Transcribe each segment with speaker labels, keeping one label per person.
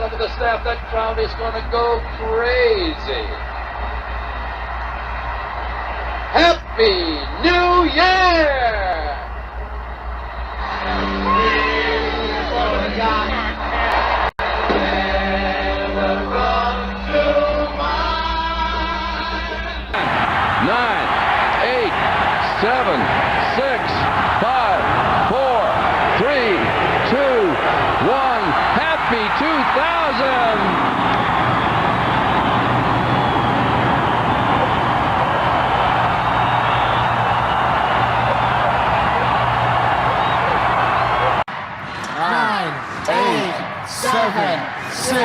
Speaker 1: over the staff. That crowd is going to go crazy. Happy New Year! Nine, 8, 7, 6, 5, 4, 3, 2, 1. Happy 2000!
Speaker 2: Nine, 8, 7, 6,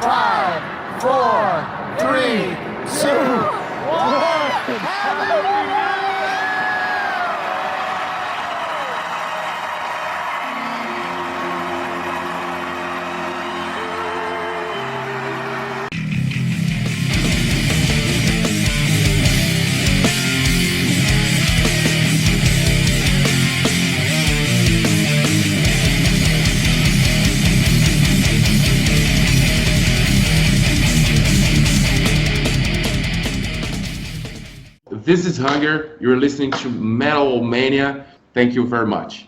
Speaker 2: 5, 4, 3, 2, 1.
Speaker 3: This is Hunger. You're listening to Metal-O-Mania. Thank you very much.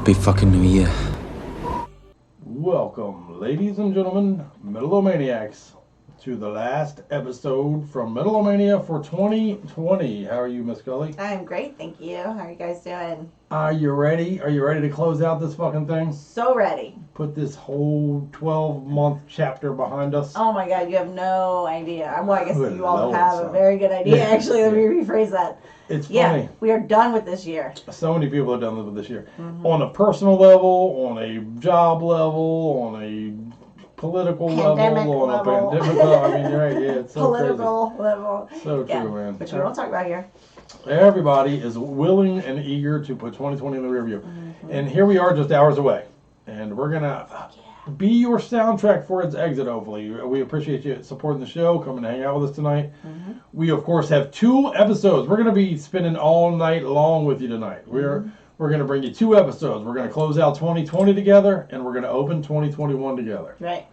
Speaker 4: Happy fucking New Year.
Speaker 2: Welcome, ladies and gentlemen, Metal-O-Maniacs, to the last episode from Metal-O-Mania for 2020. How are you, Miss Gully?
Speaker 5: I'm great, thank you. How are you guys doing?
Speaker 2: Are you ready? Are you ready to close out this fucking thing?
Speaker 5: So ready.
Speaker 2: Put this whole 12-month chapter behind us?
Speaker 5: Oh my god, you have no idea. Well, I guess
Speaker 2: Good
Speaker 5: you all
Speaker 2: Lord,
Speaker 5: have
Speaker 2: son.
Speaker 5: a very good idea,
Speaker 2: Yeah,
Speaker 5: actually. Let me
Speaker 2: yeah.
Speaker 5: rephrase that.
Speaker 2: It's funny.
Speaker 5: Yeah, we are done with this year.
Speaker 2: So many people have done this with this year. On a personal level, on a job level, on a political
Speaker 5: Pandemic
Speaker 2: level, on
Speaker 5: level.
Speaker 2: a pandemic level. I mean, you're right. Yeah, it's so
Speaker 5: Political level.
Speaker 2: crazy. So
Speaker 5: Yeah,
Speaker 2: true, man.
Speaker 5: which we don't talk about here.
Speaker 2: Everybody is willing and eager to put 2020 in the rearview. And here we are just hours away. And we're going to be your soundtrack for its exit, hopefully. We appreciate you supporting the show, coming to hang out with us tonight. We, of course, have 2 episodes. We're going to be spending all night long with you tonight. We're going to bring you 2 episodes. We're going to close out 2020 together, and we're going to open 2021 together.
Speaker 5: Right.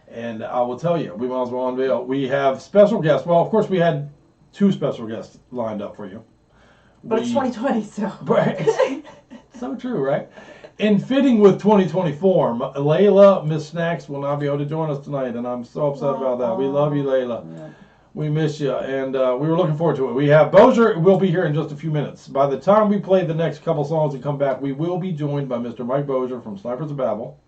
Speaker 2: And I will tell you, we might as well unveil. We have special guests. Well, of course, we had 2 special guests lined up for you.
Speaker 5: But it's 2020, so.
Speaker 2: Right. So true, right? In fitting with 2020 form, Layla, Miss Snacks, will not be able to join us tonight, and I'm so upset about that. We love you, Layla.
Speaker 5: Yeah.
Speaker 2: We miss you, and we were looking forward to it. We have Bossier will be here in just a few minutes. By the time we play the next couple songs and come back, we will be joined by Mr. Mike Bossier from Snipers of Babel.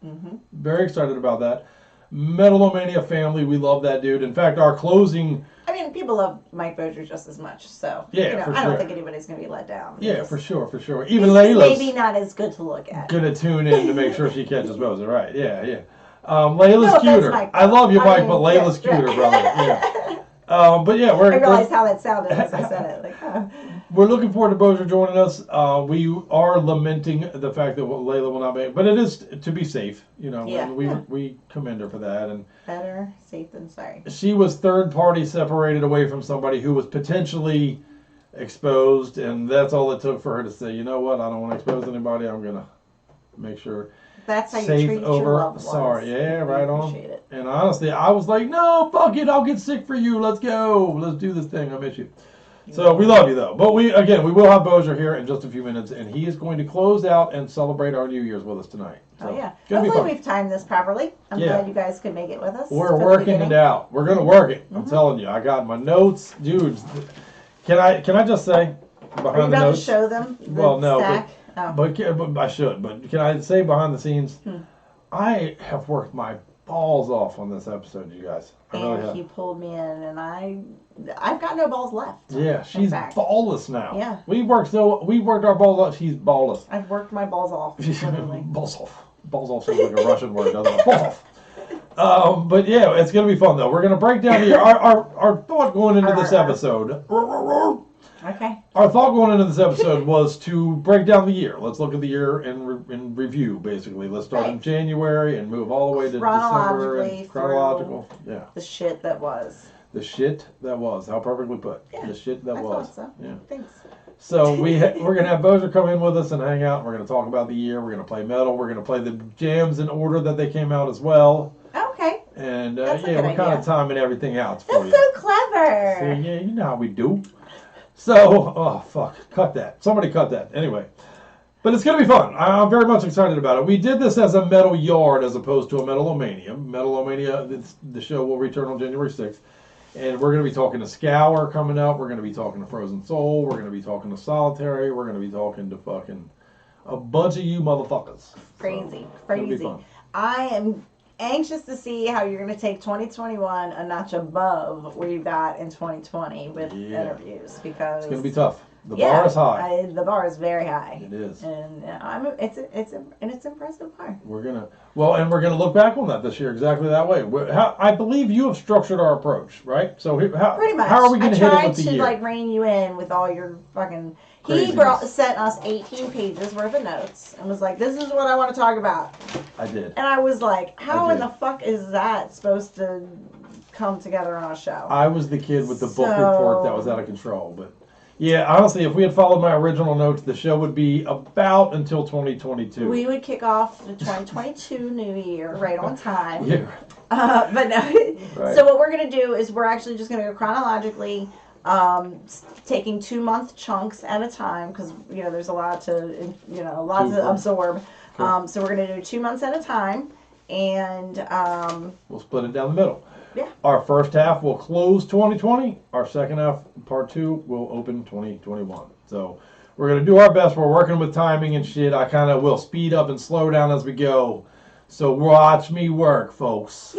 Speaker 2: Very excited about that. Metal-O-Mania family, we love that dude. In fact, our closing...
Speaker 5: I mean, people love Mike Bossier just as much, so.
Speaker 2: Yeah,
Speaker 5: you know,
Speaker 2: for
Speaker 5: I don't
Speaker 2: sure.
Speaker 5: think anybody's going to be let down.
Speaker 2: Yeah,
Speaker 5: He's-
Speaker 2: for sure, for sure. Even
Speaker 5: he's
Speaker 2: Layla's
Speaker 5: maybe not as good to look at.
Speaker 2: gonna tune in to make sure she catches Bossier. Right, yeah, yeah. Layla's
Speaker 5: No offense,
Speaker 2: cuter.
Speaker 5: Mike,
Speaker 2: I love you,
Speaker 5: I
Speaker 2: Mike,
Speaker 5: mean,
Speaker 2: but Layla's
Speaker 5: yeah.
Speaker 2: cuter, brother. Yeah. But yeah,
Speaker 5: I realized how that sounded as I said it. Like,
Speaker 2: we're looking forward to Bossier joining us. We are lamenting the fact that Layla will not be, but it is to be safe, you know.
Speaker 5: Yeah.
Speaker 2: And we commend her for that. And
Speaker 5: better safe than sorry.
Speaker 2: she was third party separated away from somebody who was potentially exposed, and that's all it took for her to say, you know what, I don't want to expose anybody. I'm gonna make sure.
Speaker 5: That's how you
Speaker 2: Safe
Speaker 5: treat
Speaker 2: over
Speaker 5: your loved ones.
Speaker 2: sorry. Yeah,
Speaker 5: We
Speaker 2: right on.
Speaker 5: appreciate it.
Speaker 2: And honestly, I was like, no, fuck it, I'll get sick for you. Let's go. Let's do this thing. I miss you. So we love you though. But we will have Bossier here in just a few minutes, and he is going to close out and celebrate our New Year's with us tonight. So,
Speaker 5: Oh yeah.
Speaker 2: gonna be
Speaker 5: Hopefully
Speaker 2: fun.
Speaker 5: we've timed this properly. I'm
Speaker 2: Yeah.
Speaker 5: glad you guys could make it with us.
Speaker 2: We're
Speaker 5: for the
Speaker 2: working it
Speaker 5: beginning.
Speaker 2: out. We're gonna work it. I'm telling you. I got my notes, dudes. Can I just say
Speaker 5: Are you
Speaker 2: behind the
Speaker 5: about to
Speaker 2: notes?
Speaker 5: show them the
Speaker 2: Well, no,
Speaker 5: stack? Oh.
Speaker 2: But I should. But can I say behind the scenes? I have worked my balls off on this episode, you guys. I really
Speaker 5: And
Speaker 2: have.
Speaker 5: he pulled me in, and I've got no balls left.
Speaker 2: Yeah, she's
Speaker 5: fact.
Speaker 2: ballless now.
Speaker 5: Yeah.
Speaker 2: We worked our balls off. She's ballless.
Speaker 5: I've worked my balls off, literally.
Speaker 2: Balls off. Balls off sounds like a Russian word, doesn't it? Balls off. But yeah, it's gonna be fun though. We're gonna break down the our thought going into this episode.
Speaker 5: Okay.
Speaker 2: Our thought going into this episode was to break down the year. Let's look at the year in review, basically. Let's start in
Speaker 5: Right.
Speaker 2: January and move all the way to December.
Speaker 5: Chronologically
Speaker 2: And chronological. Yeah.
Speaker 5: The shit that was.
Speaker 2: The shit that was. How perfectly put.
Speaker 5: Yeah,
Speaker 2: The shit that
Speaker 5: I
Speaker 2: was.
Speaker 5: thought so.
Speaker 2: Yeah.
Speaker 5: Thanks.
Speaker 2: So we're gonna have Bossier come in with us and hang out. We're gonna talk about the year. We're gonna play metal. We're gonna play the jams in order that they came out as well.
Speaker 5: Okay.
Speaker 2: And
Speaker 5: That's a
Speaker 2: yeah,
Speaker 5: good
Speaker 2: we're kind
Speaker 5: idea.
Speaker 2: of timing everything out for
Speaker 5: That's
Speaker 2: you.
Speaker 5: so clever.
Speaker 2: See, yeah, you know how we do. So, oh fuck, cut that. Somebody cut that. Anyway, but it's gonna be fun. I'm very much excited about it. We did this as a metal yard as opposed to a Metal-O-Mania. Metal-O-Mania, the show will return on January 6th. And we're going to be talking to Scour coming up. We're going to be talking to Frozen Soul. We're going to be talking to Solitary. We're going to be talking to fucking a bunch of you motherfuckers.
Speaker 5: Crazy.
Speaker 2: So, it's gonna be
Speaker 5: Crazy.
Speaker 2: fun.
Speaker 5: I am anxious to see how you're going to take 2021 a notch above where you got in 2020 with
Speaker 2: Yeah.
Speaker 5: interviews, because
Speaker 2: It's going to be tough. The bar is high.
Speaker 5: The bar is very high.
Speaker 2: It is.
Speaker 5: And it's impressive high.
Speaker 2: We're gonna look back on that this year exactly that way. I believe you have structured our approach, right? So
Speaker 5: Pretty much.
Speaker 2: how are we going
Speaker 5: I
Speaker 2: to hit it
Speaker 5: tried
Speaker 2: with the
Speaker 5: to
Speaker 2: year?
Speaker 5: like rein you in with all your fucking. He
Speaker 2: Craziness.
Speaker 5: sent us 18 pages worth of notes and was like, "This is what I want to talk about."
Speaker 2: I did.
Speaker 5: And I was like, "How
Speaker 2: I
Speaker 5: in
Speaker 2: did.
Speaker 5: the fuck is that supposed to come together on a show?"
Speaker 2: I was the kid with the book
Speaker 5: So-
Speaker 2: report that was out of control, but yeah, honestly, if we had followed my original notes, the show would be about until 2022.
Speaker 5: We would kick off the 2022 New Year right on time.
Speaker 2: Yeah.
Speaker 5: But no.
Speaker 2: Right.
Speaker 5: So what we're gonna do is we're actually just gonna go chronologically, taking 2-month chunks at a time, because there's a lot to to absorb.
Speaker 2: Cool.
Speaker 5: So we're going to do 2 months at a time, and
Speaker 2: We'll split it down the middle.
Speaker 5: Yeah.
Speaker 2: Our first half will close 2020. Our second half, part 2, will open 2021. So we're going to do our best. We're working with timing and shit. I kind of will speed up and slow down as we go. So watch me work, folks.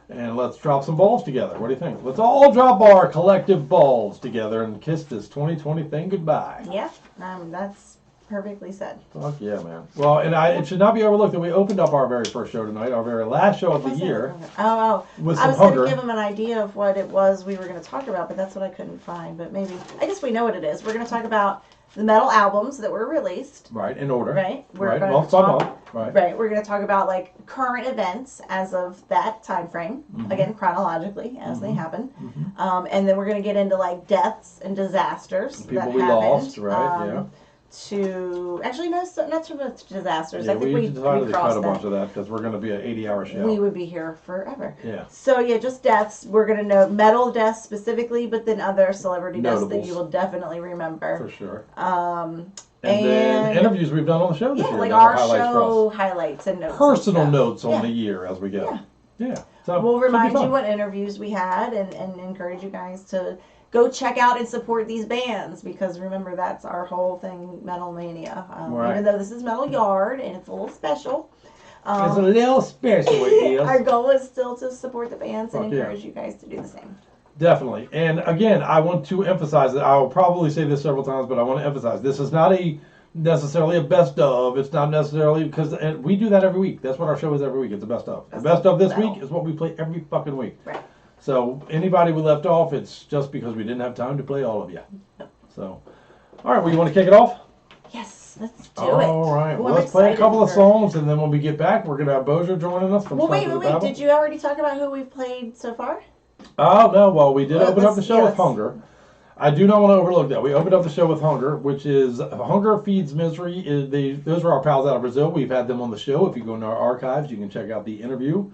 Speaker 2: And let's drop some balls together. What do you think? Let's all drop our collective balls together and kiss this 2020 thing goodbye.
Speaker 5: yeah, that's perfectly said.
Speaker 2: Fuck yeah, man. Well, and it should not be overlooked that we opened up our very first show tonight, our very last show of the year. With
Speaker 5: I
Speaker 2: some
Speaker 5: was going to
Speaker 2: hunger.
Speaker 5: give them an idea of what it was we were going to talk about, but that's what I couldn't find. But maybe, I guess we know what it is. We're going to talk about the metal albums that were released.
Speaker 2: Right, in order.
Speaker 5: Right.
Speaker 2: Right,
Speaker 5: gonna
Speaker 2: well,
Speaker 5: talk,
Speaker 2: right.
Speaker 5: Right. We're going to talk about like current events as of that time frame.
Speaker 2: Mhm.
Speaker 5: Again, chronologically as they happen.
Speaker 2: Mhm.
Speaker 5: And then we're going to get into like deaths and disasters
Speaker 2: People
Speaker 5: that
Speaker 2: we
Speaker 5: happened.
Speaker 2: lost, right? Yeah.
Speaker 5: To actually not so much disasters.
Speaker 2: Yeah,
Speaker 5: I think
Speaker 2: we
Speaker 5: we
Speaker 2: decided to cut
Speaker 5: crossed
Speaker 2: a bunch
Speaker 5: that.
Speaker 2: of that because we're going to be an 80-hour show.
Speaker 5: We would be here forever.
Speaker 2: Yeah.
Speaker 5: So yeah, just deaths. We're gonna know metal deaths specifically, but then other celebrity deaths that
Speaker 2: Notables.
Speaker 5: you will definitely remember.
Speaker 2: For sure.
Speaker 5: And
Speaker 2: then interviews we've done on the show this
Speaker 5: yeah,
Speaker 2: year.
Speaker 5: like
Speaker 2: that are
Speaker 5: our
Speaker 2: highlights for us.
Speaker 5: show highlights and notes.
Speaker 2: Personal
Speaker 5: and stuff.
Speaker 2: notes on
Speaker 5: Yeah.
Speaker 2: the year as we go. Yeah. So
Speaker 5: We'll
Speaker 2: should be
Speaker 5: remind you
Speaker 2: fun.
Speaker 5: what interviews we had and encourage you guys to go check out and support these bands because remember that's our whole thing, Metal-Mania.
Speaker 2: Right.
Speaker 5: Even though this is Metal Yard and it's a little special.
Speaker 2: It's a little special, it
Speaker 5: Our
Speaker 2: is.
Speaker 5: goal is still to support the bands and
Speaker 2: Fuck yeah.
Speaker 5: encourage you guys to do the same.
Speaker 2: Definitely. And again, I want to emphasize that I will probably say this several times, but I want to emphasize this is not necessarily a best of. It's not necessarily because we do that every week. That's what our show is every week. It's a best of. The best of this
Speaker 5: Metal.
Speaker 2: week is what we play every fucking week.
Speaker 5: Right.
Speaker 2: So anybody we left off, it's just because we didn't have time to play all of you. So, all right. Well, you want to kick it off?
Speaker 5: Yes, let's do it.
Speaker 2: All right.
Speaker 5: Ooh,
Speaker 2: Well,
Speaker 5: I'm
Speaker 2: let's play a
Speaker 5: excited
Speaker 2: couple of
Speaker 5: for-
Speaker 2: songs, and then when we get back, we're gonna have Bossier joining us from
Speaker 5: Well,
Speaker 2: Sons
Speaker 5: wait.
Speaker 2: of the Babel.
Speaker 5: Did you already talk about who we've played so far?
Speaker 2: Oh no! Well, we did open up the
Speaker 5: let's-
Speaker 2: show
Speaker 5: yeah,
Speaker 2: with
Speaker 5: let's-
Speaker 2: Hunger. I do not want to overlook that. We opened up the show with Hunger, which is Hunger Feeds Misery. Those are our pals out of Brazil. We've had them on the show. If you go into our archives, you can check out the interview.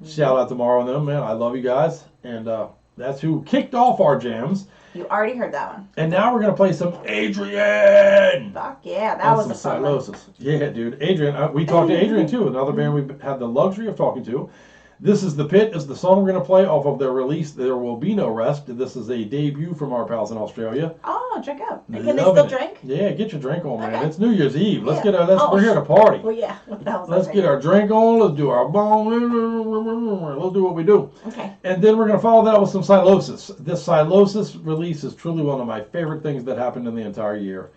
Speaker 2: Shout out to Mara and them, man. I love you guys. And that's who kicked off our jams.
Speaker 5: You already heard that one.
Speaker 2: And now we're going to play some Adrian.
Speaker 5: Fuck yeah, that
Speaker 2: And
Speaker 5: was a
Speaker 2: some
Speaker 5: fun one.
Speaker 2: Silosis. Yeah, dude. Adrian. We talked to Adrian, too. Another band we've had the luxury of talking to. This is The Pit is the song we're going to play off of their release, There Will Be No Rest. This is a debut from our pals in Australia.
Speaker 5: Oh, drink up. And can they
Speaker 2: Loving
Speaker 5: still
Speaker 2: it.
Speaker 5: drink?
Speaker 2: Yeah, get your drink on, man.
Speaker 5: Okay.
Speaker 2: It's New Year's Eve. Let's
Speaker 5: Yeah.
Speaker 2: get
Speaker 5: Oh,
Speaker 2: we're here to party.
Speaker 5: Well, yeah. What the hell was I
Speaker 2: Let's get
Speaker 5: thinking?
Speaker 2: our drink on. Let's do our bong. Let's do what we do.
Speaker 5: Okay.
Speaker 2: And then we're going to follow that with some Silosis. This Silosis release is truly one of my favorite things that happened in the entire year.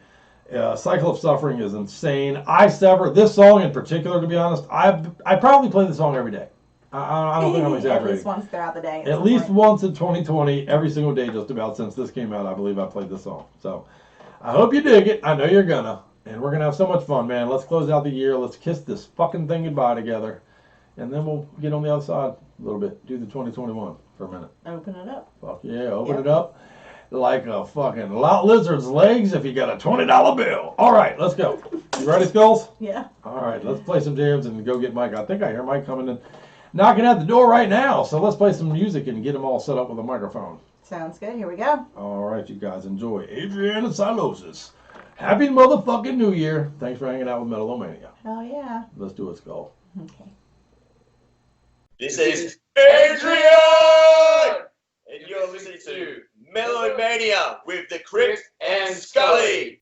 Speaker 2: Cycle of Suffering is insane. I Sever, this song in particular, to be honest, I probably play this song every day. I don't think I'm
Speaker 5: At
Speaker 2: exaggerating.
Speaker 5: least once throughout the day.
Speaker 2: At least once in 2020, every single day just about since this came out, I believe I played this song. So I hope you dig it. I know you're gonna. And we're gonna have so much fun, man. Let's close out the year. Let's kiss this fucking thing goodbye together. And then we'll get on the other side a little bit. Do the 2021 for a minute.
Speaker 5: Open it up.
Speaker 2: Fuck yeah, open
Speaker 5: Yep.
Speaker 2: it up like a fucking lot lizard's legs if you got a $20 bill. All right, let's go. You ready, Skulls?
Speaker 5: Yeah.
Speaker 2: All right, let's play some jams and go get Mike. I think I hear Mike coming in, knocking at the door right now. So let's play some music and get them all set up with a microphone.
Speaker 5: Sounds good. Here we go.
Speaker 2: All right, you guys enjoy Adrian and Silosis. Happy motherfucking New Year. Thanks for hanging out with Metal-O-Mania.
Speaker 5: Oh, yeah.
Speaker 2: Let's do it, Skull.
Speaker 5: Okay.
Speaker 4: This is Adrian! And you're listening to Metal-O-Mania with the Crypt and Scully.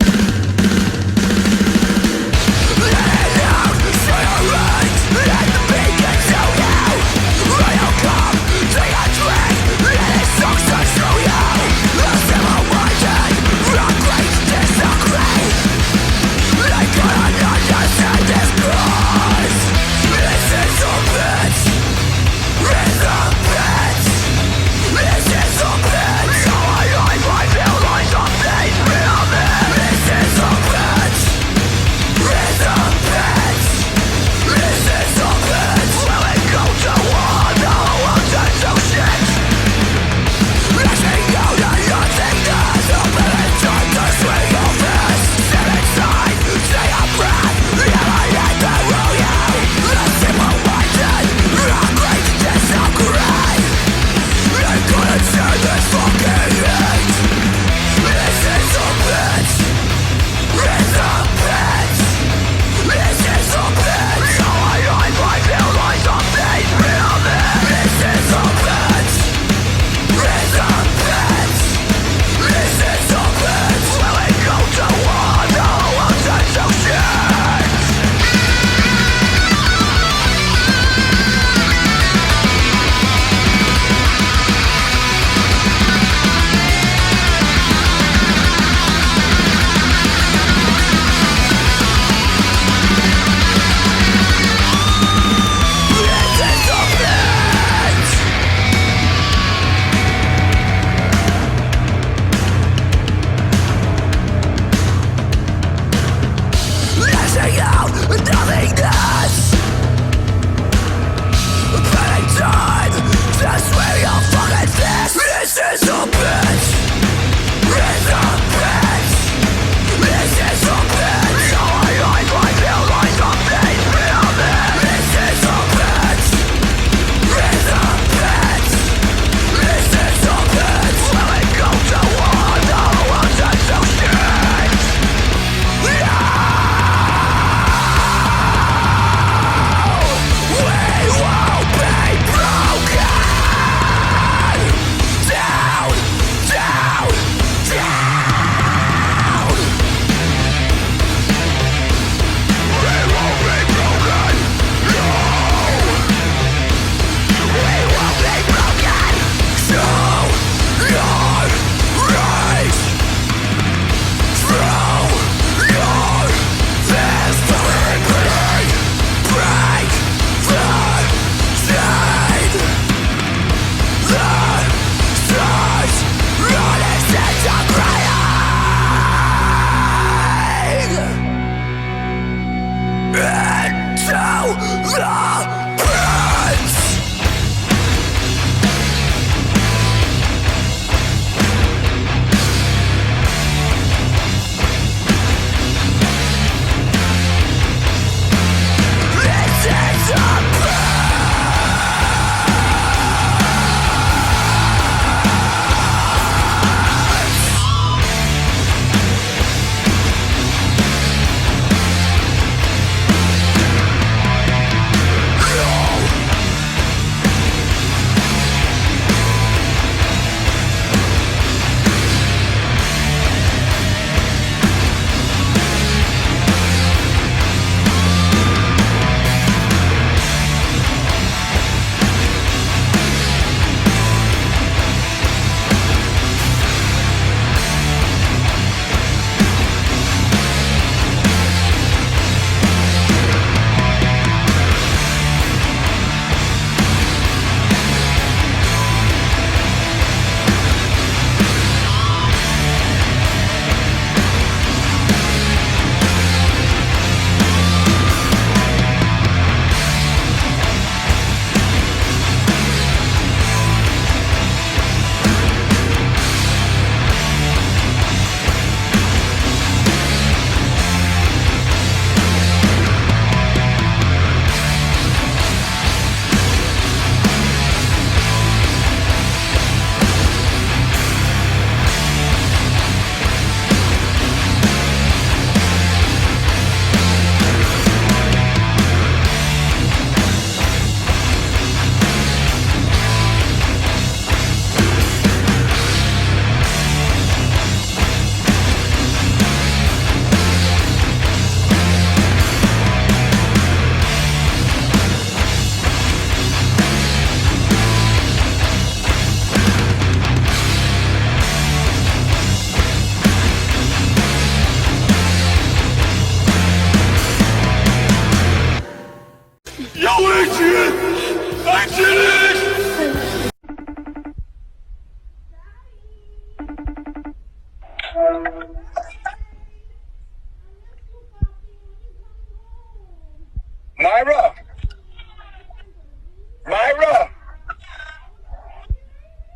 Speaker 6: This is Yo, Adrian! I did it! Myra! Myra!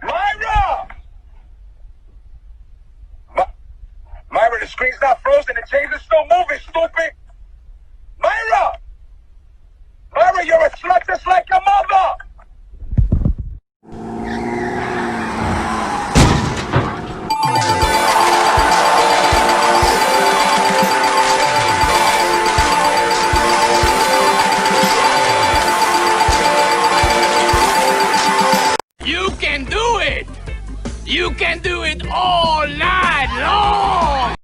Speaker 6: Myra! Myra, the screen's not frozen. The chains are still moving, stupid. Myra! Myra, you're a slut just like your mother! You can do it! You can do it all night long!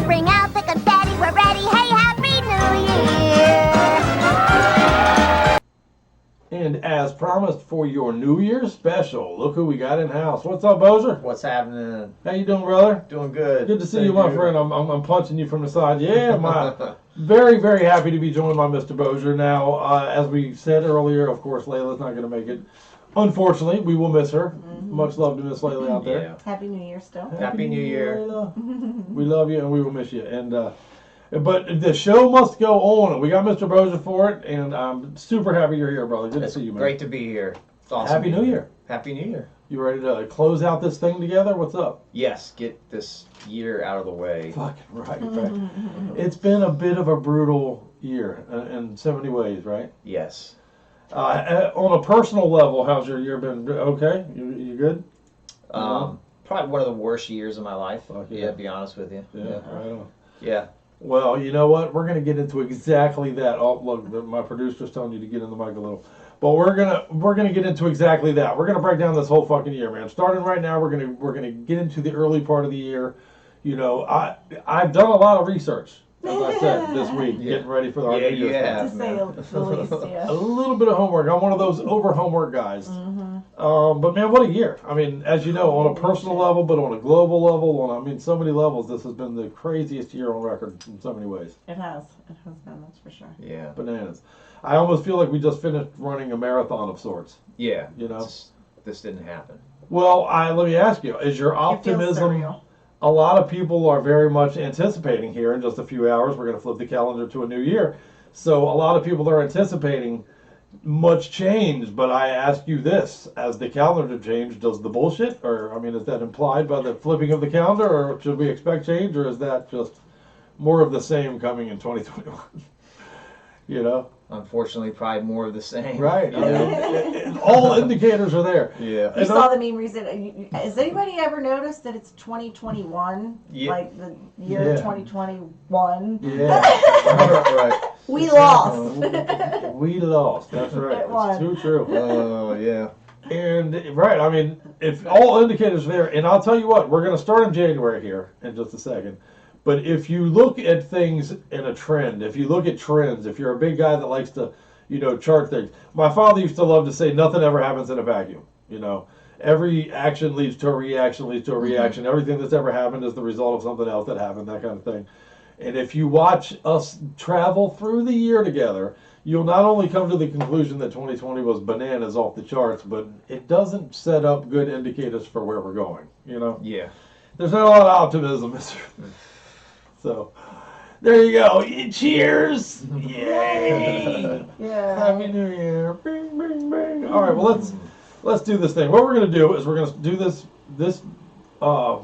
Speaker 7: Bring out the confetti, we're ready. Hey, Happy New Year!
Speaker 2: And as promised for your New Year's special, look who we got in house. What's up, Bossier?
Speaker 4: What's happening?
Speaker 2: How you doing, brother?
Speaker 4: Doing good.
Speaker 2: Good to see you, my friend. I'm punching you from the side. Yeah, my very, very happy to be joined by Mr. Bossier. Now, as we said earlier, of course, Layla's not going to make it. Unfortunately, we will miss her. Much love to Miss Layla out there.
Speaker 4: Yeah.
Speaker 5: Happy New Year still.
Speaker 4: Happy New Year.
Speaker 2: Layla. We love you and we will miss you. And but the show must go on. We got Mr. Bossier for it, and I'm super happy you're here, brother. Good to see you, man.
Speaker 4: Great to be here. It's awesome.
Speaker 2: Happy New Year.
Speaker 4: Happy New Year.
Speaker 2: You ready to close out this thing together? What's up?
Speaker 4: Yes, get this year out of the way.
Speaker 2: Fucking right. It's been a bit of a brutal year in so many ways, right?
Speaker 4: Yes.
Speaker 2: On a personal level, how's your year been? Okay? You good?
Speaker 4: Probably one of the worst years of my life.
Speaker 2: Fuck
Speaker 4: Yeah, to be honest with you.
Speaker 2: Yeah, right on.
Speaker 4: Yeah.
Speaker 2: Well, you know what? We're going to get into exactly that. Oh, look, my producer's telling you to get in the mic a little. But we're gonna get into exactly that. We're gonna break down this whole fucking year, man. Starting right now, we're gonna get into the early part of the year. You know, I've done a lot of research, as I said, this week, getting ready for our
Speaker 4: Yeah,
Speaker 2: New
Speaker 4: you
Speaker 2: Year's
Speaker 4: have.
Speaker 5: To say the least, yeah.
Speaker 2: a little bit of homework. I'm one of those over homework guys. But man, what a year! I mean, as you know, on a personal level, but on a global level, so many levels. This has been the craziest year on record in so many ways.
Speaker 5: It has been, that's for sure.
Speaker 4: Yeah.
Speaker 2: Bananas. I almost feel like we just finished running a marathon of sorts.
Speaker 4: Yeah.
Speaker 2: You know?
Speaker 4: This didn't happen.
Speaker 2: Well, let me ask you: is your optimism?
Speaker 5: surreal.
Speaker 2: A lot of people are very much anticipating here in just a few hours. We're going to flip the calendar to a new year, so a lot of people are anticipating much change. But I ask you this: as the calendar changed, does the bullshit, or is that implied by the flipping of the calendar, or should we expect change, or is that just more of the same coming in 2021? You know.
Speaker 4: Unfortunately, probably more of the same.
Speaker 2: Right. All indicators are there.
Speaker 4: Yeah.
Speaker 5: You saw the meme recently. Has anybody ever noticed that it's 2021?
Speaker 4: Yeah.
Speaker 5: Like the year 2021?
Speaker 2: Yeah.
Speaker 4: Right.
Speaker 5: We lost.
Speaker 2: We lost. That's right.
Speaker 5: It was.
Speaker 2: It's too true.
Speaker 4: Oh, yeah.
Speaker 2: And right, if all indicators are there, and I'll tell you what, we're going to start in January here in just a second. But if you look at things in a trend, if you look at trends, if you're a big guy that likes to, chart things. My father used to love to say, nothing ever happens in a vacuum. Every action leads to a reaction, leads to a reaction. Everything that's ever happened is the result of something else that happened, that kind of thing. And if you watch us travel through the year together, you'll not only come to the conclusion that 2020 was bananas off the charts, but it doesn't set up good indicators for where we're going,
Speaker 4: Yeah.
Speaker 2: There's not a lot of optimism, Mr. So, there you go. Cheers! Yay!
Speaker 5: Yeah.
Speaker 2: Happy New Year! Bing, bing, bing. All right, well let's do this thing. What we're gonna do is we're gonna do this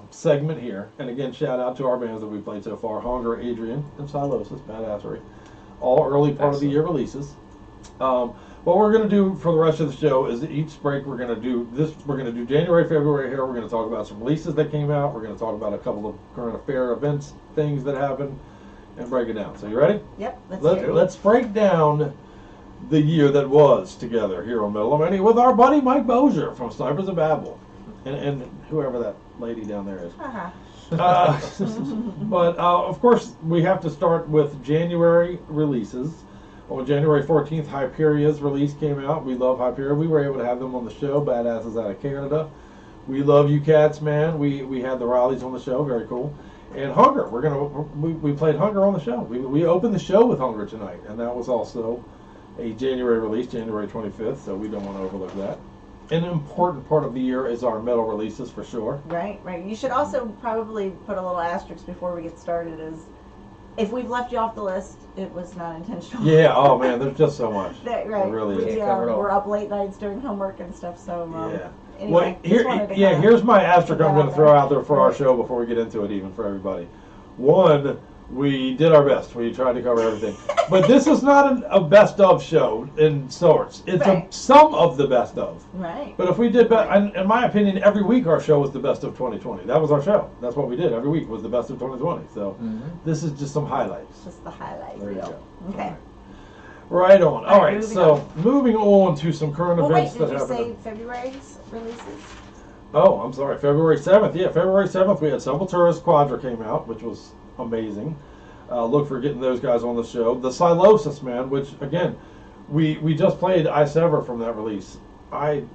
Speaker 2: segment here, and again, shout out to our bands that we played so far: Hunger, Adrian, and Silosis, Badassery, all early part of the year releases. What we're going to do for the rest of the show is each break we're going to do this. We're going to do January, February here. We're going to talk about some releases that came out. We're going to talk about a couple of current affair events, things that happened, and break it down. So you ready?
Speaker 5: Yep.
Speaker 2: Let's break down the year that was together here on Metal-O-Mania with our buddy Mike Bossier from Snipers of Babel, and whoever that lady down there is. But of course, we have to start with January releases. On January 14th, Hyperia's release came out. We love Hyperia. We were able to have them on the show. Badasses out of Canada. We love you cats, man. We had the Rileys on the show. Very cool. And Hunger. We played Hunger on the show. We opened the show with Hunger tonight, and that was also a January release, January 25th. So we don't want to overlook that. An important part of the year is our metal releases for sure.
Speaker 5: Right. You should also probably put a little asterisk before we get started. If we've left you off the list, it was not intentional.
Speaker 2: Yeah. Oh man, there's just so much.
Speaker 5: Right.
Speaker 2: There really is.
Speaker 5: We're up late nights doing homework and stuff. So
Speaker 2: Anyway,
Speaker 5: well,
Speaker 2: here's my asterisk I'm going to throw out there for our show before we get into it, even for everybody. One, we did our best. We tried to cover everything. But this is not a best of show in sorts. It's some of the best of.
Speaker 5: Right.
Speaker 2: But if we did, in my opinion, every week our show was the best of 2020. That was our show. That's what we did. Every week was the best of 2020. So this is just some highlights.
Speaker 5: Just the highlight
Speaker 2: There you
Speaker 5: reel.
Speaker 2: go.
Speaker 5: Okay.
Speaker 2: Right on. All right, so moving on to some current events
Speaker 5: wait,
Speaker 2: that
Speaker 5: did you
Speaker 2: happened.
Speaker 5: say February's releases?
Speaker 2: Oh, I'm sorry. February 7th. Yeah, February 7th we had Sepultura's Quadra came out, which was amazing. Look for getting those guys on the show. The Silosis, man, which again, we just played I Sever from that release. I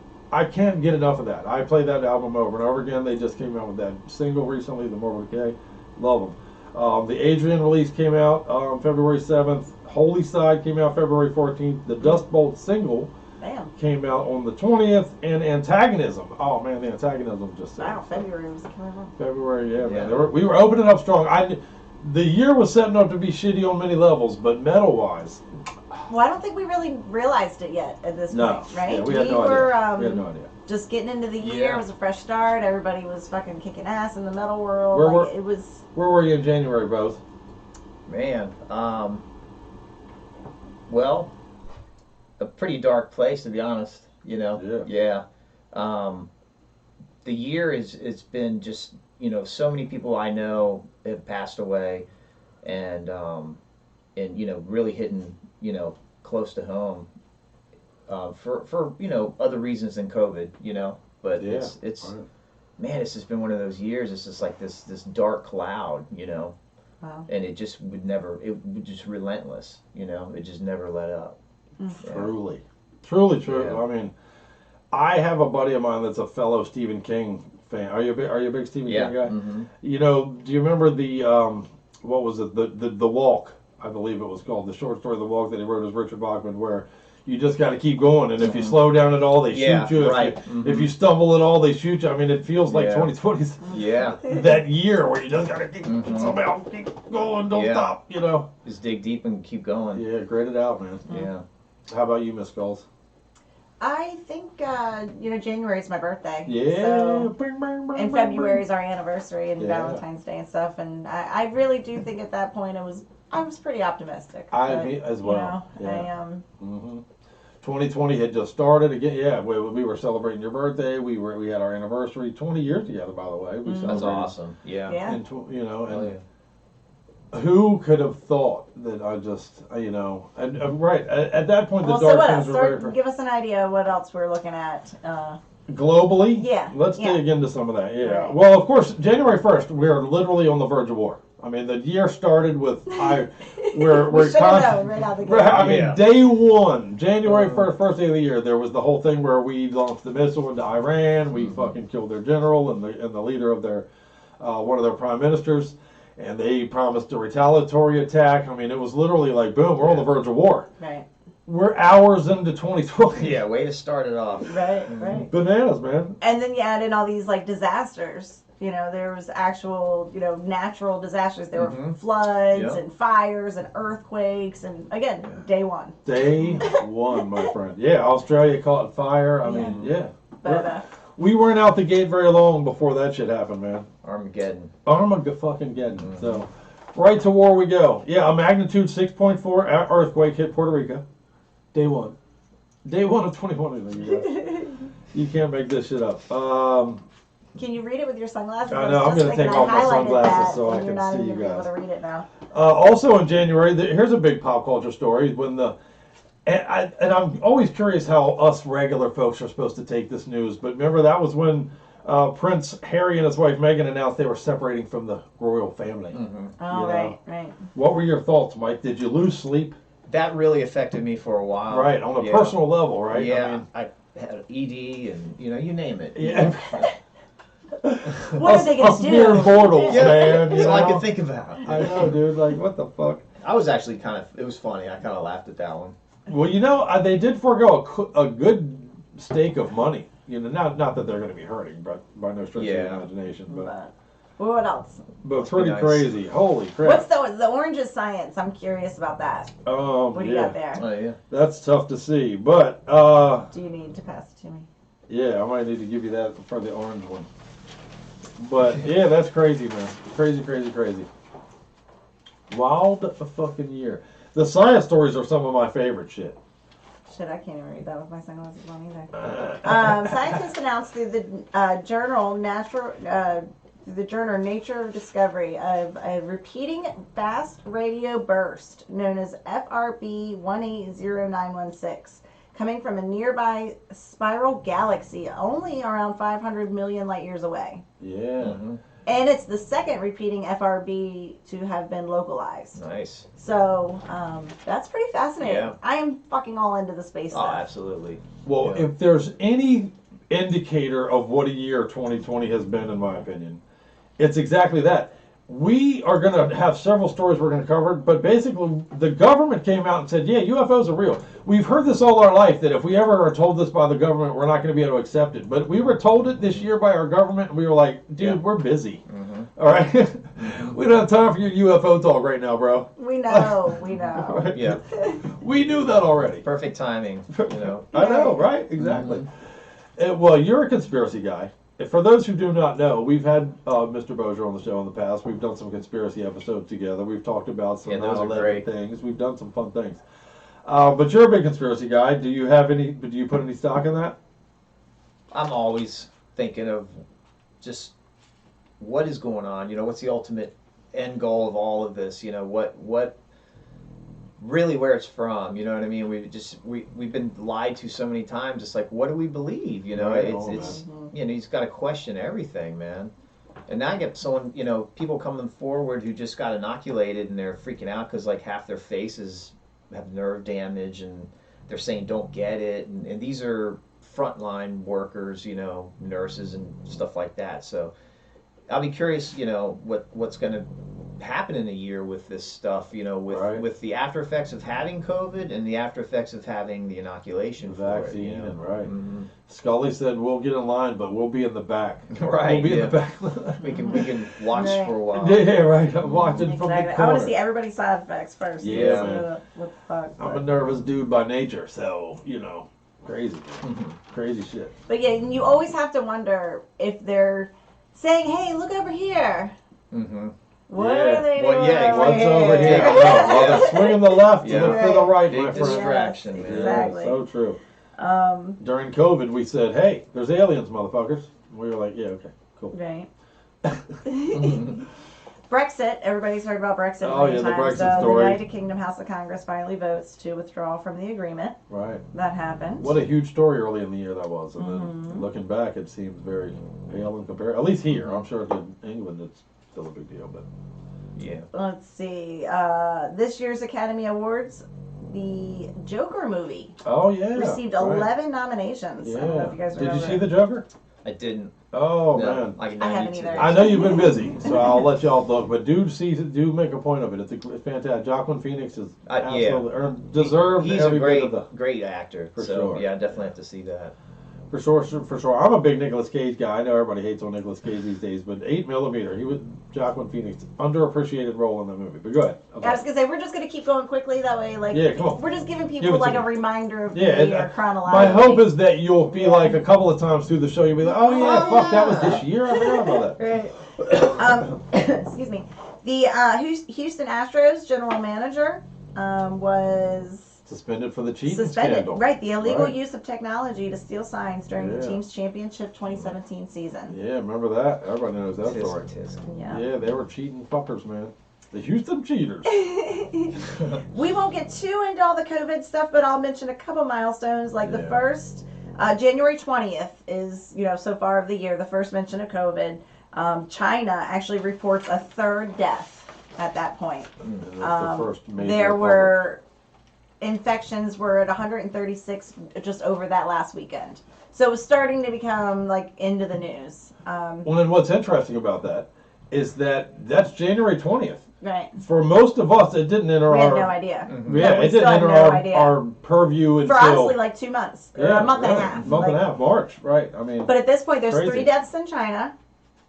Speaker 2: can't get enough of that. I play that album over and over again. They just came out with that single recently, The Morbid Decay. Love them. The Adrian release came out February 7th. Holy Side came out February 14th. The Dust Bolt single came out on the 20th. And Antagonism. Oh man, the Antagonism just
Speaker 5: Wow, February was coming up.
Speaker 2: February, yeah, man. We were opening up strong. The year was setting up to be shitty on many levels, but metal-wise,
Speaker 5: Well, I don't think we really realized it yet at this point, right?
Speaker 2: Yeah, we had no idea. We had no idea.
Speaker 5: Just getting into the year. It was a fresh start. Everybody was fucking kicking ass in the metal world.
Speaker 2: Where were you in January, both?
Speaker 4: Man, well, a pretty dark place, to be honest. You know.
Speaker 2: Yeah.
Speaker 4: The year it's been just, you know, so many people I know have passed away, and you know, really hitting, you know, close to home, for you know, other reasons than COVID, you know. But it's right. Man, it's just been one of those years. It's just like this dark cloud, you know.
Speaker 5: Wow.
Speaker 4: And it just it was just relentless, you know. It just never let up.
Speaker 2: Truly true.
Speaker 4: Yeah.
Speaker 2: I mean, I have a buddy of mine that's a fellow Stephen King fan. Are you a big Stephen King guy?
Speaker 4: Mm-hmm.
Speaker 2: You know, do you remember the what was it? The Walk, I believe it was called, the short story The Walk that he wrote as Richard Bachman, where you just got to keep going, and if you slow down at all, they shoot you.
Speaker 4: Right.
Speaker 2: If you stumble at all, they shoot you. I mean, it feels like 2020's that year where you just got to keep somehow keep going, don't stop, you know.
Speaker 4: Just dig deep and keep going.
Speaker 2: Yeah, grade it out, man.
Speaker 4: Yeah.
Speaker 2: How about you, Miss Skulls?
Speaker 5: I think, you know, January is my birthday.
Speaker 2: Yeah.
Speaker 5: So,
Speaker 2: Bing, bing, bing,
Speaker 5: and February is our anniversary and
Speaker 2: Yeah.
Speaker 5: Valentine's Day and stuff. And I really do think at that point I was pretty optimistic.
Speaker 2: Me as well.
Speaker 5: You know,
Speaker 2: yeah.
Speaker 5: I am.
Speaker 2: 2020 had just started again. Yeah, we were celebrating your birthday. We had our anniversary. 20 years together, by the way. We
Speaker 4: That's
Speaker 2: celebrated
Speaker 4: awesome. Yeah.
Speaker 2: And you know, and who could have thought that I just, you know, and right at that point
Speaker 5: Well,
Speaker 2: the
Speaker 5: so
Speaker 2: dark
Speaker 5: what
Speaker 2: things
Speaker 5: else?
Speaker 2: were very
Speaker 5: Give us an idea of what else we're looking at.
Speaker 2: globally.
Speaker 5: Yeah.
Speaker 2: Let's
Speaker 5: yeah.
Speaker 2: dig into some of that. Yeah.
Speaker 5: Right.
Speaker 2: Well, of course, January 1st, we're literally on the verge of war. I mean, the year started with we're
Speaker 5: should have known right out the gate.
Speaker 2: I mean, day one, January 1st, first day of the year, there was the whole thing where we launched the missile into Iran. We fucking killed their general and the leader of their one of their prime ministers, and they promised a retaliatory attack. I mean, it was literally like, boom, we're on the verge of war.
Speaker 5: Right.
Speaker 2: We're hours into 2020.
Speaker 4: Yeah, way to start it off.
Speaker 5: Right. Right.
Speaker 2: Bananas, man.
Speaker 5: And then you add in all these like disasters. You know, there was actual, you know, natural disasters. There were floods and fires and earthquakes. And again, day one.
Speaker 2: Day one, my friend. Yeah, Australia caught fire. I mean, yeah.
Speaker 5: But,
Speaker 2: we weren't out the gate very long before that shit happened, man.
Speaker 4: Armageddon.
Speaker 2: Armageddon. So, right to war we go. Yeah, a magnitude 6.4 earthquake hit Puerto Rico. Day one. Day one of 2020. You can't make this shit up.
Speaker 5: can you read it with your sunglasses?
Speaker 2: I know, I'm going to take off my sunglasses so I can see you
Speaker 5: You're not
Speaker 2: guys.
Speaker 5: able to read it now.
Speaker 2: Also in January, here's a big pop culture story. When and I'm always curious how us regular folks are supposed to take this news. But remember, that was when Prince Harry and his wife Meghan announced they were separating from the royal family.
Speaker 5: Oh, right.
Speaker 2: What were your thoughts, Mike? Did you lose sleep?
Speaker 4: That really affected me for a while.
Speaker 2: Right, on a personal level, right?
Speaker 4: Yeah, I had ED and, you know, you name it.
Speaker 2: Yeah.
Speaker 5: What are they going to do?
Speaker 2: Mere mortals, man.
Speaker 4: That's all I could think about.
Speaker 2: I know, dude. Like, what the fuck?
Speaker 4: I was actually it was funny. I kind of laughed at that one.
Speaker 2: Well, you know, they did forego a good stake of money. You know, not that they're going to be hurting, but by no stretch of the imagination. But
Speaker 5: what else?
Speaker 2: But pretty crazy. Holy crap.
Speaker 5: What's the orange is science? I'm curious about that. What do you got there?
Speaker 4: Oh, yeah.
Speaker 2: That's tough to see, but
Speaker 5: do you need to pass it to me?
Speaker 2: Yeah, I might need to give you that for the orange one. But yeah, that's crazy, man. Crazy. Wild fucking year. The science stories are some of my favorite shit.
Speaker 5: Shit, I can't even read that with my sunglasses on either. Scientists announced through the journal Nature Discovery of a repeating fast radio burst known as FRB 180916, coming from a nearby spiral galaxy only around 500 million light years away.
Speaker 2: Yeah.
Speaker 5: And it's the second repeating FRB to have been localized.
Speaker 4: Nice.
Speaker 5: So that's pretty fascinating.
Speaker 4: Yeah.
Speaker 5: I am fucking all into the space
Speaker 4: Oh,
Speaker 5: stuff.
Speaker 4: absolutely.
Speaker 2: Well,
Speaker 4: Yeah.
Speaker 2: if there's any indicator of what a year 2020 has been, in my opinion, it's exactly that. We are going to have several stories we're going to cover, but basically the government came out and said, yeah, UFOs are real. We've heard this all our life, that if we ever are told this by the government, we're not going to be able to accept it. But we were told it this year by our government, and we were like, dude, we're busy. All right? We don't have time for your UFO talk right now, bro.
Speaker 5: We know, we know.
Speaker 2: Right?
Speaker 4: Yeah.
Speaker 2: We knew that already.
Speaker 4: Perfect timing.
Speaker 2: I know, right? Exactly. Well, you're a conspiracy guy. For those who do not know, we've had Mr. Bossier on the show in the past. We've done some conspiracy episodes together. We've talked about some
Speaker 4: those are
Speaker 2: 9/11
Speaker 4: great.
Speaker 2: things. We've done some fun things. But you're a big conspiracy guy. Do you have any? Do you put any stock in that?
Speaker 4: I'm always thinking of just what is going on. What's the ultimate end goal of all of this? What really where it's from. You know what I mean? We've been lied to so many times. It's like, what do we believe?
Speaker 2: Right,
Speaker 4: It's you've got to question everything, man. And now I get someone, people coming forward who just got inoculated and they're freaking out because like half their faces have nerve damage and they're saying don't get it. And these are frontline workers, nurses and stuff like that. So I'll be curious, what's going to happen in a year with this stuff, with the after effects of having COVID and the after effects of having the inoculation
Speaker 2: Vaccine
Speaker 4: for it.
Speaker 2: and right.
Speaker 4: Mm-hmm.
Speaker 2: Scully said we'll get in line, but we'll be in the back.
Speaker 4: Right,
Speaker 2: We'll be in the back.
Speaker 4: we can watch
Speaker 5: Right.
Speaker 4: for a while.
Speaker 2: Yeah, right. I'm watching from the
Speaker 5: Exactly. I
Speaker 2: corner.
Speaker 5: want to see everybody's side effects first.
Speaker 2: Yeah,
Speaker 5: See
Speaker 2: man.
Speaker 5: what the fuck.
Speaker 2: I'm a nervous dude by nature, so crazy, crazy shit.
Speaker 5: But yeah, and you always have to wonder if they're saying, "Hey, look over here."
Speaker 4: Mm-hmm.
Speaker 5: What
Speaker 2: Yeah.
Speaker 5: are they
Speaker 4: Well,
Speaker 5: doing?
Speaker 4: yeah,
Speaker 5: over
Speaker 2: What's
Speaker 5: here?
Speaker 2: over here?
Speaker 4: Yeah.
Speaker 2: Well, they're swinging the left,
Speaker 4: Yeah.
Speaker 2: look to the right,
Speaker 4: Big
Speaker 2: my friend.
Speaker 4: distraction, man.
Speaker 5: Exactly.
Speaker 2: Yeah, so true.
Speaker 5: Um,
Speaker 2: During COVID, we said, "Hey, there's aliens, motherfuckers." We were like, "Yeah, okay, cool."
Speaker 5: right. Brexit. Everybody's heard about Brexit.
Speaker 2: Oh,
Speaker 5: many
Speaker 2: yeah, the
Speaker 5: times.
Speaker 2: Brexit
Speaker 5: So
Speaker 2: story.
Speaker 5: the United Kingdom House of Congress finally votes to withdraw from the agreement.
Speaker 2: Right.
Speaker 5: That happened.
Speaker 2: What a huge story early in the year that was, and then looking back, it seems very pale in comparison. At least here, I'm sure in England it's still a big deal, but
Speaker 4: Yeah.
Speaker 5: Let's see. This year's Academy Awards, the Joker movie
Speaker 2: oh yeah,
Speaker 5: received
Speaker 2: right.
Speaker 5: 11 nominations. I don't know
Speaker 2: Yeah.
Speaker 5: if you guys
Speaker 2: Did you
Speaker 5: remember.
Speaker 2: see the Joker?
Speaker 4: I didn't.
Speaker 2: Oh
Speaker 4: No,
Speaker 2: man.
Speaker 5: I haven't
Speaker 4: need
Speaker 5: either.
Speaker 4: to.
Speaker 2: I know you've been busy, so I'll let y'all look. But do make a point of it. It's fantastic. Joaquin Phoenix is
Speaker 4: Yeah.
Speaker 2: absolutely deserved
Speaker 4: He's a
Speaker 2: every bit of the.
Speaker 4: great actor.
Speaker 2: For
Speaker 4: so
Speaker 2: sure.
Speaker 4: yeah, I definitely have to see that.
Speaker 2: For sure. I'm a big Nicolas Cage guy. I know everybody hates on Nicolas Cage these days, but 8mm, he was Joaquin Phoenix, underappreciated role in that movie. But go ahead.
Speaker 5: I was gonna say we're just gonna keep going quickly that way. Like,
Speaker 2: Yeah, come on.
Speaker 5: we're just giving
Speaker 2: Give
Speaker 5: people
Speaker 2: it to
Speaker 5: like
Speaker 2: me.
Speaker 5: a reminder of
Speaker 2: Yeah,
Speaker 5: the year chronologically.
Speaker 2: my hope is that you'll be like a couple of times through the show, you'll be like, oh yeah, fuck, that was this year. I forgot about that.
Speaker 5: Right. Excuse me. The Houston Astros general manager was
Speaker 2: Suspended for the cheating
Speaker 5: suspended.
Speaker 2: scandal.
Speaker 5: Right. The illegal
Speaker 2: Right.
Speaker 5: use of technology to steal signs during the
Speaker 2: Yeah.
Speaker 5: team's championship 2017 season.
Speaker 2: Yeah, remember that? Everybody knows that
Speaker 4: Tisk,
Speaker 2: story.
Speaker 4: tisk.
Speaker 5: Yeah.
Speaker 2: Yeah, they were cheating fuckers, man. The Houston cheaters.
Speaker 5: We won't get too into all the COVID stuff, but I'll mention a couple milestones. Like the
Speaker 2: Yeah.
Speaker 5: first, January 20th is, so far of the year, the first mention of COVID. China actually reports a third death at that point.
Speaker 2: And that's the first major
Speaker 5: There
Speaker 2: public-
Speaker 5: were infections were at 136 just over that last weekend. So it was starting to become like into the news.
Speaker 2: Well, and what's interesting about that is that that's January 20th.
Speaker 5: Right.
Speaker 2: For most of us, it didn't enter
Speaker 5: We had
Speaker 2: our.
Speaker 5: no idea.
Speaker 2: Yeah,
Speaker 5: No, we
Speaker 2: it
Speaker 5: still
Speaker 2: didn't
Speaker 5: had
Speaker 2: enter
Speaker 5: no idea.
Speaker 2: our purview
Speaker 5: For
Speaker 2: until.
Speaker 5: honestly, like 2 months, or a month and a half.
Speaker 2: Month and a
Speaker 5: Like,
Speaker 2: half, March, right? I mean,
Speaker 5: But at this point, there's
Speaker 2: Crazy.
Speaker 5: 3 deaths in China.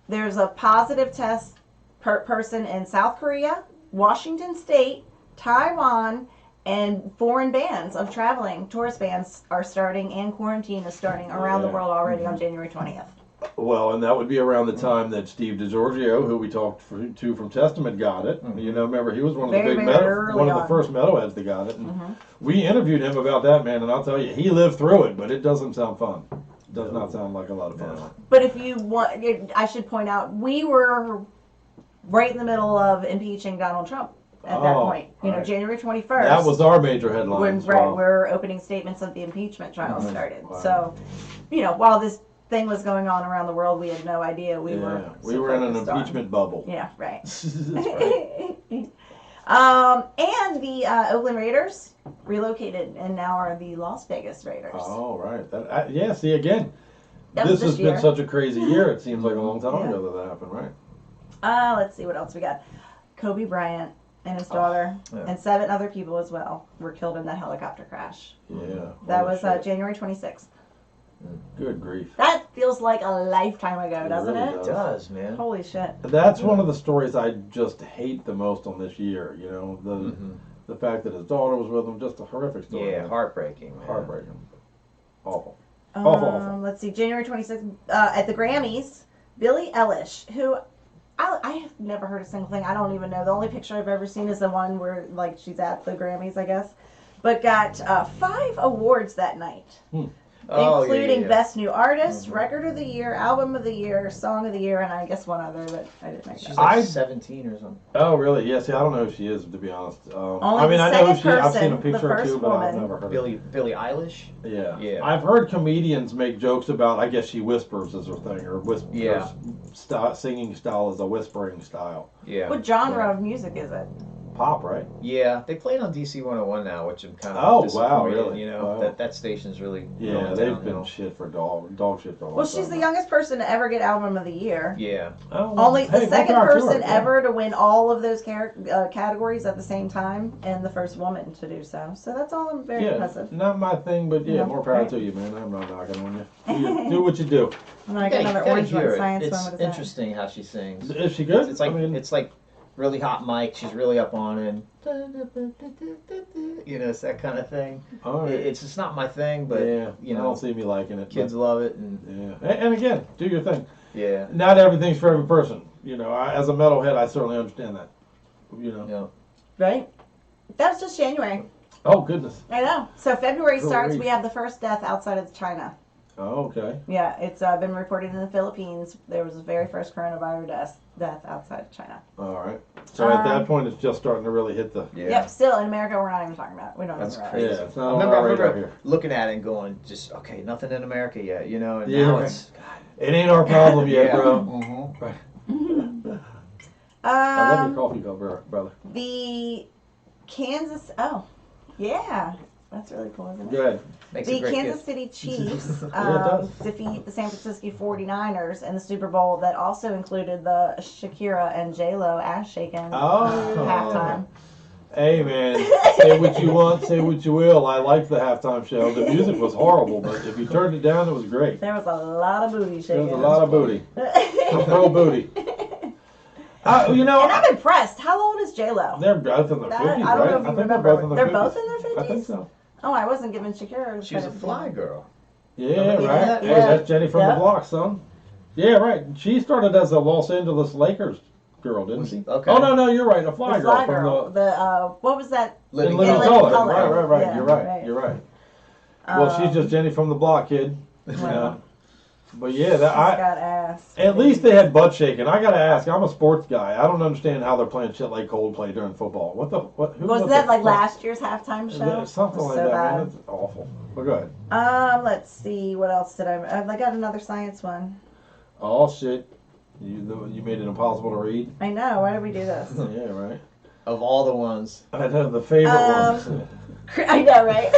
Speaker 5: There's a positive test per person in South Korea, Washington State, Taiwan, and foreign bans of traveling. Tourist bans are starting, and quarantine is starting around the
Speaker 2: Yeah.
Speaker 5: world already on January 20th.
Speaker 2: well, and that would be around the time that Steve DiGiorgio, who we talked to from Testament, got it. Remember he was one of the
Speaker 5: Very,
Speaker 2: big
Speaker 5: very early
Speaker 2: one of the
Speaker 5: on.
Speaker 2: first metalheads that got it. And we interviewed him about that, man, and I'll tell you, he lived through it, but it doesn't sound fun. It does not sound like a lot of fun.
Speaker 5: But if you want, I should point out, we were right in the middle of impeaching Donald Trump at that
Speaker 2: Oh,
Speaker 5: point.
Speaker 2: right.
Speaker 5: January 21st.
Speaker 2: That was our major headline.
Speaker 5: when
Speaker 2: as well.
Speaker 5: we're opening statements of the impeachment trial started.
Speaker 2: Wow.
Speaker 5: So, while this thing was going on around the world. We had no idea. We were
Speaker 2: in an
Speaker 5: focused on.
Speaker 2: impeachment bubble.
Speaker 5: Yeah, right.
Speaker 2: That's right.
Speaker 5: And the Oakland Raiders relocated and now are the Las Vegas Raiders.
Speaker 2: Oh, right. Yeah, see, again,
Speaker 5: That
Speaker 2: this
Speaker 5: was
Speaker 2: has
Speaker 5: this year.
Speaker 2: been such a crazy year. It seems like a long time
Speaker 5: Yeah.
Speaker 2: ago that happened, right?
Speaker 5: Let's see what else we got. Kobe Bryant and his daughter
Speaker 4: yeah.
Speaker 5: and 7 other people as well were killed in that helicopter crash.
Speaker 2: Yeah.
Speaker 5: That
Speaker 2: Holy
Speaker 5: was
Speaker 2: shit.
Speaker 5: January 26th.
Speaker 2: Good grief.
Speaker 5: That feels like a lifetime ago,
Speaker 2: It
Speaker 5: doesn't
Speaker 2: really
Speaker 5: it?
Speaker 4: It does, man.
Speaker 5: Holy shit.
Speaker 2: That's one of the stories I just hate the most on this year. You know, the fact that his daughter was with him, just a horrific story.
Speaker 4: Yeah,
Speaker 2: man.
Speaker 4: heartbreaking. Man.
Speaker 2: Heartbreaking. Awful. Awful.
Speaker 5: Let's see, January 26th, at the Grammys, Billie Eilish, who I have never heard a single thing. I don't even know. The only picture I've ever seen is the one where, like, she's at the Grammys, I guess. But got 5 awards that night.
Speaker 4: Oh,
Speaker 5: Including
Speaker 4: yeah.
Speaker 5: Best New Artist, Record of the Year, Album of the Year, Song of the Year, and I guess one other, but I didn't make
Speaker 4: She's
Speaker 5: that.
Speaker 4: like 17 or something.
Speaker 2: Oh, really? Yeah, see, I don't know who she is, to be honest.
Speaker 5: Only
Speaker 2: I mean,
Speaker 5: the
Speaker 2: I know
Speaker 5: second
Speaker 2: who she is. I've seen a
Speaker 5: person, the
Speaker 2: picture or
Speaker 5: first
Speaker 2: two, but I've
Speaker 5: woman.
Speaker 2: never heard of
Speaker 4: Billie Eilish?
Speaker 2: her. Yeah.
Speaker 4: Yeah.
Speaker 2: I've heard comedians make jokes about, I guess she whispers as her thing, or
Speaker 4: Yeah.
Speaker 2: her singing style is a whispering style.
Speaker 4: Yeah.
Speaker 5: What genre of music is it?
Speaker 2: Pop, right?
Speaker 4: Yeah, they play it on DC 101 now, which I'm kind of
Speaker 2: Oh, wow,
Speaker 4: disappointed.
Speaker 2: really?
Speaker 4: You know,
Speaker 2: Wow.
Speaker 4: that station's really
Speaker 2: Yeah,
Speaker 4: going
Speaker 2: they've
Speaker 4: downhill.
Speaker 2: been shit for dog shit for a long
Speaker 5: Well,
Speaker 2: time.
Speaker 5: she's the youngest person to ever get Album of the Year.
Speaker 4: Yeah.
Speaker 2: Oh, well,
Speaker 5: Only
Speaker 2: hey,
Speaker 5: the
Speaker 2: more
Speaker 5: second
Speaker 2: power to her,
Speaker 5: person
Speaker 2: yeah.
Speaker 5: ever to win all of those categories at the same time, and the first woman to do so. So that's all very
Speaker 2: Yeah,
Speaker 5: impressive.
Speaker 2: not my thing, but yeah,
Speaker 5: No,
Speaker 2: more power
Speaker 5: right.
Speaker 2: to you, man. I'm not knocking on you. Do what you do.
Speaker 5: And I got
Speaker 4: You
Speaker 5: another
Speaker 4: gotta
Speaker 5: orange
Speaker 4: hear
Speaker 5: one,
Speaker 4: it.
Speaker 5: science
Speaker 4: It's
Speaker 5: one. What is that?
Speaker 4: interesting how she sings.
Speaker 2: Is she good?
Speaker 4: It's like
Speaker 2: I mean,
Speaker 4: it's like really hot mic. She's really up on it. You know, it's that kind of thing.
Speaker 2: all right.
Speaker 4: It's just not my thing, but
Speaker 2: yeah,
Speaker 4: you
Speaker 2: I
Speaker 4: know,
Speaker 2: don't see me liking it.
Speaker 4: kids
Speaker 2: but,
Speaker 4: love it, and
Speaker 2: yeah, and again, do your thing.
Speaker 4: yeah,
Speaker 2: Not everything's for every person. You know, as a metalhead, I certainly understand that. You know.
Speaker 4: yeah.
Speaker 5: Right? That was just January.
Speaker 2: Oh goodness.
Speaker 5: I know. So February starts.
Speaker 2: Great.
Speaker 5: We have the first death outside of China.
Speaker 2: Oh, okay.
Speaker 5: Yeah, it's been reported in the Philippines. There was the very first coronavirus death outside of China.
Speaker 2: All right. So at that point, it's just starting to really hit the.
Speaker 4: Yeah.
Speaker 5: Yep. Still in America, we're not even talking about it. We don't
Speaker 4: That's
Speaker 5: even realize
Speaker 4: crazy.
Speaker 5: it.
Speaker 2: Yeah, it's
Speaker 4: I
Speaker 2: not on
Speaker 4: remember,
Speaker 2: our radar here.
Speaker 4: looking at it and going, just okay, nothing in America yet, you know, and
Speaker 2: Yeah,
Speaker 4: now
Speaker 2: right.
Speaker 4: it's
Speaker 2: It ain't our problem yet,
Speaker 4: yeah.
Speaker 2: bro.
Speaker 4: Mhm.
Speaker 2: Right. I love your coffee cup, brother.
Speaker 5: The Kansas. Oh, yeah, that's really cool, isn't it?
Speaker 2: Go ahead.
Speaker 4: Makes a
Speaker 5: The
Speaker 4: great
Speaker 5: Kansas
Speaker 4: gift.
Speaker 5: City Chiefs
Speaker 2: it does.
Speaker 5: defeat the San Francisco 49ers in the Super Bowl that also included the Shakira and J-Lo ass shaking
Speaker 2: Oh.
Speaker 5: halftime.
Speaker 2: Hey man, say what you want, say what you will. I liked the halftime show. The music was horrible, but if you turned it down, it was great.
Speaker 5: There was a lot of booty
Speaker 2: There
Speaker 5: shaking.
Speaker 2: was a lot of booty. Pro booty. You know,
Speaker 5: And I'm impressed. How old is J-Lo?
Speaker 2: they're both in their 50s,
Speaker 5: I don't
Speaker 2: right?
Speaker 5: know if you
Speaker 2: I think they're
Speaker 5: remember.
Speaker 2: both in their
Speaker 5: They're
Speaker 2: 50s.
Speaker 5: both in their 50s?
Speaker 2: I think so.
Speaker 5: Oh, I wasn't giving Shakira.
Speaker 4: She was a
Speaker 5: credit.
Speaker 4: fly girl.
Speaker 2: Yeah,
Speaker 4: Remember
Speaker 2: right.
Speaker 4: that?
Speaker 2: Hey,
Speaker 5: Yeah.
Speaker 2: that's Jenny from
Speaker 5: Yeah.
Speaker 2: the block, son. Yeah, right. She started as a Los Angeles Lakers girl, didn't she?
Speaker 4: Okay.
Speaker 2: Oh no, you're right. A fly
Speaker 5: The
Speaker 2: girl
Speaker 5: fly
Speaker 2: from
Speaker 5: girl. The what was that?
Speaker 2: the in
Speaker 4: Living
Speaker 2: Living
Speaker 5: Living
Speaker 2: Color.
Speaker 5: Color.
Speaker 2: Right.
Speaker 5: Yeah,
Speaker 2: You're right.
Speaker 5: right.
Speaker 2: You're right. Well, she's just Jenny from the block, kid. You know? But yeah,
Speaker 5: She's
Speaker 2: that
Speaker 5: got ass.
Speaker 2: at least they had butt shaking. I gotta ask. I'm a sports guy. I don't understand how they're playing shit like Coldplay during football. What the what? Who
Speaker 5: Wasn't
Speaker 2: the
Speaker 5: that like
Speaker 2: fuck?
Speaker 5: last year's halftime show?
Speaker 2: Something like
Speaker 5: So
Speaker 2: that,
Speaker 5: bad.
Speaker 2: man. It's awful. But go ahead.
Speaker 5: Let's see. What else did I got another science one.
Speaker 2: Oh shit! You made it impossible to read.
Speaker 5: I know. Why did we do this?
Speaker 2: Yeah, right.
Speaker 4: Of all the ones.
Speaker 2: I know the favorite ones.
Speaker 5: I know, right?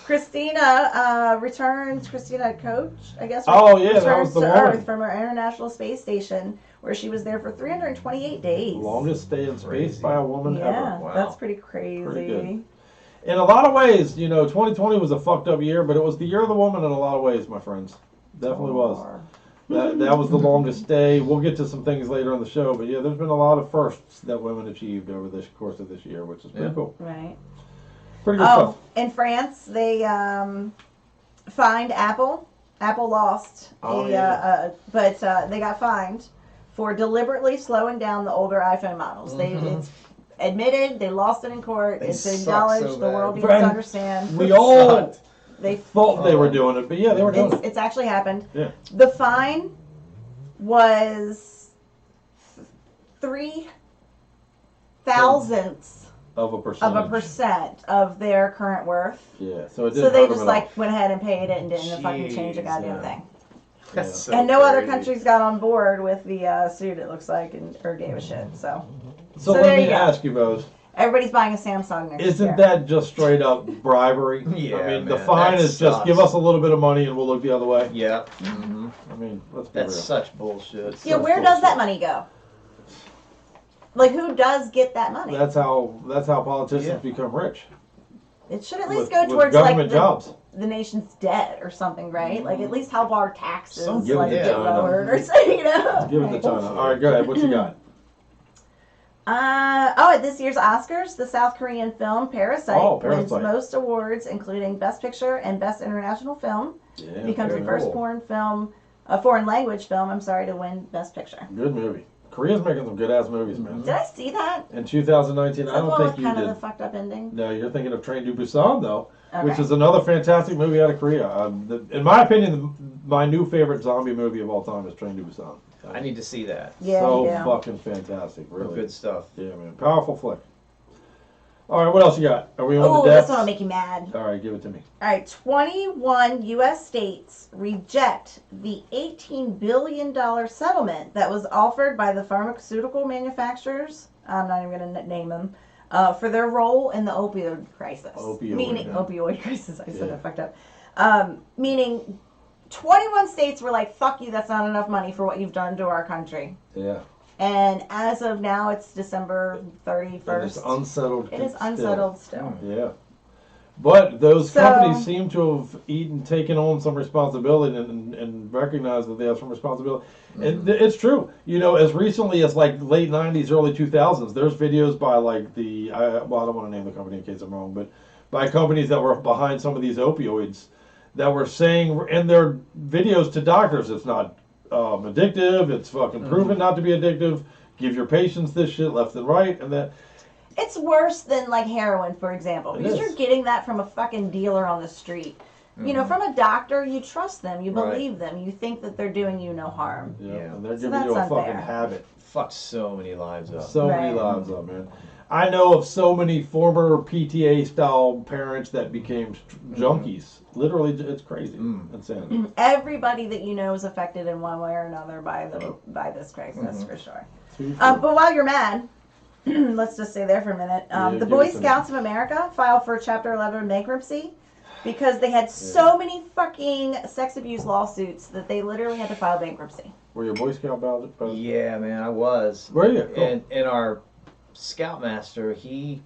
Speaker 5: Christina returns. Christina Koch, I guess.
Speaker 2: Oh, yeah, that
Speaker 5: returns
Speaker 2: was the
Speaker 5: to
Speaker 2: woman.
Speaker 5: Earth from our International Space Station, where she was there for 328 days.
Speaker 2: Longest stay in space
Speaker 4: Crazy.
Speaker 2: by a woman
Speaker 5: Yeah,
Speaker 2: ever.
Speaker 4: Wow.
Speaker 5: that's pretty crazy.
Speaker 2: Pretty good. In a lot of ways, you know, 2020 was a fucked up year, but it was the year of the woman in a lot of ways, my friends. Definitely was. That was the longest stay. We'll get to some things later on the show, but yeah, there's been a lot of firsts that women achieved over this course of this year, which is pretty
Speaker 4: Yeah.
Speaker 2: cool.
Speaker 5: Right.
Speaker 2: Pretty good
Speaker 5: Oh,
Speaker 2: stuff.
Speaker 5: in France, they fined Apple. Apple lost,
Speaker 2: Oh,
Speaker 5: but they got fined for deliberately slowing down the older iPhone models. It's admitted they lost it in court.
Speaker 4: They
Speaker 5: It's
Speaker 4: suck
Speaker 5: acknowledged.
Speaker 4: so
Speaker 5: the world
Speaker 4: bad.
Speaker 5: needs
Speaker 2: Friend,
Speaker 5: to understand.
Speaker 2: We all
Speaker 4: Sucked.
Speaker 5: They
Speaker 2: thought they were doing it, but yeah, they were doing it.
Speaker 5: it's actually happened.
Speaker 2: Yeah.
Speaker 5: The fine was 3 thousandths
Speaker 2: of a percentage.
Speaker 5: of their current worth.
Speaker 2: Yeah, so it didn't
Speaker 5: So they
Speaker 2: hurt
Speaker 5: just
Speaker 2: them at all.
Speaker 5: went ahead and paid it and didn't fucking change a goddamn
Speaker 4: Jeez,
Speaker 5: thing.
Speaker 4: That's so
Speaker 5: And no other
Speaker 4: crazy.
Speaker 5: countries got on board with the suit, it looks like, or gave a shit. So
Speaker 2: So
Speaker 5: there
Speaker 2: let
Speaker 5: you
Speaker 2: me
Speaker 5: go.
Speaker 2: ask you, Bose,
Speaker 5: everybody's buying a Samsung next year.
Speaker 2: isn't that just straight up bribery?
Speaker 4: Yeah,
Speaker 2: I mean, the
Speaker 4: man,
Speaker 2: fine
Speaker 4: that
Speaker 2: is just
Speaker 4: sucks.
Speaker 2: give us a little bit of money and we'll look the other way.
Speaker 4: Yeah.
Speaker 2: I mean, let's be
Speaker 4: That's
Speaker 2: real.
Speaker 4: such bullshit.
Speaker 5: Yeah,
Speaker 2: Such
Speaker 5: where does
Speaker 2: bullshit.
Speaker 5: that money go? Like, who does get that money?
Speaker 2: That's how politicians
Speaker 4: Yeah.
Speaker 2: become rich.
Speaker 5: It should at least
Speaker 2: with,
Speaker 5: go
Speaker 2: with
Speaker 5: towards
Speaker 2: government
Speaker 5: like
Speaker 2: jobs.
Speaker 5: the nation's debt or something, right? Like at least help our taxes
Speaker 4: Something,
Speaker 2: Give it
Speaker 5: like
Speaker 2: to
Speaker 5: get
Speaker 2: China.
Speaker 5: lowered or something, you know.
Speaker 2: Give it to China. All right, go ahead. What you got?
Speaker 5: At this year's Oscars, the South Korean film Parasite,
Speaker 2: Oh,
Speaker 5: wins
Speaker 2: Parasite.
Speaker 5: most awards, including Best Picture and Best International Film.
Speaker 2: Yeah,
Speaker 5: Becomes the
Speaker 4: very
Speaker 5: first
Speaker 4: cool.
Speaker 5: foreign language film, to win Best Picture.
Speaker 2: good movie. Korea's making some good ass movies, man.
Speaker 5: Did I see that?
Speaker 2: In 2019,
Speaker 5: Is
Speaker 2: I
Speaker 5: that the
Speaker 2: don't
Speaker 5: one
Speaker 2: think
Speaker 5: with
Speaker 2: you
Speaker 5: kind
Speaker 2: did.
Speaker 5: of the fucked up ending?
Speaker 2: No, you're thinking of Train to Busan, though, which
Speaker 5: Okay.
Speaker 2: is another fantastic movie out of Korea. In my opinion, my new favorite zombie movie of all time is Train to Busan.
Speaker 4: I need to see that.
Speaker 5: Yeah,
Speaker 2: so
Speaker 5: you do.
Speaker 2: fucking fantastic, really.
Speaker 4: Good stuff.
Speaker 2: Yeah, man, powerful flick. All right, what else you got? Are we on
Speaker 5: Oh,
Speaker 2: the
Speaker 5: this
Speaker 2: depths?
Speaker 5: one will make you mad.
Speaker 2: All right, give it to me.
Speaker 5: All right, 21 U.S. states reject the $18 billion settlement that was offered by the pharmaceutical manufacturers. I'm not even going to name them. For their role in the opioid crisis. Opioid crisis. I said
Speaker 2: Yeah.
Speaker 5: I fucked up. Meaning 21 states were like, fuck you, that's not enough money for what you've done to our country.
Speaker 2: Yeah.
Speaker 5: And as of now, it's December
Speaker 2: And it's
Speaker 5: 31st.
Speaker 2: unsettled.
Speaker 5: It is
Speaker 2: still.
Speaker 5: unsettled still.
Speaker 2: Yeah. But those
Speaker 5: So-
Speaker 2: companies seem to have taken on some responsibility and recognized that they have some responsibility. And it's true. You know, as recently as like late 90s, early 2000s, there's videos by like I don't want to name the company in case I'm wrong, but by companies that were behind some of these opioids that were saying in their videos to doctors, it's not addictive, it's fucking proven not to be addictive, give your patients this shit left and right, and that.
Speaker 5: It's worse than like heroin, for example,
Speaker 2: It
Speaker 5: because
Speaker 2: is.
Speaker 5: you're getting that from a fucking dealer on the street. You know, from a doctor, you trust them, you
Speaker 4: Right.
Speaker 5: believe them, you think that they're doing you no harm.
Speaker 2: Yeah,
Speaker 4: Yeah.
Speaker 2: and they're
Speaker 5: So
Speaker 2: giving you a
Speaker 5: that's
Speaker 2: fucking
Speaker 5: unfair.
Speaker 2: habit.
Speaker 4: Fucked so many lives up.
Speaker 2: So many
Speaker 5: Right.
Speaker 2: lives up, man. I know of so many former PTA style parents that became junkies. Literally, it's crazy. Insanity.
Speaker 5: Everybody that you know is affected in one way or another by this crisis, for sure.
Speaker 2: Too
Speaker 5: But while you're mad, let's just stay there for a minute.
Speaker 2: Yeah,
Speaker 5: The
Speaker 2: give
Speaker 5: Boy
Speaker 2: it to me.
Speaker 5: Scouts of America filed for Chapter 11 bankruptcy because they had so many fucking sex abuse lawsuits that they literally had to file bankruptcy.
Speaker 2: Were you a Boy Scout about it?
Speaker 4: Yeah, man, I was.
Speaker 2: Were you? Cool.
Speaker 4: And our scoutmaster, he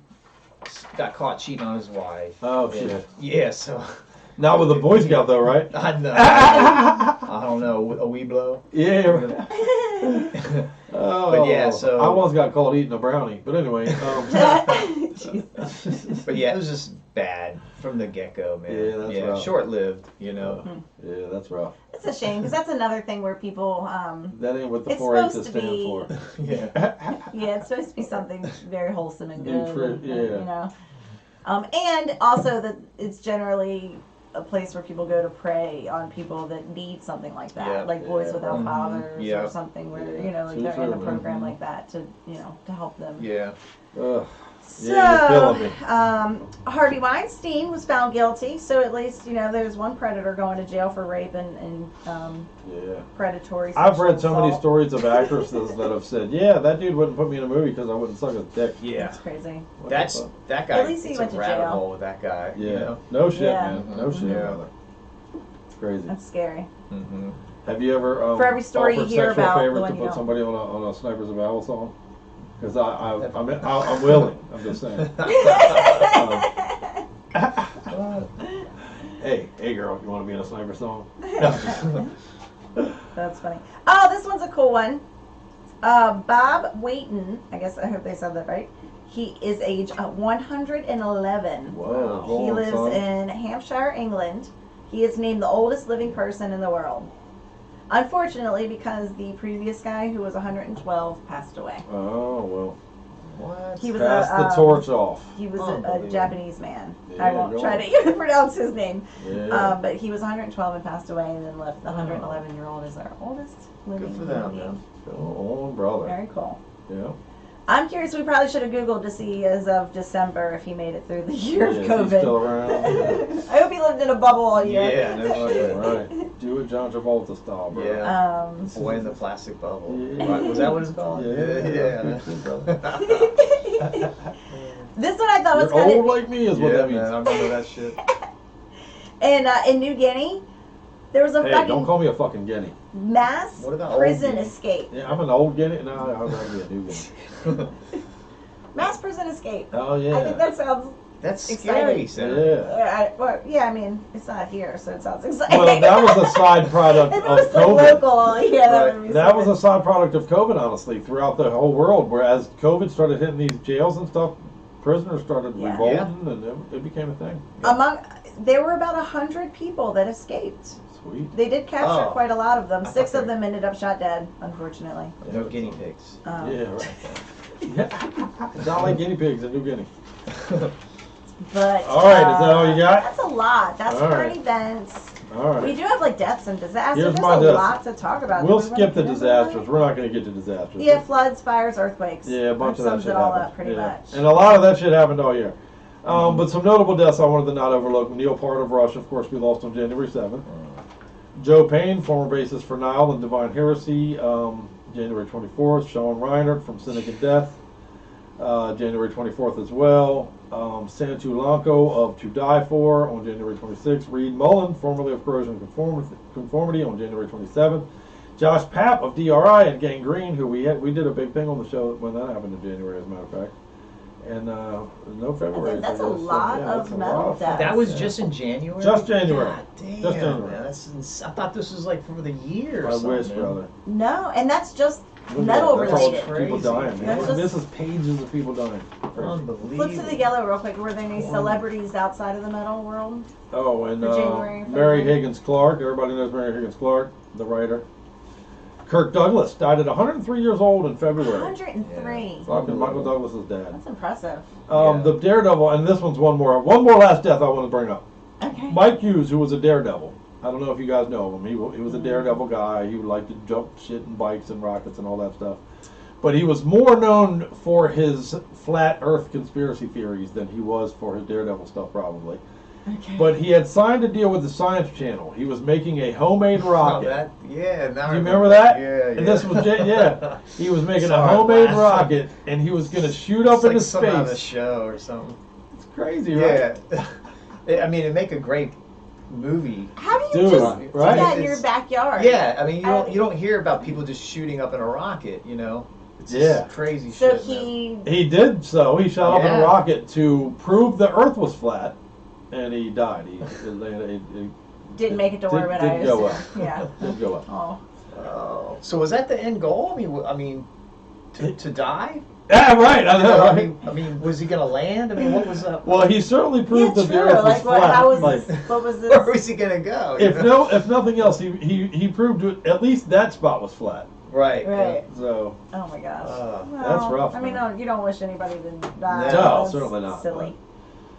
Speaker 4: got caught cheating on his wife.
Speaker 2: Oh,
Speaker 4: And-
Speaker 2: shit.
Speaker 4: Yeah, so
Speaker 2: Not with a Boy Scout, though, right?
Speaker 4: I know. I don't know, a wee blow.
Speaker 2: Yeah. Oh,
Speaker 4: But yeah, so-
Speaker 2: I once got caught eating a brownie. But anyway.
Speaker 4: But yeah, it was just bad from the get-go, man.
Speaker 2: Yeah, that's rough.
Speaker 4: Short-lived, you know.
Speaker 2: Yeah, that's rough.
Speaker 5: It's a shame because that's another thing where people,
Speaker 2: That ain't what the
Speaker 5: It's
Speaker 2: 4-H
Speaker 5: supposed
Speaker 2: is
Speaker 5: to
Speaker 2: stand
Speaker 5: be-
Speaker 2: for.
Speaker 4: Yeah.
Speaker 5: it's supposed to be something very wholesome and good,
Speaker 2: Yeah.
Speaker 5: you know. And also that it's generally a place where people go to prey on people that need something like that,
Speaker 4: Yeah.
Speaker 5: like Boys
Speaker 2: Yeah.
Speaker 5: Without Fathers
Speaker 4: Yeah.
Speaker 5: or something where,
Speaker 2: Yeah.
Speaker 5: you know, like
Speaker 2: True,
Speaker 5: they're in a
Speaker 2: true,
Speaker 5: program like that to, you know, to help them.
Speaker 4: Yeah.
Speaker 2: Ugh.
Speaker 5: So,
Speaker 2: Yeah, you're killing me.
Speaker 5: Harvey Weinstein was found guilty, so at least, you know, there's one predator going to jail for rape and
Speaker 2: Yeah.
Speaker 5: predatory
Speaker 2: I've
Speaker 5: sexual
Speaker 2: read so many
Speaker 5: assault.
Speaker 2: stories of actresses that have said, yeah, that dude wouldn't put me in a movie because I wouldn't suck his dick.
Speaker 4: Yeah.
Speaker 5: That's crazy.
Speaker 2: What the
Speaker 4: That's
Speaker 2: fuck?
Speaker 4: that guy.
Speaker 5: At least he
Speaker 4: it's
Speaker 5: went
Speaker 4: a
Speaker 5: to
Speaker 4: rabbit
Speaker 5: jail.
Speaker 4: hole with that guy.
Speaker 2: Yeah.
Speaker 4: You know?
Speaker 2: No shit,
Speaker 5: Yeah.
Speaker 2: man. No shit,
Speaker 4: Yeah.
Speaker 2: brother. It's crazy.
Speaker 5: That's scary.
Speaker 4: Mm-hmm.
Speaker 2: Have you ever
Speaker 5: For every story
Speaker 2: offered
Speaker 5: you hear
Speaker 2: sexual
Speaker 5: about, the
Speaker 2: favors
Speaker 5: one
Speaker 2: to
Speaker 5: you
Speaker 2: put
Speaker 5: don't.
Speaker 2: somebody on a Snipers of Babel song? Because I'm willing. I'm just saying. Hey girl, you want to be in a Sniper song?
Speaker 5: That's funny. Oh, this one's a cool one. Bob Waiton, I hope they said that right. He is age 111.
Speaker 2: Whoa, go
Speaker 5: He
Speaker 2: on,
Speaker 5: lives
Speaker 2: son.
Speaker 5: in Hampshire, England. He is named the oldest living person in the world. Unfortunately, because the previous guy who was 112 passed away.
Speaker 2: Oh well.
Speaker 4: What?
Speaker 5: He was
Speaker 2: Pass the torch off.
Speaker 5: He was a
Speaker 4: Unbelievable.
Speaker 5: Japanese man.
Speaker 2: Yeah,
Speaker 5: I won't
Speaker 2: go
Speaker 5: try
Speaker 2: on.
Speaker 5: to even pronounce his name.
Speaker 2: Yeah.
Speaker 5: But he was 112 and passed away, and then left the 111-year-old as our oldest living
Speaker 4: for
Speaker 5: human
Speaker 4: them,
Speaker 5: being.
Speaker 2: Go on, brother.
Speaker 5: Very cool.
Speaker 2: Yeah.
Speaker 5: I'm curious. We probably should have Googled to see as of December if he made it through the year of
Speaker 2: Yeah,
Speaker 5: COVID.
Speaker 2: he's still around.
Speaker 5: I hope he lived in a bubble all year.
Speaker 4: Yeah, no fucking
Speaker 2: Right. Do it John Travolta style, bro.
Speaker 4: Yeah.
Speaker 5: Um,
Speaker 4: Boy in the plastic bubble.
Speaker 2: Yeah.
Speaker 4: Right, was that what it's called?
Speaker 2: Yeah.
Speaker 5: this one I thought was
Speaker 2: You're
Speaker 5: kind
Speaker 2: old
Speaker 5: of.
Speaker 2: like me is what that means.
Speaker 4: Man, I remember that shit.
Speaker 5: In New Guinea, there was a
Speaker 2: Hey,
Speaker 5: fucking
Speaker 2: don't call me a fucking guinea.
Speaker 5: mass
Speaker 4: What about old
Speaker 5: prison
Speaker 4: Guinea?
Speaker 5: escape.
Speaker 2: Yeah, I'm an old guinea. No, I'm not be a new guinea.
Speaker 5: Mass prison escape.
Speaker 2: Oh yeah.
Speaker 5: I think that sounds.
Speaker 4: That's
Speaker 5: Exciting.
Speaker 4: scary, Sam.
Speaker 2: Yeah.
Speaker 5: Yeah, I mean, it's not here, so it sounds exciting.
Speaker 2: Well, that was a side product
Speaker 5: if it
Speaker 2: of
Speaker 5: was like
Speaker 2: COVID.
Speaker 5: local, yeah, that
Speaker 4: Right.
Speaker 5: would be
Speaker 2: That was
Speaker 5: something.
Speaker 2: a side product of COVID, honestly, throughout the whole world. Whereas COVID started hitting these jails and stuff, prisoners started
Speaker 5: Yeah.
Speaker 2: revolting, and it became a thing.
Speaker 5: There were about 100 people that escaped.
Speaker 2: Sweet.
Speaker 5: They did capture
Speaker 4: Oh.
Speaker 5: quite a lot of them.
Speaker 4: I
Speaker 5: 6
Speaker 4: thought
Speaker 5: of them ended up shot dead, unfortunately.
Speaker 4: No guinea pigs.
Speaker 2: Yeah, right. Yeah. It's not like guinea pigs in New Guinea.
Speaker 5: But
Speaker 2: All right, is that all you got?
Speaker 5: That's a lot. That's
Speaker 2: All
Speaker 5: current
Speaker 2: right.
Speaker 5: events.
Speaker 2: All
Speaker 5: We
Speaker 2: right.
Speaker 5: do have like deaths and disasters.
Speaker 2: Here's
Speaker 5: There's
Speaker 2: my
Speaker 5: a
Speaker 2: death.
Speaker 5: lot to talk about.
Speaker 2: We'll
Speaker 5: Do we wanna
Speaker 2: skip the
Speaker 5: get into
Speaker 2: disasters.
Speaker 5: that?
Speaker 2: We're not going to get to disasters.
Speaker 5: Yeah, floods, fires, earthquakes.
Speaker 2: Yeah, a bunch of that
Speaker 5: sums
Speaker 2: shit
Speaker 5: it all
Speaker 2: happened.
Speaker 5: up pretty
Speaker 2: Yeah.
Speaker 5: much.
Speaker 2: And a lot of that shit happened all year. But some notable deaths I wanted to not overlook. Neil Part of Rush, of course, we lost on January 7th. Joe Payne, former bassist for Nile and Divine Heresy, January 24th. Sean Reinert from Cynic and Death, January 24th as well. Santu Lanko of To Die For on January 26th. Reed Mullen, formerly of Corrosion and Conformity, on January 27th. Josh Papp of DRI and Gangrene, who we did a big thing on the show when that happened in January, as a matter of fact. And no February.
Speaker 5: That's
Speaker 2: so
Speaker 5: a lot
Speaker 2: yeah,
Speaker 5: of
Speaker 2: that's a
Speaker 5: metal
Speaker 2: lot of fun.
Speaker 5: deaths.
Speaker 4: That was
Speaker 2: Yeah.
Speaker 4: just in January?
Speaker 2: Just January.
Speaker 4: God damn,
Speaker 2: Just January.
Speaker 4: man. I thought this was like for the year or
Speaker 2: I
Speaker 4: something.
Speaker 2: wish, brother.
Speaker 5: No, and that's just
Speaker 2: Look at
Speaker 5: metal
Speaker 2: that. That's all
Speaker 5: related.
Speaker 2: people
Speaker 4: Crazy.
Speaker 2: dying. Man.
Speaker 5: That's just-
Speaker 2: This is pages of people dying.
Speaker 4: Unbelievable.
Speaker 5: Flip to the yellow real quick. Were there any celebrities outside of the metal world?
Speaker 2: Oh, and
Speaker 5: For January,
Speaker 2: Mary
Speaker 5: February.
Speaker 2: Higgins Clark. Everybody knows Mary Higgins Clark, the writer. Kirk Douglas died at 103 years old in February.
Speaker 5: 103.
Speaker 2: Fucking Michael Douglas's dad.
Speaker 5: That's impressive.
Speaker 4: Yeah.
Speaker 2: The Daredevil, and this one's one more last death I want to bring up.
Speaker 5: Okay.
Speaker 2: Mike Hughes, who was a Daredevil. I don't know if you guys know him. He was a Daredevil guy. He would like to jump shit and bikes and rockets and all that stuff. But he was more known for his flat Earth conspiracy theories than he was for his Daredevil stuff, probably.
Speaker 5: Okay.
Speaker 2: But he had signed a deal with the Science Channel. He was making a homemade rocket.
Speaker 4: Now I
Speaker 2: Do you remember that?
Speaker 4: Yeah,
Speaker 2: And this was he was making
Speaker 4: Sorry,
Speaker 2: a homemade
Speaker 4: laugh.
Speaker 2: rocket, and he was going to shoot up
Speaker 4: It's like
Speaker 2: into
Speaker 4: some on a
Speaker 2: space.
Speaker 4: show or something.
Speaker 2: It's crazy, right?
Speaker 4: Yeah. I mean, it'd make a great movie.
Speaker 5: How do you
Speaker 2: Dude,
Speaker 5: just do
Speaker 2: right?
Speaker 5: that in
Speaker 4: It's-
Speaker 5: your backyard?
Speaker 4: Yeah, I mean, you don't hear about people just shooting up in a rocket, you know? It's just
Speaker 2: Yeah.
Speaker 4: crazy
Speaker 5: So
Speaker 4: shit. man.
Speaker 2: He did so. He shot up in a
Speaker 4: Yeah.
Speaker 2: rocket to prove the Earth was flat, and he died. He
Speaker 5: didn't make it to orbit. I
Speaker 2: didn't go
Speaker 5: assume.
Speaker 2: well.
Speaker 5: Yeah.
Speaker 2: Didn't go up.
Speaker 5: Oh.
Speaker 4: Oh, so was that the end goal? I mean, to die?
Speaker 2: Yeah, right. I know.
Speaker 4: I
Speaker 2: Right?
Speaker 4: mean, was he gonna land? I mean, what was up?
Speaker 2: Well, he certainly proved
Speaker 5: Yeah,
Speaker 2: that the
Speaker 5: true.
Speaker 2: Earth was
Speaker 5: Like,
Speaker 2: flat.
Speaker 5: how was
Speaker 2: Like,
Speaker 5: this? What was this?
Speaker 4: Where was he gonna go? you know?
Speaker 2: if nothing else, he proved at least that spot was flat.
Speaker 4: Right.
Speaker 5: Right.
Speaker 2: So
Speaker 5: Oh my gosh.
Speaker 4: Uh,
Speaker 2: That's rough,
Speaker 5: I mean,
Speaker 2: man.
Speaker 5: no, you don't wish anybody to die.
Speaker 4: No,
Speaker 5: That's
Speaker 2: certainly not,
Speaker 5: Silly.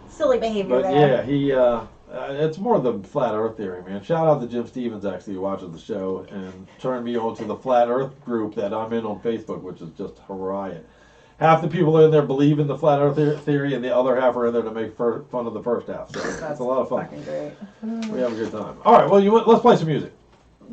Speaker 5: Silly behavior
Speaker 2: but
Speaker 5: there.
Speaker 2: yeah, it's more the flat Earth theory, man. Shout out to Jim Stevens, actually, who watches the show and turned me on to the flat Earth group that I'm in on Facebook, which is just a riot. Half the people in there believe in the flat Earth theory, and the other half are in there to make fun of the first half. So
Speaker 5: That's
Speaker 2: it's a lot of fun.
Speaker 5: fucking great.
Speaker 2: We have a good time. All right, well, let's play some music.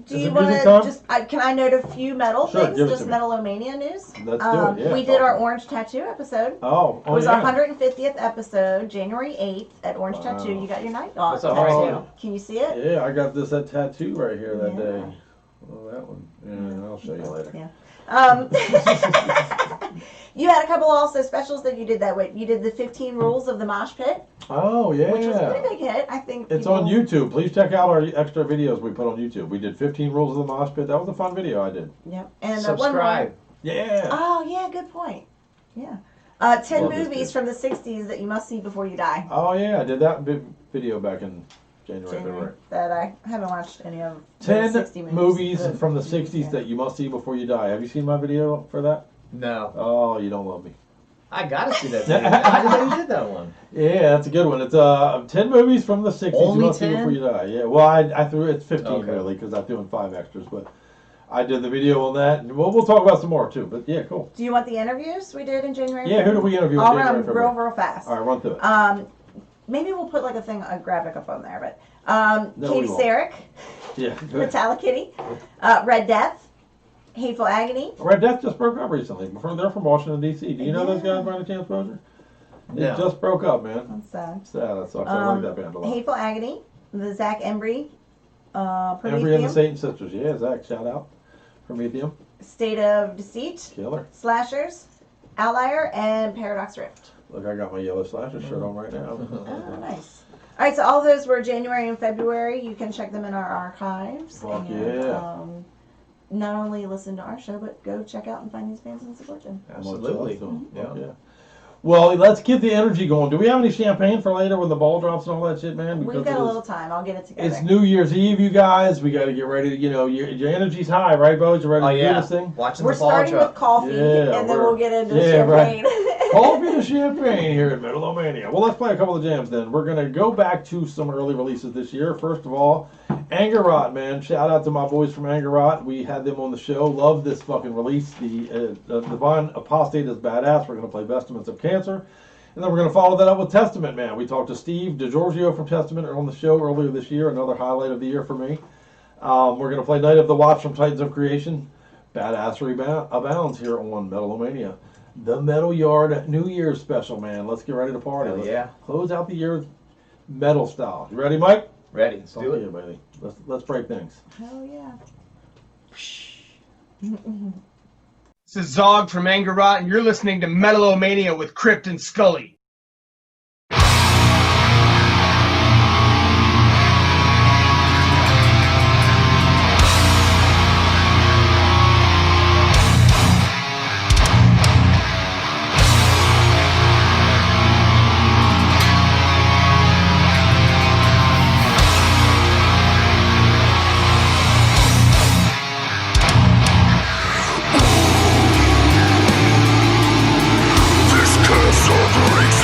Speaker 5: Do
Speaker 2: Is
Speaker 5: you
Speaker 2: it
Speaker 5: want
Speaker 2: music
Speaker 5: to
Speaker 2: time?
Speaker 5: just? Can I note a few metal
Speaker 2: Sure,
Speaker 5: things?
Speaker 2: give it
Speaker 5: Just
Speaker 2: to me.
Speaker 5: Metal-O-Mania news.
Speaker 2: Let's do it. Yeah,
Speaker 5: we did our
Speaker 2: awesome.
Speaker 5: Orange Tattoo episode.
Speaker 2: Oh,
Speaker 5: It was
Speaker 2: yeah.
Speaker 5: our 150th episode, January 8th at Orange
Speaker 2: Wow.
Speaker 5: Tattoo. You got your night on
Speaker 4: That's a
Speaker 5: tattoo.
Speaker 4: hard one.
Speaker 5: Can you see it?
Speaker 2: Yeah, I got that tattoo right here that
Speaker 5: Yeah.
Speaker 2: day. Oh, that one. Yeah, I'll show you later.
Speaker 5: Yeah. You had a couple also specials that you did that way. You did the 15 rules of the mosh pit,
Speaker 2: Oh, yeah.
Speaker 5: which was a pretty big hit. I think
Speaker 2: It's
Speaker 5: people-
Speaker 2: on YouTube. Please check out our extra videos we put on YouTube. We did 15 rules of the mosh pit. That was a fun video I did.
Speaker 5: Yep. And
Speaker 4: Subscribe.
Speaker 2: Yeah.
Speaker 5: Oh yeah, good point. Yeah. 10
Speaker 2: Love this
Speaker 5: movies
Speaker 2: kid.
Speaker 5: from the 60s that you must see before you die.
Speaker 2: Oh, yeah. I did that video back in January, February.
Speaker 5: That I haven't watched any of. the
Speaker 2: 10
Speaker 5: 60
Speaker 2: movies
Speaker 5: but-
Speaker 2: from the 60s
Speaker 5: yeah.
Speaker 2: that you must see before you die. Have you seen my video for that?
Speaker 4: No,
Speaker 2: Oh, you don't love me.
Speaker 4: I gotta see that video. I didn't know you did that one.
Speaker 2: Yeah, that's a good one. It's 10 movies from the 60s
Speaker 4: Only
Speaker 2: you must see
Speaker 4: 10?
Speaker 2: before you die. Yeah, well, I threw it's 15
Speaker 4: Okay.
Speaker 2: really because I threw in 5 extras, but I did the video on that, and we'll talk about some more too. But yeah, cool.
Speaker 5: Do you want the interviews we did in January?
Speaker 2: Yeah, who did we interview in
Speaker 5: I'll
Speaker 2: January,
Speaker 5: run
Speaker 2: February?
Speaker 5: real fast.
Speaker 2: All right, run through it.
Speaker 5: Maybe we'll put like a graphic up on there, but
Speaker 2: No,
Speaker 5: Katie
Speaker 2: we won't.
Speaker 5: Sarek,
Speaker 2: Yeah.
Speaker 5: Metallic Kitty, Red Death, Hateful Agony.
Speaker 2: Red Death just broke up recently. They're from Washington D.C. Do you know those guys by any chance, Roger?
Speaker 4: No.
Speaker 2: It just broke up, man.
Speaker 5: That's sad.
Speaker 2: Sad. That sucks. I like that band a lot.
Speaker 5: Hateful Agony, the Zach Embry,
Speaker 2: Embry and the
Speaker 5: Prometheum,
Speaker 2: Satan Sisters. Yeah, Zach, shout out. Prometheum.
Speaker 5: State of Deceit,
Speaker 2: Killer.
Speaker 5: Slashers, Outlier, and Paradox Rift.
Speaker 2: Look, I got my yellow slasher shirt on right now.
Speaker 5: Oh, nice. All right, so all those were January and February. You can check them in our archives.
Speaker 2: Fuck
Speaker 5: and,
Speaker 2: yeah.
Speaker 5: Not only listen to our show, but go check out and find these bands and support them.
Speaker 4: Absolutely.
Speaker 2: Yeah. Yeah. Well, let's get the energy going. Do we have any champagne for later when the ball drops and all that shit, man?
Speaker 5: We've got a little time. I'll get it together.
Speaker 2: It's New Year's Eve, you guys. We got to get ready to, your energy's high, right, Bones? You ready to do this thing?
Speaker 4: Watching
Speaker 5: We're
Speaker 4: the ball
Speaker 5: starting
Speaker 4: drop.
Speaker 5: with coffee,
Speaker 2: Yeah,
Speaker 5: and then we'll get into
Speaker 2: yeah,
Speaker 5: champagne.
Speaker 2: Coffee and champagne here at Metal-O-Mania. Well, let's play a couple of jams then. We're going to go back to some early releases this year. First of all, Anger Rot, man. Shout out to my boys from Anger Rot. We had them on the show. Love this fucking release. The Divine Apostate is badass. We're going to play Vestiments of Cancer. And then we're going to follow that up with Testament, man. We talked to Steve DiGiorgio from Testament on the show earlier this year. Another highlight of the year for me. We're going to play Night of the Watch from Titans of Creation. Badassery abounds here on Metal-O-Mania. The Metal Yard New Year's special, man. Let's get ready to party.
Speaker 4: Hell
Speaker 2: Let's
Speaker 4: yeah.
Speaker 2: close out the year metal style. You ready, Mike?
Speaker 4: Ready. Let's do it.
Speaker 2: Yeah, baby. Let's break things.
Speaker 5: Hell yeah.
Speaker 8: This is Zog from Anger Rot, and you're listening to Metal-O-Mania with Crypt and Scully.
Speaker 6: This curse operates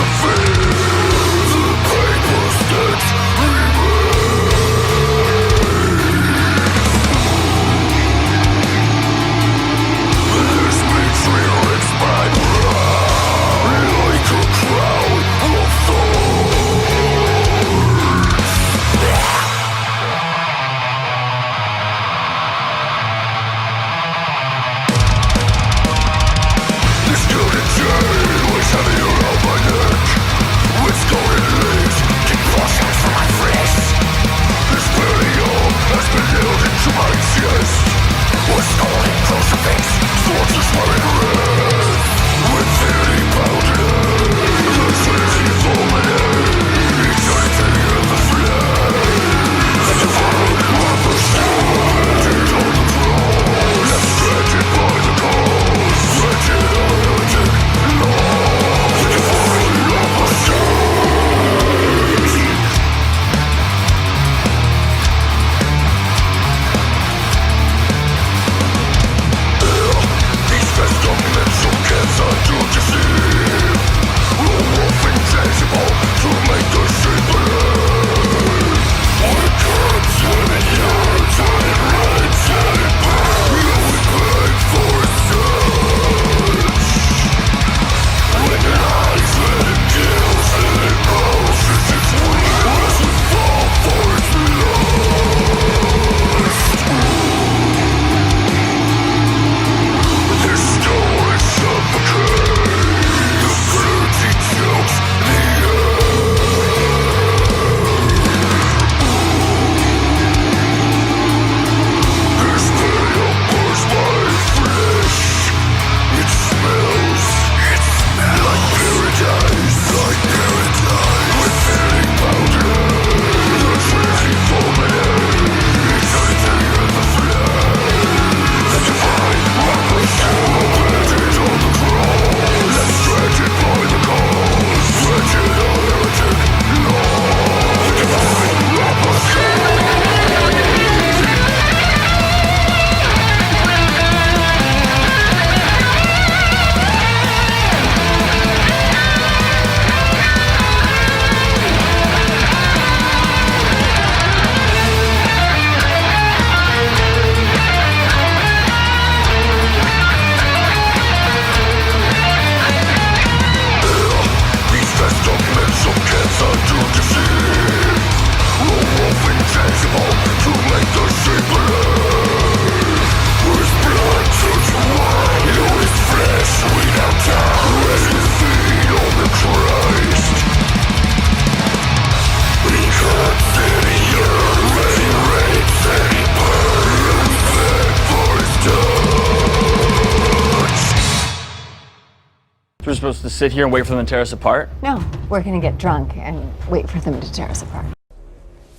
Speaker 9: just supposed to sit here and wait for them to tear us apart?
Speaker 10: No, we're gonna get drunk and wait for them to tear us apart.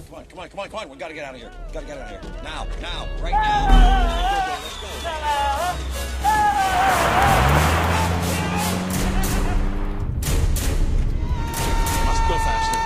Speaker 11: Come on. We gotta get out of here. Now, right now. Let's go. Must go faster.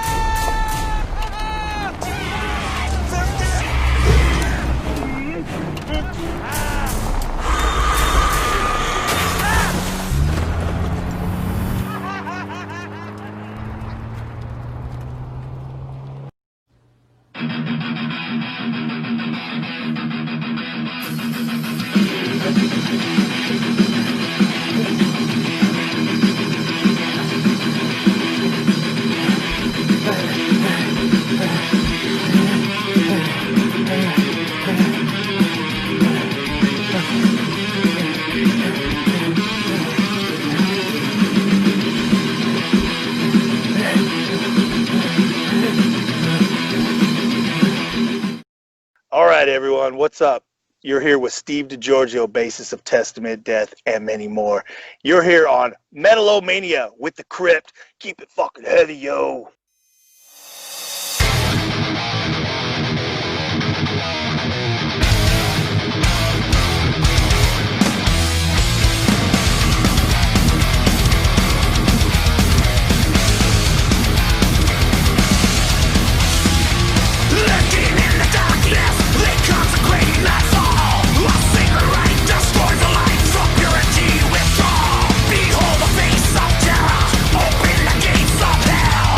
Speaker 12: All right, everyone, what's up? You're here with Steve DiGiorgio, bassist of Testament, Death, and many more. You're here on Metal-O-Mania with the Crypt. Keep it fucking heavy, yo.
Speaker 6: Behold the face of terror, open the gates of hell.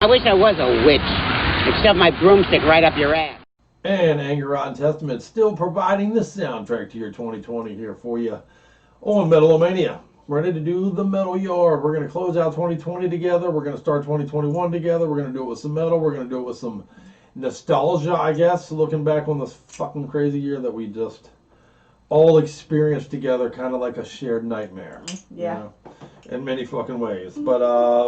Speaker 13: I wish I was a witch. Except my broomstick right up your ass.
Speaker 2: And Anger Rotten Testament still providing the soundtrack to your 2020 here for you on Metal-O-Mania. Ready to do the metal yard. We're going to close out 2020 together. We're going to start 2021 together. We're going to do it with some metal. We're going to do it with some nostalgia, I guess, looking back on this fucking crazy year that we just all experienced together, kind of like a shared nightmare.
Speaker 5: Yeah.
Speaker 2: You know, in many fucking ways. But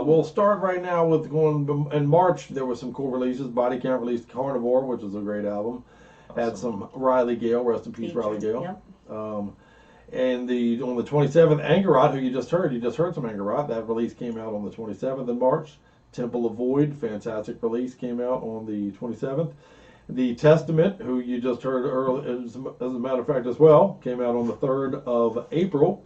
Speaker 2: we'll start right now with going in March. There were some cool releases. Body Count released Carnivore, which is a great album. Awesome. Had some Riley Gale, rest in peace, Riley Gale.
Speaker 5: Yep.
Speaker 2: And on the 27th, Angerot, who you just heard some Angerot. That release came out on the 27th of March. Temple of Void, fantastic release, came out on the 27th. The Testament, who you just heard earlier, as a matter of fact as well, came out on the 3rd of April.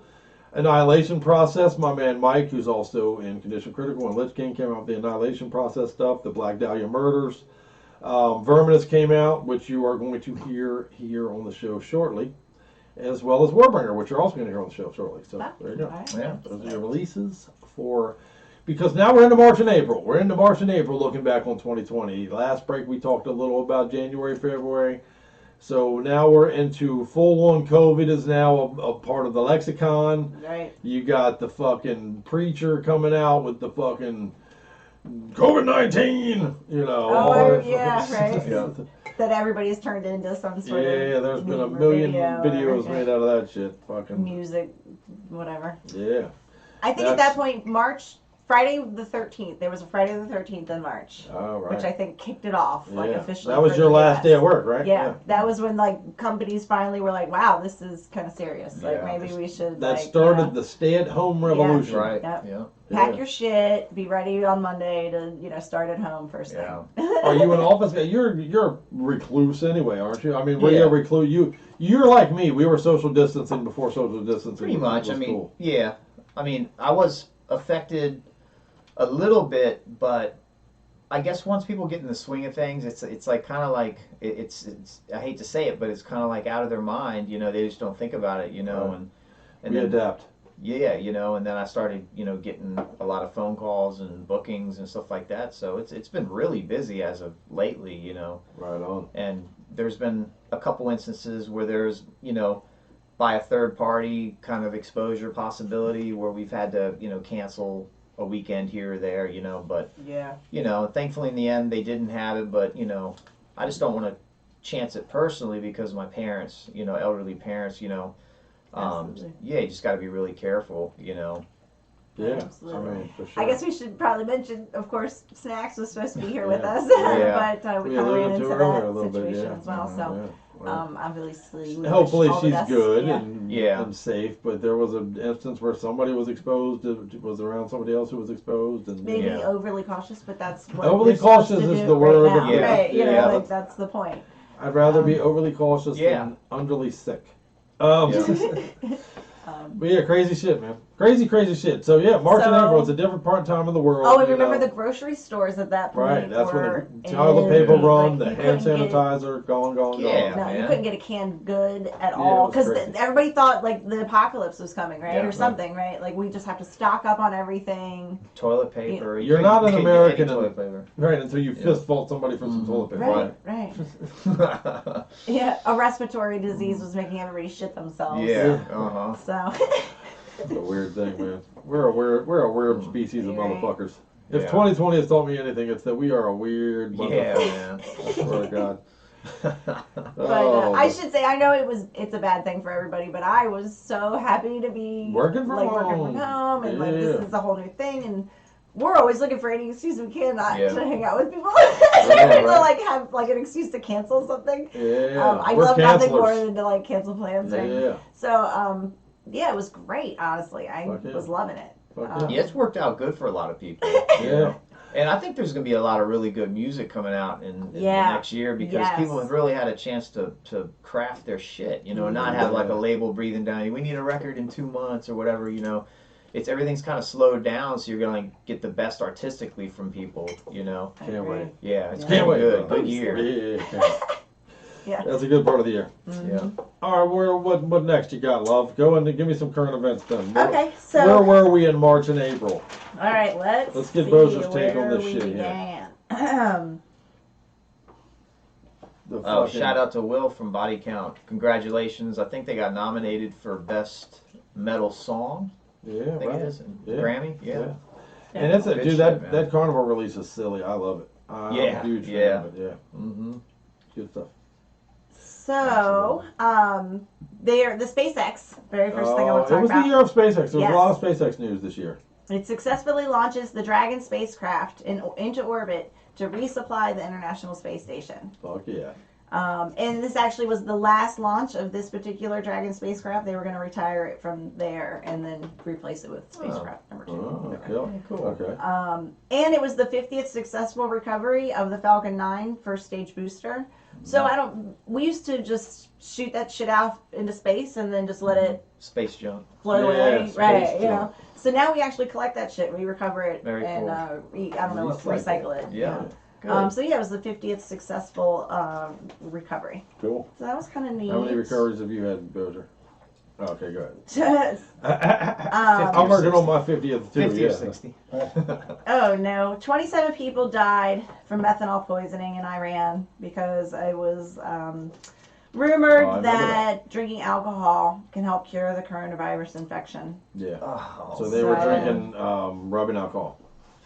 Speaker 2: Annihilation Process, my man Mike, who's also in Condition Critical and Lich King, came out with the Annihilation Process stuff. The Black Dahlia Murders. Verminus came out, which you are going to hear here on the show shortly, as well as Warbringer, which you're also going to hear on the show shortly. So there you go.
Speaker 5: Right.
Speaker 2: Yeah, those are your releases for, because now we're into March and April. We're into March and April looking back on 2020. Last break we talked a little about January, February. So now we're into full-on COVID is now a part of the lexicon.
Speaker 5: Right.
Speaker 2: You got the fucking preacher coming out with the fucking COVID-19, you know.
Speaker 5: Oh, yeah, right.
Speaker 2: Yeah.
Speaker 5: That everybody's turned into some sort of
Speaker 2: Yeah, there's been a
Speaker 5: meme or
Speaker 2: million
Speaker 5: video
Speaker 2: videos
Speaker 5: or
Speaker 2: made out of that shit. Fucking
Speaker 5: music, whatever.
Speaker 2: yeah.
Speaker 5: I think at that point, Friday the 13th. There was a Friday the 13th in March,
Speaker 2: Oh, right.
Speaker 5: which I think kicked it off, like
Speaker 2: Yeah.
Speaker 5: officially.
Speaker 2: That was
Speaker 5: for
Speaker 2: your
Speaker 5: the
Speaker 2: last
Speaker 5: US.
Speaker 2: day at work, right?
Speaker 5: Yeah, that was when like companies finally were like, "Wow, this is kind of serious. Like
Speaker 2: Yeah.
Speaker 5: maybe we should."
Speaker 2: That
Speaker 5: like,
Speaker 2: started the stay-at-home revolution.
Speaker 4: Right.
Speaker 5: Yep.
Speaker 4: Yeah.
Speaker 5: Pack
Speaker 2: Yeah.
Speaker 5: your shit. Be ready on Monday to start at home first thing.
Speaker 2: Are you an office guy? You're a recluse anyway, aren't you? I mean, were you
Speaker 4: Yeah.
Speaker 2: a recluse? You're like me. We were social distancing before social distancing.
Speaker 4: Pretty much.
Speaker 2: was
Speaker 4: I mean,
Speaker 2: cool.
Speaker 4: yeah. I mean, I was affected a little bit, but I guess once people get in the swing of things, it's like kind of like it's I hate to say it, but it's kind of like out of their mind. You know, they just don't think about it. You know,
Speaker 2: Right.
Speaker 4: and
Speaker 2: We
Speaker 4: then,
Speaker 2: adapt.
Speaker 4: Yeah, you know, and then I started, you know, getting a lot of phone calls and bookings and stuff like that. So it's been really busy as of lately, you know.
Speaker 2: Right on.
Speaker 4: And there's been a couple instances where there's, you know, by a third party kind of exposure possibility where we've had to, you know, cancel a weekend here or there, you know, but
Speaker 5: Yeah.
Speaker 4: you know, thankfully in the end they didn't have it, but you know, I just don't want to chance it personally because my parents, you know, elderly parents, you know,
Speaker 5: Absolutely.
Speaker 4: yeah, you just got to be really careful, you know.
Speaker 2: Yeah.
Speaker 5: Absolutely.
Speaker 2: I mean, for sure.
Speaker 5: I guess we should probably mention, of course, Snacks was supposed to be here with
Speaker 2: Yeah.
Speaker 5: us,
Speaker 4: Yeah.
Speaker 5: but we
Speaker 2: We
Speaker 5: kind of ran
Speaker 2: alluded to
Speaker 5: into
Speaker 2: her earlier a
Speaker 5: that
Speaker 2: little bit,
Speaker 5: situation
Speaker 2: yeah.
Speaker 5: as well. So,
Speaker 2: Yeah. Well,
Speaker 5: obviously, we
Speaker 2: hopefully
Speaker 5: wish all the
Speaker 2: she's
Speaker 5: best.
Speaker 2: good
Speaker 5: Yeah.
Speaker 2: and safe. But there was an instance where somebody was exposed, was around somebody else who was exposed, and
Speaker 5: Maybe
Speaker 4: Yeah.
Speaker 5: overly cautious, but that's what
Speaker 2: Overly
Speaker 5: we're supposed
Speaker 2: cautious
Speaker 5: to
Speaker 2: is
Speaker 5: do
Speaker 2: the
Speaker 5: right
Speaker 2: word
Speaker 5: now.
Speaker 2: of the-
Speaker 5: Right? You
Speaker 4: Yeah.
Speaker 5: know, like that's the point.
Speaker 2: I'd rather be overly cautious
Speaker 4: Yeah.
Speaker 2: than underly sick. But yeah, crazy shit, man. Crazy shit. So yeah, March and
Speaker 5: So-
Speaker 2: April, it's a different part time of the world.
Speaker 5: Oh, and
Speaker 2: you
Speaker 5: remember
Speaker 2: know.
Speaker 5: the grocery stores at that point.
Speaker 2: Right, that's when
Speaker 5: were
Speaker 2: the toilet paper
Speaker 5: in,
Speaker 2: run,
Speaker 5: like,
Speaker 2: the
Speaker 5: you
Speaker 2: hand
Speaker 5: couldn't get-
Speaker 2: sanitizer, gone.
Speaker 5: No, you
Speaker 4: man.
Speaker 5: couldn't get a canned good at
Speaker 2: Yeah,
Speaker 5: all
Speaker 2: it was
Speaker 5: because
Speaker 2: crazy.
Speaker 5: everybody thought like the apocalypse was coming, right,
Speaker 4: Yeah,
Speaker 5: or
Speaker 4: right.
Speaker 5: something, right? Like we just have to stock up on everything.
Speaker 4: Toilet paper.
Speaker 2: You're
Speaker 4: couldn't
Speaker 2: not an
Speaker 4: get any
Speaker 2: American
Speaker 4: toilet paper.
Speaker 2: Right, until you fist fault somebody for some toilet paper.
Speaker 5: Right. Yeah, a respiratory disease was making everybody shit themselves.
Speaker 4: Yeah. Uh huh.
Speaker 5: So.
Speaker 2: It's a weird thing, man. We're a weird species of
Speaker 5: Right.
Speaker 2: motherfuckers. If
Speaker 4: Yeah.
Speaker 2: 2020 has taught me anything, it's that we are a weird
Speaker 4: Yeah,
Speaker 2: motherfucker.
Speaker 4: man.
Speaker 2: I swear to God.
Speaker 5: But
Speaker 2: Oh,
Speaker 5: I should say, I know it's a bad thing for everybody, but I was so happy to be
Speaker 2: Working from
Speaker 5: working
Speaker 2: home.
Speaker 5: from home, and like this
Speaker 2: Yeah.
Speaker 5: is a whole new thing, and we're always looking for any excuse we can not
Speaker 4: Yeah.
Speaker 5: to hang out with people,
Speaker 2: Yeah,
Speaker 5: to
Speaker 2: right.
Speaker 5: like have like an excuse to cancel something.
Speaker 2: Yeah,
Speaker 5: I
Speaker 2: we're
Speaker 5: love nothing
Speaker 2: cancelers.
Speaker 5: more than to like cancel plans.
Speaker 2: Yeah.
Speaker 5: So yeah, it was great. Honestly, I
Speaker 2: Fuck yeah.
Speaker 5: was loving it.
Speaker 2: Fuck
Speaker 4: Yeah, it's worked out good for a lot of people.
Speaker 2: Yeah.
Speaker 4: And I think there's going to be a lot of really good music coming out in the
Speaker 5: Yeah.
Speaker 4: next year because
Speaker 5: Yes.
Speaker 4: people have really had a chance to craft their shit, you know, and not have like a label breathing down. We need a record in 2 months or whatever, you know. Everything's kind of slowed down, so you're going to get the best artistically from people, you know.
Speaker 2: Can't wait.
Speaker 4: Yeah, it's
Speaker 2: Can't
Speaker 4: been
Speaker 2: wait.
Speaker 4: good.
Speaker 2: bro.
Speaker 4: Good year.
Speaker 2: Yeah.
Speaker 5: Yeah.
Speaker 2: That's a good part of the year.
Speaker 4: Yeah.
Speaker 2: All right, what next you got, love? Go and give me some current events then.
Speaker 5: Okay, so
Speaker 2: Where were we in March and April?
Speaker 5: all right, let's
Speaker 2: get
Speaker 5: see
Speaker 2: Bozier's take on
Speaker 5: where
Speaker 2: this
Speaker 5: we
Speaker 2: shit here.
Speaker 5: began.
Speaker 2: The
Speaker 4: Oh,
Speaker 2: fucking-
Speaker 4: shout out to Will from Body Count. Congratulations. I think they got nominated for Best Metal Song.
Speaker 2: Yeah,
Speaker 4: I think
Speaker 2: right.
Speaker 4: it is.
Speaker 2: Yeah.
Speaker 4: Grammy. Yeah.
Speaker 2: And it's a
Speaker 4: Good
Speaker 2: dude.
Speaker 4: shit, man.
Speaker 2: That Carnival release is silly. I love it. I'm
Speaker 4: Yeah,
Speaker 2: a huge fan
Speaker 4: yeah.
Speaker 2: of it. Yeah.
Speaker 4: Mm-hmm.
Speaker 2: Good stuff.
Speaker 5: So, they're the SpaceX. Very first thing I want to
Speaker 2: It
Speaker 5: talk
Speaker 2: was
Speaker 5: about.
Speaker 2: the year of SpaceX. There was
Speaker 5: Yes.
Speaker 2: a lot of SpaceX news this year.
Speaker 5: It successfully launches the Dragon spacecraft into orbit to resupply the International Space Station.
Speaker 2: Fuck yeah.
Speaker 5: And this actually was the last launch of this particular Dragon spacecraft. They were going to retire it from there and then replace it with spacecraft number 2.
Speaker 2: Oh, cool. Okay.
Speaker 5: And it was the 50th successful recovery of the Falcon 9 first stage booster. So we used to just shoot that shit out into space and then just let it
Speaker 4: Space junk.
Speaker 5: float
Speaker 2: Yeah,
Speaker 5: away.
Speaker 2: space
Speaker 5: Right, you
Speaker 2: junk.
Speaker 5: know. So now we actually collect that shit, we recover it,
Speaker 4: Very
Speaker 5: and
Speaker 4: cool.
Speaker 5: recycle it.
Speaker 4: Yeah.
Speaker 5: Yeah. So yeah, it was the 50th successful recovery.
Speaker 2: Cool.
Speaker 5: So that was kind of neat.
Speaker 2: How many recoveries have you had, Bozier? Okay, go ahead.
Speaker 5: Um,
Speaker 2: I'm working on my 50th too.
Speaker 4: 50
Speaker 2: yeah.
Speaker 4: or 60.
Speaker 5: Oh no, 27 people died from methanol poisoning in Iran because it was rumored
Speaker 2: Oh, I remember
Speaker 5: that drinking alcohol can help cure the coronavirus infection.
Speaker 2: Yeah.
Speaker 4: Oh,
Speaker 2: So they were drinking rubbing alcohol.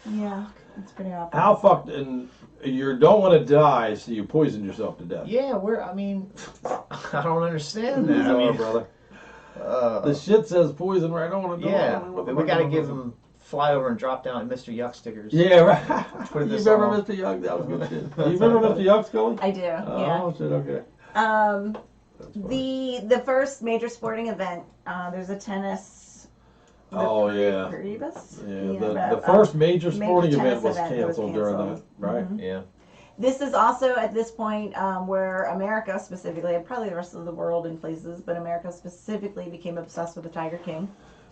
Speaker 5: Yeah, it's pretty awful.
Speaker 2: How fucked? And you don't want to die, so you poison yourself to death.
Speaker 4: Yeah, I mean, I don't understand that. I
Speaker 2: Sorry,
Speaker 4: mean,
Speaker 2: brother. The shit says poison right on it.
Speaker 4: yeah, we got to give them flyover and drop down Mr. Yuck stickers.
Speaker 2: Yeah, right.
Speaker 4: Put
Speaker 2: You
Speaker 4: this
Speaker 2: remember
Speaker 4: on.
Speaker 2: Mr. Yuck? That was good shit. You remember Mr. Yuck, Scully?
Speaker 5: I do. Yeah.
Speaker 2: Oh shit. Okay.
Speaker 5: The first major sporting event. There's a tennis.
Speaker 2: Oh yeah.
Speaker 5: Rebus?
Speaker 2: Yeah. The first major sporting
Speaker 5: tennis
Speaker 2: event was
Speaker 5: event that was
Speaker 2: canceled during that,
Speaker 5: canceled.
Speaker 2: right?
Speaker 4: Yeah.
Speaker 5: This is also at this point where America specifically, and probably the rest of the world in places, but America specifically became obsessed with the Tiger King.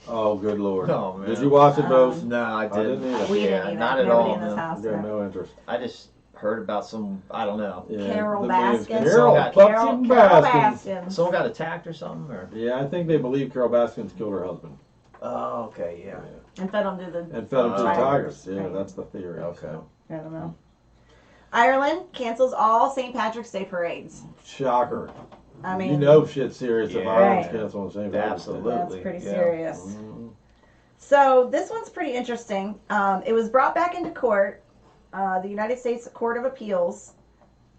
Speaker 2: Oh, good lord.
Speaker 4: Oh, man.
Speaker 2: Did you watch it, Bose?
Speaker 4: No, I didn't.
Speaker 2: either.
Speaker 5: We
Speaker 4: Yeah,
Speaker 5: didn't either.
Speaker 4: not at
Speaker 5: Nobody
Speaker 4: all,
Speaker 5: in this
Speaker 4: man.
Speaker 5: house.
Speaker 2: Got
Speaker 5: no.
Speaker 2: no interest.
Speaker 4: I just heard about some, I don't know.
Speaker 2: Yeah,
Speaker 5: Carol
Speaker 2: the memes.
Speaker 5: Baskin.
Speaker 2: Carol
Speaker 5: Carol
Speaker 2: fucking
Speaker 5: Carol
Speaker 2: Baskins.
Speaker 5: Baskin.
Speaker 4: Someone got attacked or something? Or?
Speaker 2: Yeah, I think they believe Carol Baskins killed her husband
Speaker 4: Oh, okay, yeah.
Speaker 5: And fed them to the
Speaker 2: and fed him to the
Speaker 4: Tigers.
Speaker 2: tigers. Yeah,
Speaker 5: Right.
Speaker 2: that's the theory.
Speaker 4: Okay.
Speaker 2: So.
Speaker 5: I don't know. Ireland cancels all St. Patrick's Day parades.
Speaker 2: Shocker.
Speaker 5: I mean,
Speaker 2: you know shit's serious if
Speaker 4: Yeah.
Speaker 2: Ireland's
Speaker 5: Right.
Speaker 2: canceling the same thing.
Speaker 4: Absolutely.
Speaker 5: that's pretty
Speaker 4: Yeah.
Speaker 5: serious.
Speaker 2: Mhm.
Speaker 5: So this one's pretty interesting. It was brought back into court, the United States Court of Appeals,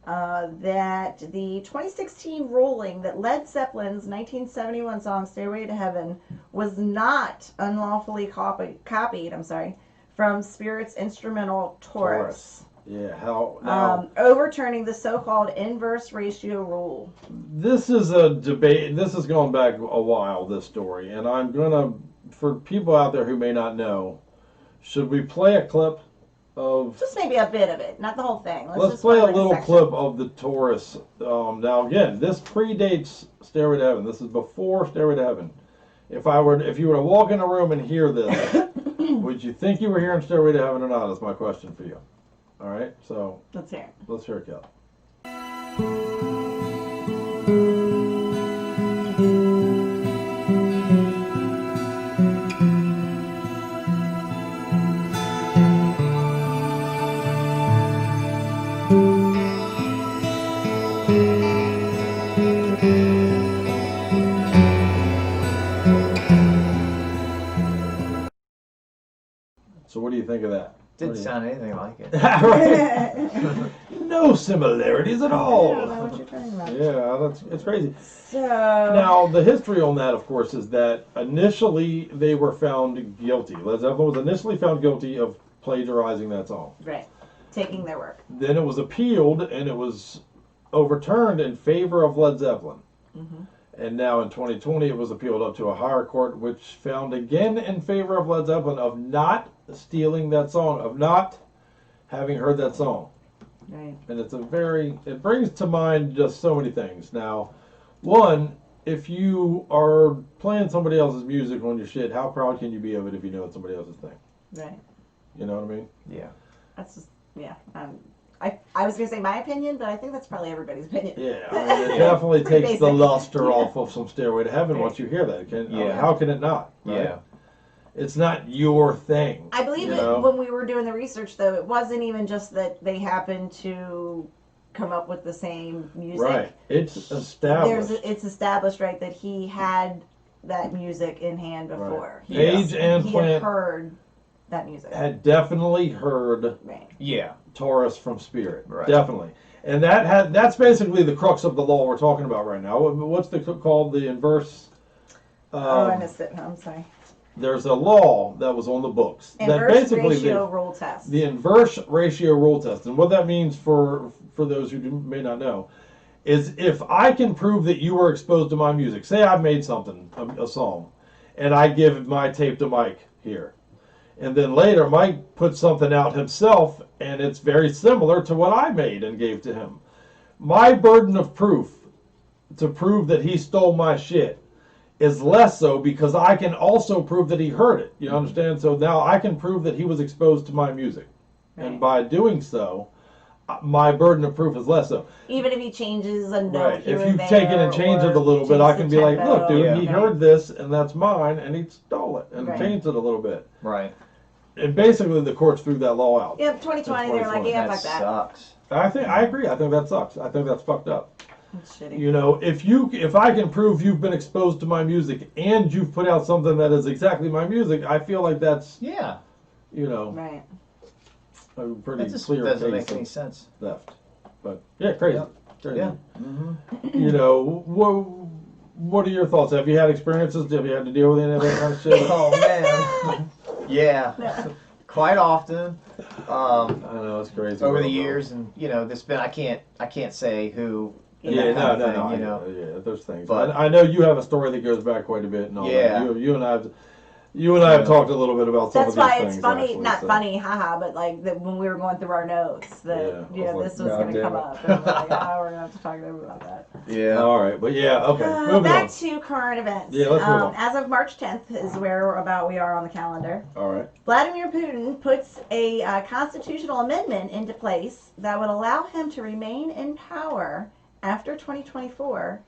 Speaker 5: that the 2016 ruling that Led Zeppelin's 1971 song "Stairway to Heaven" was not unlawfully copied. From Spirit's instrumental Taurus.
Speaker 2: Yeah, how now,
Speaker 5: Overturning the so-called inverse ratio rule.
Speaker 2: this is a debate. This is going back a while, this story, and I'm gonna, for people out there who may not know, should we play a clip of?
Speaker 5: Just maybe a bit of it, not the whole thing.
Speaker 2: Let's
Speaker 5: just
Speaker 2: play a
Speaker 5: like
Speaker 2: little
Speaker 5: section.
Speaker 2: clip of the Taurus. Now again, this predates Stairway to Heaven. This is before Stairway to Heaven. If you were to walk in a room and hear this, would you think you were hearing Stairway to Heaven or not? Is my question for you. All right, so
Speaker 5: Let's hear it.
Speaker 2: let's hear it, Kel. So what do you think of that?
Speaker 4: Didn't sound anything like it.
Speaker 2: Right. No similarities at
Speaker 5: I
Speaker 2: all.
Speaker 5: don't know what you're talking about.
Speaker 2: Yeah, it's crazy.
Speaker 5: So
Speaker 2: Now, the history on that, of course, is that initially they were found guilty. Led Zeppelin was initially found guilty of plagiarizing that song.
Speaker 5: right, taking their work.
Speaker 2: Then it was appealed, and it was overturned in favor of Led Zeppelin.
Speaker 5: Mm-hmm.
Speaker 2: And now in 2020, it was appealed up to a higher court, which found again in favor of Led Zeppelin of not stealing that song, of not having heard that song.
Speaker 5: Right.
Speaker 2: And it brings to mind just so many things. Now, one, if you are playing somebody else's music on your shit, how proud can you be of it if you know it's somebody else's thing?
Speaker 5: Right.
Speaker 2: You know what I mean?
Speaker 4: Yeah.
Speaker 5: That's just I was gonna say my opinion, but I think that's probably everybody's opinion.
Speaker 2: Yeah, I mean, it definitely
Speaker 5: Pretty
Speaker 2: takes the
Speaker 5: basic.
Speaker 2: luster off of some Stairway to Heaven once you hear that. I mean, how can it not? Right?
Speaker 4: Yeah.
Speaker 2: It's not your thing.
Speaker 5: I believe
Speaker 2: you
Speaker 5: that
Speaker 2: know?
Speaker 5: when we were doing the research, though, it wasn't even just that they happened to come up with the same music.
Speaker 2: Right. It's established.
Speaker 5: It's established, right, that he had that music in hand before.
Speaker 2: Right. Page and
Speaker 5: he
Speaker 2: Plant
Speaker 5: had heard that music.
Speaker 2: had definitely heard
Speaker 4: Yeah.
Speaker 2: Taurus from Spirit.
Speaker 4: Right.
Speaker 2: Definitely. And that's basically the crux of the law we're talking about right now. What's called the inverse?
Speaker 5: I missed it. I'm sorry.
Speaker 2: There's a law that was on the books that
Speaker 5: Inverse
Speaker 2: basically
Speaker 5: ratio rule test.
Speaker 2: the inverse ratio rule test, and what that means for those who may not know, is if I can prove that you were exposed to my music. Say I made something, a song, and I give my tape to Mike here, and then later Mike puts something out himself, and it's very similar to what I made and gave to him. My burden of proof to prove that he stole my shit is less so because I can also prove that he heard it. You understand? So now I can prove that he was exposed to my music.
Speaker 5: Right.
Speaker 2: And by doing so, my burden of proof is less so.
Speaker 5: Even if he changes a note
Speaker 2: Right.
Speaker 5: here
Speaker 2: If
Speaker 5: and
Speaker 2: you've
Speaker 5: there,
Speaker 2: taken and changed it a little bit, I can be like, look, dude, he
Speaker 5: Right.
Speaker 2: heard this and that's mine, and he stole it and
Speaker 5: Right.
Speaker 2: changed it a little bit.
Speaker 4: Right.
Speaker 2: And basically the courts threw that law out.
Speaker 5: Yep, 2020, they were like, yeah, fuck that.
Speaker 4: Sucks.
Speaker 2: I agree. I think that sucks. I think that's fucked up.
Speaker 5: That's shitty.
Speaker 2: You know, if I can prove you've been exposed to my music and you've put out something that is exactly my music, I feel like that's you know,
Speaker 5: right.
Speaker 2: a pretty
Speaker 4: That just
Speaker 2: clear
Speaker 4: doesn't
Speaker 2: case
Speaker 4: make any
Speaker 2: of
Speaker 4: sense.
Speaker 2: theft. But yeah, crazy.
Speaker 4: Yep.
Speaker 2: Crazy.
Speaker 4: Yeah.
Speaker 2: You know, what are your thoughts? Have you had experiences? Have you had to deal with any of that kind of shit?
Speaker 4: Oh man. Yeah. Quite often.
Speaker 2: I know it's crazy.
Speaker 4: Over the years, and you know, this been I can't say who.
Speaker 2: Yeah,
Speaker 4: that kind of
Speaker 2: no,
Speaker 4: thing, you know.
Speaker 2: yeah, there's things.
Speaker 4: But
Speaker 2: I know you have a story that goes back quite a bit and all
Speaker 4: Yeah.
Speaker 2: that. You and I have talked a little bit about some
Speaker 5: That's
Speaker 2: of these
Speaker 5: why
Speaker 2: things.
Speaker 5: it's funny,
Speaker 2: actually,
Speaker 5: not
Speaker 2: so.
Speaker 5: funny, haha, but like that when we were going through our notes, that
Speaker 2: Yeah, I was
Speaker 5: this
Speaker 2: like,
Speaker 5: was going to
Speaker 2: God
Speaker 5: come
Speaker 2: damn it.
Speaker 5: up, and we're like, oh, we're going to have to talk to them about that.
Speaker 4: Yeah.
Speaker 2: All right, but yeah, okay. Moving
Speaker 5: Back
Speaker 2: on.
Speaker 5: to current events.
Speaker 2: Yeah, let's move on.
Speaker 5: As of March 10th is where we are on the calendar.
Speaker 2: All right.
Speaker 5: Vladimir Putin puts a constitutional amendment into place that would allow him to remain in power after 2024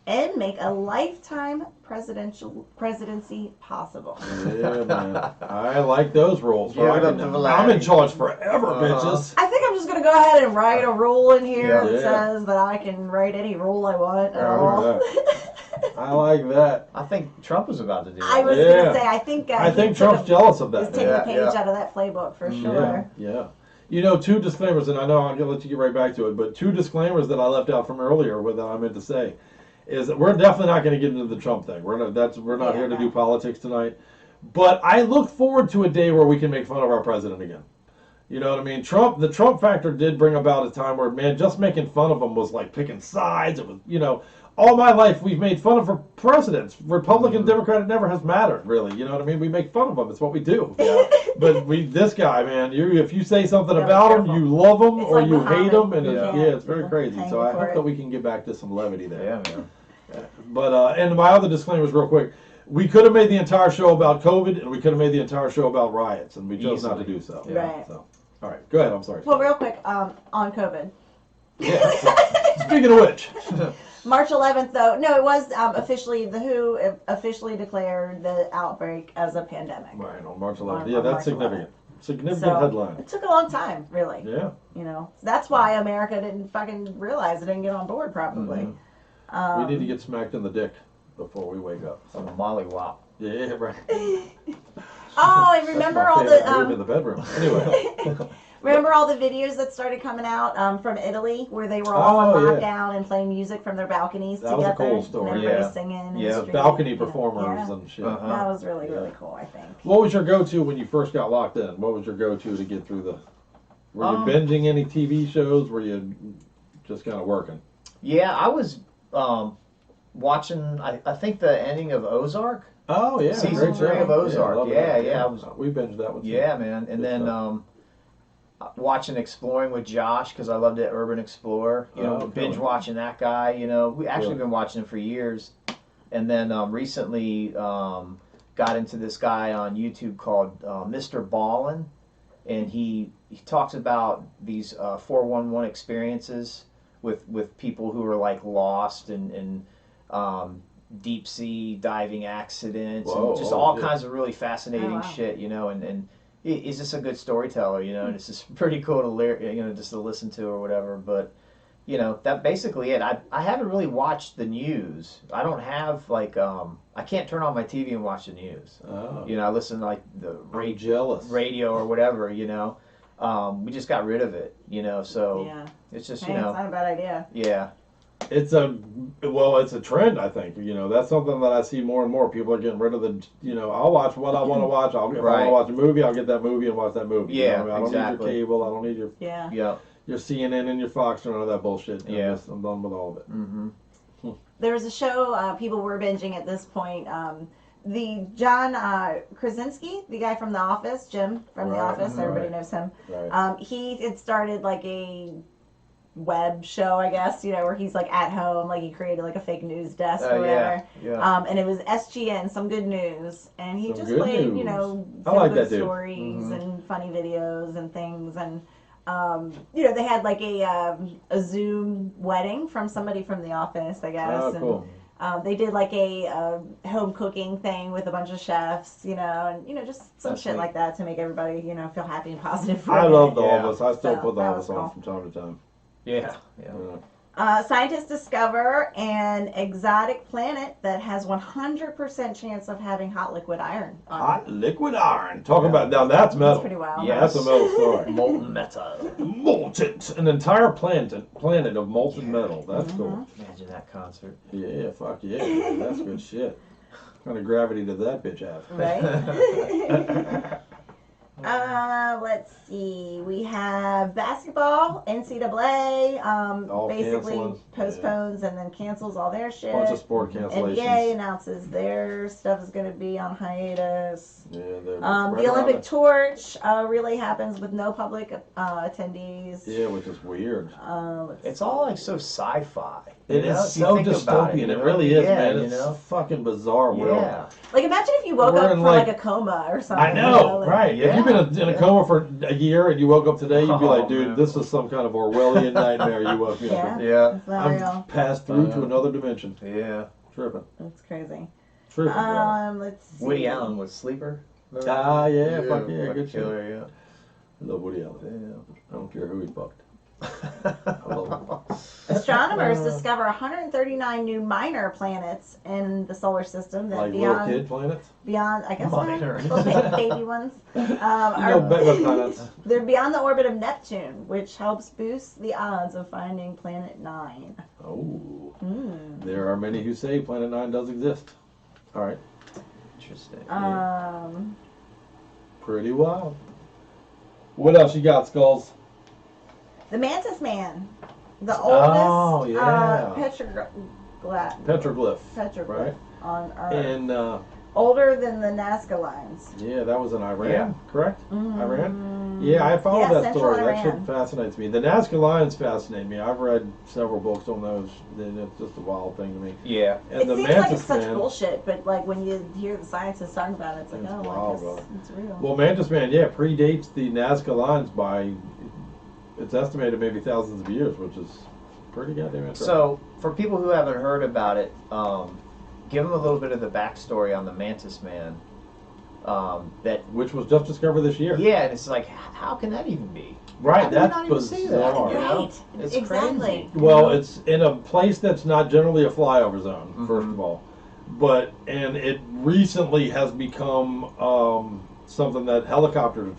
Speaker 5: and make a lifetime presidency possible.
Speaker 2: Yeah, man. I like those rules.
Speaker 4: Give it up to
Speaker 2: I'm in
Speaker 4: Vladdy.
Speaker 2: charge forever, bitches.
Speaker 5: I think I'm just going to go ahead and write a rule in here that
Speaker 2: Yeah.
Speaker 5: says that I can write any rule I want at
Speaker 2: I
Speaker 5: all.
Speaker 2: like that. I like that.
Speaker 4: I think Trump was about to do that.
Speaker 5: I was going to say, I think
Speaker 2: I think Trump's jealous of that.
Speaker 5: He's taking a page out of that playbook for sure.
Speaker 2: Yeah. You know, two disclaimers, and I know I'm going to let you get right back to it, but two disclaimers that I left out from earlier that I meant to say is that we're definitely not going to get into the Trump thing. We're not here to do politics tonight. But I look forward to a day where we can make fun of our president again. You know what I mean? The Trump factor did bring about a time where, man, just making fun of him was like picking sides. It was, you know, all my life we've made fun of our presidents. Republican, Democrat, it never has mattered, really. You know what I mean? We make fun of them. It's what we do. But this guy, man, if you say something about him, you love him or you hate him, and it's very crazy. So I hope that we can get back to some levity there.
Speaker 4: Yeah, man.
Speaker 2: But and my other disclaimers, real quick. We could have made the entire show about COVID, and we could have made the entire show about riots, and we chose not to do so.
Speaker 5: Right.
Speaker 2: So, all right, go ahead. I'm sorry.
Speaker 5: Well, real quick, on COVID.
Speaker 2: Yeah. Speaking of which.
Speaker 5: March 11th, though, no, it was officially, the WHO officially declared the outbreak as a pandemic.
Speaker 2: Right, on March 11th.
Speaker 5: On
Speaker 2: Yeah, that's
Speaker 5: March
Speaker 2: significant.
Speaker 5: 11th.
Speaker 2: Significant
Speaker 5: So,
Speaker 2: headline.
Speaker 5: It took a long time, really.
Speaker 2: Yeah.
Speaker 5: You know, that's why America didn't fucking realize it, didn't get on board probably.
Speaker 2: We need to get smacked in the dick before we wake up.
Speaker 4: Some mollywop.
Speaker 2: Yeah, right.
Speaker 5: Oh, and remember all
Speaker 2: That's my
Speaker 5: the
Speaker 2: favorite move in the bedroom. Anyway.
Speaker 5: remember all the videos that started coming out from Italy where they were all on lockdown and playing music from their balconies
Speaker 2: That
Speaker 5: together.
Speaker 2: was a cool story.
Speaker 5: And everybody singing. And streaming,
Speaker 2: balcony
Speaker 5: you know.
Speaker 2: performers and shit.
Speaker 5: That was really, really cool, I think.
Speaker 2: What was your go-to when you first got locked in? What was your go-to to get through the... Were you binging any TV shows? Were you just kind of working?
Speaker 4: Yeah, I was watching, I think the ending of Ozark.
Speaker 2: Oh, yeah.
Speaker 4: Season 3 of Ozark. Yeah.
Speaker 2: We binged that one too.
Speaker 4: Yeah, man. And then watching Exploring with Josh, because I loved it, Urban Explorer. You know, binge watching that guy. You know, we actually been watching him for years. And then recently got into this guy on YouTube called Mr. Ballin. and he talks about these 411 experiences with people who are like lost and deep sea diving accidents and just all kinds of really fascinating shit, you know, and he's just a good storyteller, you know, and it's just pretty cool to just to listen to or whatever. But you know, that basically it. I haven't really watched the news. I don't have like I can't turn on my TV and watch the news. You know, I listen to like the radio or whatever, you know. We just got rid of it, you know, so it's just, you know.
Speaker 5: It's not a bad idea.
Speaker 4: Yeah.
Speaker 2: It's a trend, I think. You know, that's something that I see more and more. People are getting rid of the, you know, I'll watch what I want to watch. If I want to watch a movie, I'll get that movie and watch that movie.
Speaker 4: Yeah,
Speaker 2: you know? I don't need your cable. I don't need your your CNN and your Fox and all that bullshit. I'm done with all of it.
Speaker 4: Mm-hmm.
Speaker 5: There was a show people were binging at this point. The John Krasinski, the guy from The Office, Jim from The Office, everybody knows him. He had started like a web show, I guess, you know, where he's like at home, like he created like a fake news desk or whatever. And it was SGN, Some Good News, and he just played, you know, some good stories and funny videos and things, and you know, they had like a Zoom wedding from somebody from The Office, I guess.
Speaker 2: Cool.
Speaker 5: And they did like a home cooking thing with a bunch of chefs, you know, and, you know, just some shit like that to make everybody, you know, feel happy and positive.
Speaker 2: I love The Office. I still put The Office on from time to time.
Speaker 4: Yeah.
Speaker 5: Scientists discover an exotic planet that has 100% chance of having hot liquid iron.
Speaker 2: Hot liquid iron. Talk about now. That's metal.
Speaker 5: That's pretty wild.
Speaker 2: Yeah, that's a metal story.
Speaker 4: Molten metal.
Speaker 2: Molten. An entire planet of molten metal. That's cool.
Speaker 4: Imagine that concert.
Speaker 2: Yeah, fuck yeah. Man. That's good shit. What kind of gravity does that bitch have?
Speaker 5: Right. Let's see. We have basketball, NCAA, basically postpones and then cancels all their shit.
Speaker 2: Bunch of sport cancellations.
Speaker 5: NBA announces their stuff is going to be on hiatus.
Speaker 2: Yeah,
Speaker 5: the Olympic torch relay happens with no public attendees.
Speaker 2: Yeah, which is weird.
Speaker 4: It's all like so sci-fi.
Speaker 2: It is so dystopian. It really is, man. It's a fucking bizarre world.
Speaker 5: Like, imagine if you woke up from like a coma or something.
Speaker 2: I know, right? If you've been in a coma for a year and you woke up today, you'd be like, dude, this is some kind of Orwellian nightmare you woke me up in.
Speaker 5: It's not real.
Speaker 2: Passed through to another dimension.
Speaker 4: Yeah.
Speaker 2: Tripping.
Speaker 5: That's crazy.
Speaker 2: Tripping.
Speaker 5: Let's see.
Speaker 4: Woody Allen was Sleeper.
Speaker 2: Fuck yeah, good
Speaker 4: killer,
Speaker 2: shit. I love Woody Allen. I don't care who he fucked. I love him.
Speaker 5: Astronomers discover 139 new minor planets in the solar system that
Speaker 2: like little kid planets?
Speaker 5: Beyond, I guess,
Speaker 4: minor.
Speaker 5: little baby ones.
Speaker 2: Planets.
Speaker 5: They're beyond the orbit of Neptune, which helps boost the odds of finding Planet 9.
Speaker 2: Oh. There are many who say Planet 9 does exist. All right.
Speaker 4: Interesting.
Speaker 2: Pretty wild. What else you got, Skulls?
Speaker 5: The Mantis Man. The oldest petroglyph
Speaker 2: right?
Speaker 5: on Earth.
Speaker 2: And
Speaker 5: older than the Nazca lines.
Speaker 2: Yeah, that was in Iran, correct? Iran? Yeah, I followed that story. That shit fascinates me. The Nazca lines fascinate me. I've read several books on those. It's just a wild thing to me.
Speaker 4: Yeah.
Speaker 2: And
Speaker 5: it
Speaker 2: the
Speaker 5: seems
Speaker 2: Mantis
Speaker 5: like it's such
Speaker 2: Man,
Speaker 5: bullshit, but like when you hear the scientists talking about it, it's like, oh,
Speaker 2: wild,
Speaker 5: it's real.
Speaker 2: well, Mantis Man, predates the Nazca lines by, it's estimated maybe thousands of years, which is pretty goddamn interesting.
Speaker 4: So, for people who haven't heard about it, give them a little bit of the backstory on the Mantis Man.
Speaker 2: Which was just discovered this year.
Speaker 4: Yeah, and it's like, how can that even be?
Speaker 2: Right, that's
Speaker 4: bizarre.
Speaker 5: Right,
Speaker 4: It's
Speaker 5: exactly.
Speaker 4: crazy.
Speaker 2: Well, it's in a place that's not generally a flyover zone, first of all. And it recently has become something that helicopters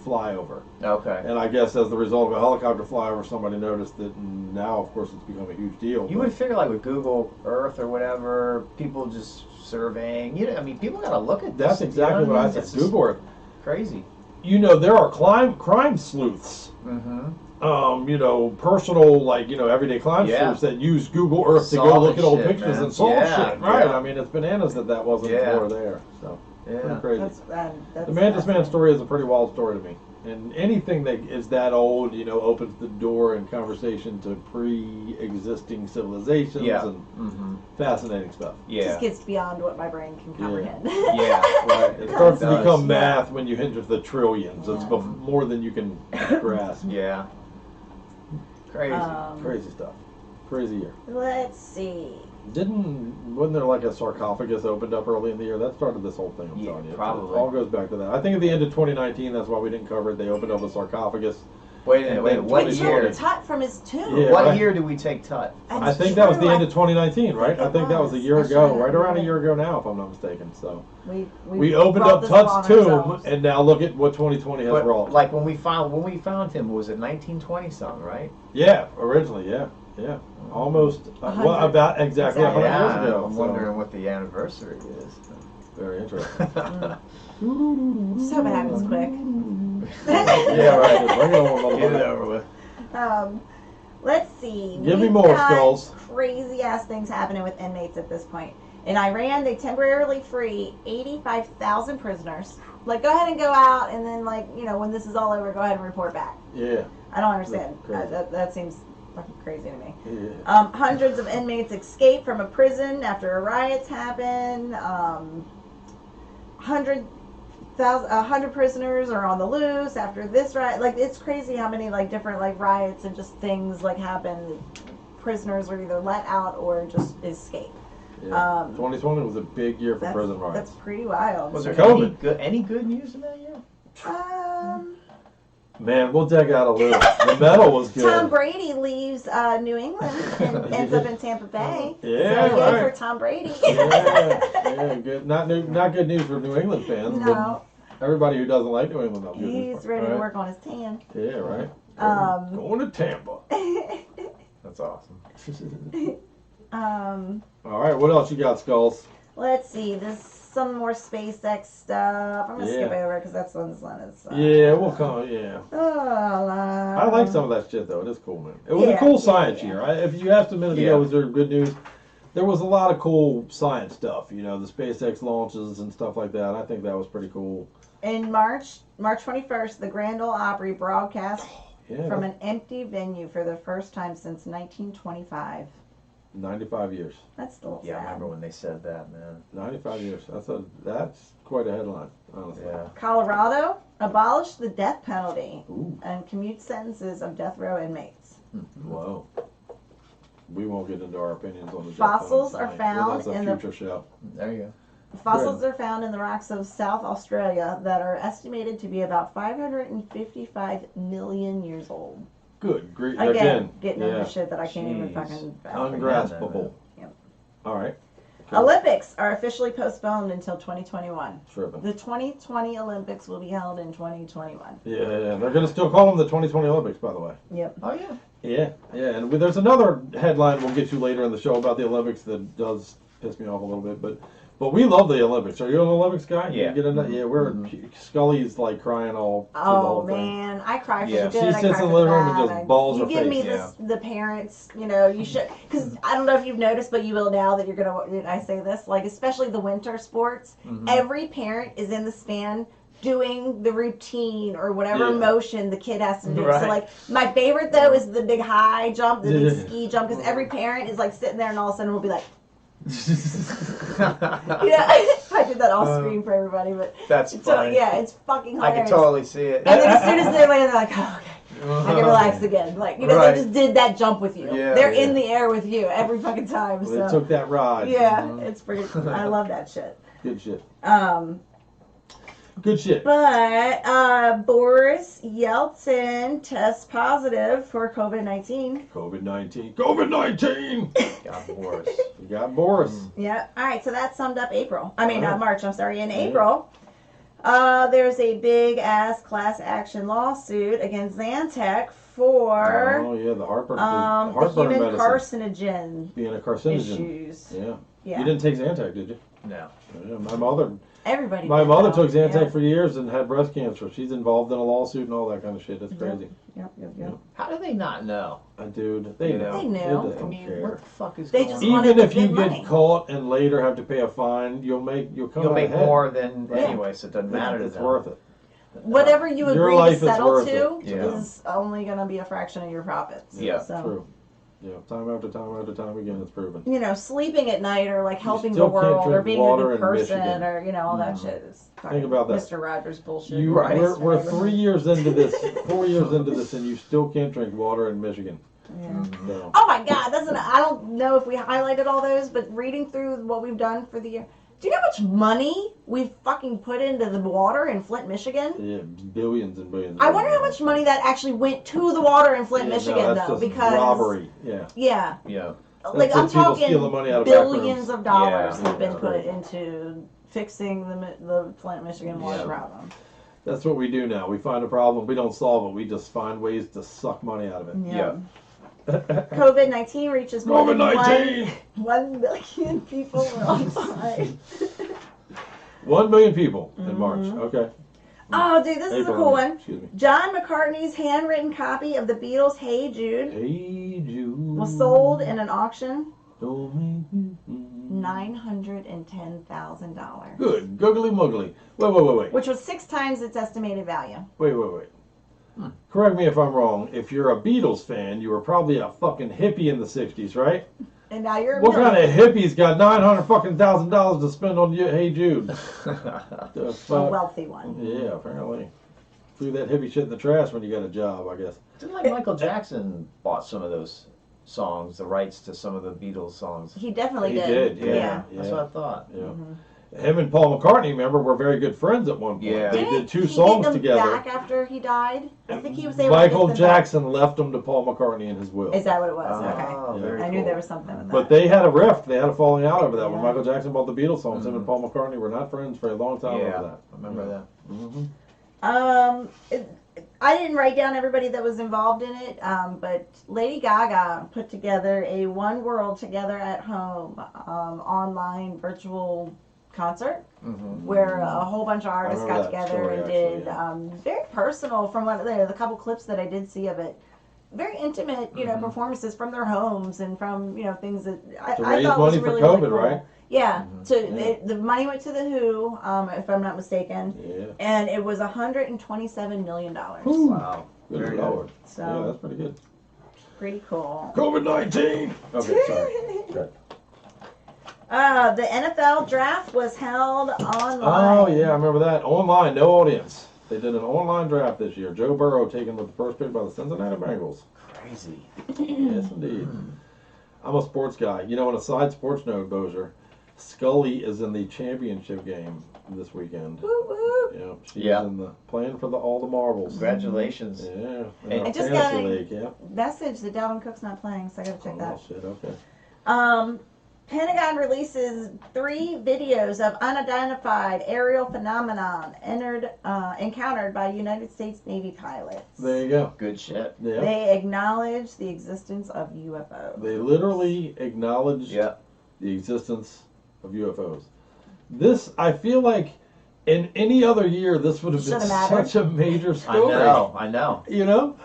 Speaker 2: fly over.
Speaker 4: Okay.
Speaker 2: And I guess as the result of a helicopter flyover, somebody noticed it, and now, of course, it's become a huge deal.
Speaker 4: You would figure, like with Google Earth or whatever, people just surveying. You know, I mean, people got to look at this.
Speaker 2: That's exactly what I said.
Speaker 4: It's
Speaker 2: Google Earth.
Speaker 4: Crazy.
Speaker 2: You know, there are crime sleuths. You know, personal, like, you know, everyday crime sleuths that use Google Earth to go look at old pictures and solve shit. Right. I mean, it's bananas that wasn't more there. So. Pretty crazy.
Speaker 5: That's
Speaker 2: The Mantis Man story is a pretty wild story to me. And anything that is that old, opens the door in conversation to pre-existing civilizations and fascinating stuff.
Speaker 5: It just gets beyond what my brain can comprehend.
Speaker 2: Right. It starts to become math when you enter the trillions. It's more than you can grasp.
Speaker 4: Yeah. Crazy.
Speaker 2: Crazy stuff. Crazy year.
Speaker 5: Let's see.
Speaker 2: Wasn't there like a sarcophagus opened up early in the year? That started this whole thing, I'm telling you.
Speaker 4: Probably.
Speaker 2: It all goes back to that. I think at the end of 2019, that's why we didn't cover it. They opened up a sarcophagus.
Speaker 4: Wait, what year?
Speaker 5: Tut from his tomb.
Speaker 2: Yeah,
Speaker 4: what year did we take Tut?
Speaker 2: I think that was the end of 2019, right? I think that was a year ago, right around a year ago now, if I'm not mistaken. So we opened up Tut's tomb, and now look at what 2020 has brought.
Speaker 4: Like when we found him, was it 1920 something, right?
Speaker 2: Yeah, originally, yeah. Almost, about exactly 100 years ago.
Speaker 4: I'm wondering what the anniversary is.
Speaker 2: Very interesting.
Speaker 5: Just hope it happens quick.
Speaker 2: Yeah, right. Bring it on,
Speaker 4: Get it over with.
Speaker 5: Let's see.
Speaker 2: Give me more, Skulls.
Speaker 5: Crazy ass things happening with inmates at this point. In Iran, they temporarily free 85,000 prisoners. Like, go ahead and go out, and then, when this is all over, go ahead and report back.
Speaker 2: Yeah.
Speaker 5: I don't understand. That seems fucking crazy to me.
Speaker 2: Yeah.
Speaker 5: Hundreds of inmates escaped from a prison after riots happened. 100 prisoners are on the loose after this riot. Like, it's crazy how many different riots and just things happen. Prisoners are either let out or just escape.
Speaker 2: Yeah. 2020 was a big year for prison riots.
Speaker 5: That's pretty wild.
Speaker 4: Was there any good news in that year?
Speaker 2: Man, we'll dig out a little. The metal was good.
Speaker 5: Tom Brady leaves New England and ends up in Tampa Bay.
Speaker 2: Yeah,
Speaker 5: so
Speaker 2: right.
Speaker 5: for Tom Brady.
Speaker 2: yeah, good. Not good news for New England fans.
Speaker 5: No.
Speaker 2: But everybody who doesn't like New England,
Speaker 5: He's ready to work on his tan.
Speaker 2: Yeah, right. Going to Tampa.
Speaker 4: That's awesome.
Speaker 2: All right, what else you got, Skulls?
Speaker 5: Let's see. There's some more SpaceX stuff. I'm gonna skip over because that's one is.
Speaker 2: Yeah, we'll come. Yeah. I like some of that shit though. It is cool, man. It was a cool science year. If you asked a minute ago, was there good news? There was a lot of cool science stuff. The SpaceX launches and stuff like that. I think that was pretty cool.
Speaker 5: In March 21st, the Grand Ole Opry broadcast from an empty venue for the first time since 1925.
Speaker 2: 95 years.
Speaker 5: That's still sad.
Speaker 4: I remember when they said that, man.
Speaker 2: 95 years. That's quite a headline, honestly.
Speaker 4: Yeah.
Speaker 5: Colorado abolished the death penalty and commute sentences of death row inmates.
Speaker 2: Whoa. We won't get into our opinions on the
Speaker 5: fossils are found
Speaker 2: in the future show.
Speaker 4: There you go.
Speaker 5: Fossils are found in the rocks of South Australia that are estimated to be about 555 million years old.
Speaker 2: Good. Great.
Speaker 5: Again, getting into shit that I can't even fucking
Speaker 2: ungraspable.
Speaker 5: Yep.
Speaker 2: All right.
Speaker 5: Cool. Olympics are officially postponed until 2021.
Speaker 2: Tripping.
Speaker 5: The 2020 Olympics will be held in 2021.
Speaker 2: Yeah. They're going to still call them the 2020 Olympics, by the way.
Speaker 5: Yep.
Speaker 4: Oh, yeah.
Speaker 2: Yeah. And there's another headline we'll get to later in the show about the Olympics that does piss me off a little bit, but we love the Olympics. Are you an Olympics guy?
Speaker 4: Yeah.
Speaker 2: We're Scully's crying all.
Speaker 5: Oh man, I cry for the good.
Speaker 2: She sits in the living room and just balls her face.
Speaker 5: You give me the parents, you should, because I don't know if you've noticed, but you will now that you're gonna. I say this, especially the winter sports. Every parent is in the stand doing the routine or whatever motion the kid has to do.
Speaker 4: Right.
Speaker 5: So my favorite though is the big high jump, the big ski jump, because every parent is sitting there and all of a sudden will be like. I did that off screen for everybody, but
Speaker 4: that's funny.
Speaker 5: It's fucking hilarious.
Speaker 4: I can totally see it.
Speaker 5: And then as soon as they land, they're like, oh, okay, I can relax again. They just did that jump with you.
Speaker 2: Yeah,
Speaker 5: they're in the air with you every fucking time.
Speaker 2: Well, they took that ride.
Speaker 5: Yeah, it's pretty. I love that shit.
Speaker 2: Good shit.
Speaker 5: Good shit. But Boris Yeltsin tests positive for COVID-19.
Speaker 2: COVID-19.
Speaker 4: Got Boris.
Speaker 2: You got Boris.
Speaker 5: Yeah. All right. So that summed up March. I'm sorry. In April, there's a big ass class action lawsuit against Zantac for
Speaker 2: the heartburn.
Speaker 5: the human
Speaker 2: medicine.
Speaker 5: carcinogen.
Speaker 2: Being a carcinogen.
Speaker 5: Issues.
Speaker 2: Yeah.
Speaker 5: Yeah.
Speaker 2: You didn't take Zantac, did you?
Speaker 4: No.
Speaker 2: Yeah, my mother.
Speaker 5: Everybody.
Speaker 2: My
Speaker 5: did,
Speaker 2: mother
Speaker 5: though.
Speaker 2: took Zantac
Speaker 5: Yeah.
Speaker 2: for years and had breast cancer. She's involved in a lawsuit and all that kind of shit. That's crazy.
Speaker 5: Yep.
Speaker 4: How do they not know?
Speaker 2: Dude, they know.
Speaker 5: They knew.
Speaker 2: They just
Speaker 4: I
Speaker 2: don't
Speaker 4: mean,
Speaker 2: care.
Speaker 4: what the fuck is
Speaker 5: They
Speaker 4: going
Speaker 5: just
Speaker 4: on?
Speaker 5: wanted
Speaker 2: Even
Speaker 5: the
Speaker 2: if you
Speaker 5: big
Speaker 2: get
Speaker 5: money.
Speaker 2: caught and later have to pay a fine, you'll come
Speaker 4: You'll
Speaker 2: out
Speaker 4: make
Speaker 2: ahead.
Speaker 4: more than anyway, so it doesn't matter to
Speaker 2: It's
Speaker 4: them.
Speaker 2: worth it.
Speaker 5: Whatever you
Speaker 2: Your
Speaker 5: agree
Speaker 2: life
Speaker 5: to
Speaker 2: is
Speaker 5: settle
Speaker 2: worth
Speaker 5: to
Speaker 4: it. Yeah.
Speaker 5: is only going to be a fraction of your profits.
Speaker 4: Yeah.
Speaker 5: So.
Speaker 2: True. Yeah, time after time after time again, it's proven.
Speaker 5: You know, sleeping at night or like helping the
Speaker 2: still can't
Speaker 5: world or
Speaker 2: drink
Speaker 5: being a
Speaker 2: water
Speaker 5: good
Speaker 2: in
Speaker 5: person
Speaker 2: Michigan.
Speaker 5: or, you know, all that shit is fucking
Speaker 2: about that.
Speaker 5: Mr. Rogers bullshit.
Speaker 2: We're 3 years into this, 4 years into this, and you still can't drink water in Michigan.
Speaker 5: Yeah.
Speaker 2: So.
Speaker 5: Oh my God, I don't know if we highlighted all those, but reading through what we've done for the year, do you know how much money we've fucking put into the water in Flint, Michigan?
Speaker 2: Yeah, billions and billions.
Speaker 5: I wonder how much money that actually went to the water in Flint, Michigan,
Speaker 2: no, that's
Speaker 5: though,
Speaker 2: just
Speaker 5: because
Speaker 2: robbery. Yeah.
Speaker 5: Yeah.
Speaker 4: Yeah.
Speaker 5: Like
Speaker 2: That's
Speaker 5: I'm
Speaker 2: just people
Speaker 5: talking
Speaker 2: stealing money out of back
Speaker 5: billions
Speaker 2: rooms.
Speaker 5: of dollars
Speaker 4: Yeah.
Speaker 5: have been put into fixing the Flint, Michigan water problem.
Speaker 2: That's what we do now. We find a problem, we don't solve it. We just find ways to suck money out of it.
Speaker 5: Yeah. COVID-19 reaches more than
Speaker 2: COVID-19!
Speaker 5: 1 million people worldwide.
Speaker 2: 1 million people in
Speaker 5: Mm-hmm.
Speaker 2: March. Okay.
Speaker 5: Oh, dude, this is a
Speaker 2: April,
Speaker 5: cool
Speaker 2: I mean.
Speaker 5: one.
Speaker 2: Excuse me.
Speaker 5: John McCartney's handwritten copy of the Beatles' "Hey Jude"
Speaker 2: Hey Jude.
Speaker 5: was sold in an auction.
Speaker 2: Don't make me-
Speaker 5: $910,000.
Speaker 2: Good. Googly muggly. Wait.
Speaker 5: Which was 6 times its estimated value.
Speaker 2: Wait. Correct me if I'm wrong. If you're a Beatles fan, you were probably a fucking hippie in the 60s, right?
Speaker 5: And now you're a
Speaker 2: What kind of
Speaker 5: millionaire.
Speaker 2: hippies got $900,000 to spend on Hey Jude? The
Speaker 5: A
Speaker 2: fuck?
Speaker 5: wealthy one.
Speaker 2: Yeah, apparently. Threw that hippie shit in the trash when you got a job, I guess.
Speaker 4: Didn't like Michael Jackson bought some of those songs, the rights to some of the Beatles songs.
Speaker 5: He definitely
Speaker 2: He
Speaker 5: did.
Speaker 2: did, yeah.
Speaker 4: That's what I thought.
Speaker 2: Yeah. Him and Paul McCartney, remember, were very good friends at one point.
Speaker 4: Yeah.
Speaker 2: They
Speaker 5: Didn't
Speaker 2: did 2
Speaker 5: he
Speaker 2: songs
Speaker 5: get them
Speaker 2: together.
Speaker 5: back after he died? I think he was able
Speaker 2: Michael
Speaker 5: to get them
Speaker 2: Jackson left them to Paul McCartney in his will.
Speaker 5: Back. Is that what it was?
Speaker 4: Oh,
Speaker 5: Okay.
Speaker 4: very
Speaker 5: I knew
Speaker 4: cool.
Speaker 5: there was something with that.
Speaker 2: But they had a rift. They had a falling out over that. When
Speaker 5: Yeah.
Speaker 2: Michael Jackson bought the Beatles songs, him and Paul McCartney were not friends for a long time
Speaker 4: Yeah,
Speaker 2: over that.
Speaker 4: I remember that.
Speaker 2: Mm-hmm.
Speaker 5: I didn't write down everybody that was involved in it, but Lady Gaga put together a One World Together at Home online virtual concert where a whole bunch of artists got
Speaker 2: remember that
Speaker 5: together
Speaker 2: story,
Speaker 5: and
Speaker 2: actually,
Speaker 5: did very personal, from what the couple clips that I did see of it, very intimate, you know, performances from their homes and from, you know, things that I
Speaker 2: raise
Speaker 5: thought was
Speaker 2: money for
Speaker 5: really,
Speaker 2: COVID,
Speaker 5: really cool.
Speaker 2: right?
Speaker 5: Yeah, the money went to the WHO, if I'm not mistaken,
Speaker 2: Yeah.
Speaker 5: and it was $127 million.
Speaker 4: Wow.
Speaker 2: Good
Speaker 4: Very
Speaker 2: Lord.
Speaker 5: So
Speaker 2: Yeah, that's pretty good.
Speaker 5: pretty cool.
Speaker 2: COVID-19. Okay, sorry. Good.
Speaker 5: The NFL draft was held online.
Speaker 2: Oh, yeah, I remember that. Online, no audience. They did an online draft this year. Joe Burrow taken with the first pick by the Cincinnati Bengals.
Speaker 4: Crazy.
Speaker 2: Yes, indeed. I'm a sports guy. You know, on a side sports note, Bossier, Scully is in the championship game this weekend.
Speaker 5: Woo woo.
Speaker 2: Yeah, she's
Speaker 4: Yeah.
Speaker 2: in the playing for all the marbles.
Speaker 4: Congratulations.
Speaker 2: Yeah, in
Speaker 4: Hey,
Speaker 2: our
Speaker 5: I just
Speaker 2: fantasy
Speaker 5: got a
Speaker 2: league. Yeah.
Speaker 5: message that Dalvin Cook's not playing, so I gotta check
Speaker 2: Oh
Speaker 5: that.
Speaker 2: shit. Okay.
Speaker 5: Pentagon releases 3 videos of unidentified aerial phenomenon encountered by United States Navy pilots.
Speaker 2: There you go.
Speaker 4: Good shit.
Speaker 2: Yeah.
Speaker 5: They acknowledge the existence of UFOs.
Speaker 2: They literally acknowledged
Speaker 4: Yeah.
Speaker 2: the existence of UFOs. This, I feel like, in any other year, this would have been
Speaker 5: Should've mattered.
Speaker 2: such a major
Speaker 4: I
Speaker 2: story.
Speaker 4: know.
Speaker 2: You know?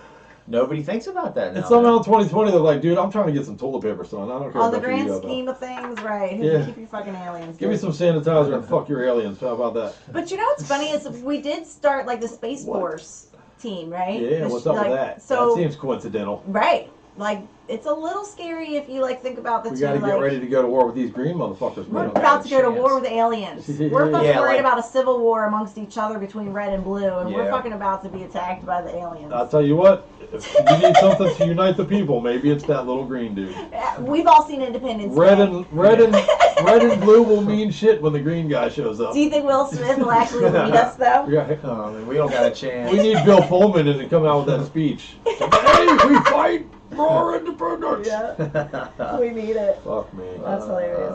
Speaker 4: Nobody thinks about that now.
Speaker 2: And somehow in 2020, they're like, dude, I'm trying to get some toilet paper, son. I don't care
Speaker 5: On the
Speaker 2: about
Speaker 5: grand
Speaker 2: your UFO.
Speaker 5: scheme of things, right?
Speaker 2: Yeah.
Speaker 5: Keep your fucking aliens.
Speaker 2: Give me
Speaker 5: dude.
Speaker 2: some sanitizer and fuck your aliens. How about that?
Speaker 5: But you know what's funny is we did start like the Space Force team, right?
Speaker 2: Yeah, what's up
Speaker 5: like,
Speaker 2: with that?
Speaker 5: So
Speaker 2: That seems coincidental.
Speaker 5: right, like it's a little scary if you like think about the
Speaker 2: We
Speaker 5: two.
Speaker 2: got to
Speaker 5: like,
Speaker 2: get ready to go to war with these green motherfuckers,
Speaker 5: we're
Speaker 2: man.
Speaker 5: about to go to
Speaker 4: chance.
Speaker 5: war with aliens. We're fucking
Speaker 4: Yeah,
Speaker 5: worried
Speaker 4: like-
Speaker 5: about a civil war amongst each other between red and blue, and we're
Speaker 4: Yeah.
Speaker 5: fucking about to be attacked by the aliens.
Speaker 2: I'll tell you what, if you need something to unite the people, maybe it's that little green dude.
Speaker 5: We've all seen Independence
Speaker 2: Red
Speaker 5: Day.
Speaker 2: and blue will mean shit when the green guy shows up.
Speaker 5: Do you think Will Smith will actually lead us though?
Speaker 2: Yeah.
Speaker 4: Oh, man, we don't got a chance.
Speaker 2: We need Bill Pullman to come out with that speech. Hey, we fight for our independence.
Speaker 5: Yeah, we need it.
Speaker 2: Fuck me.
Speaker 5: That's hilarious.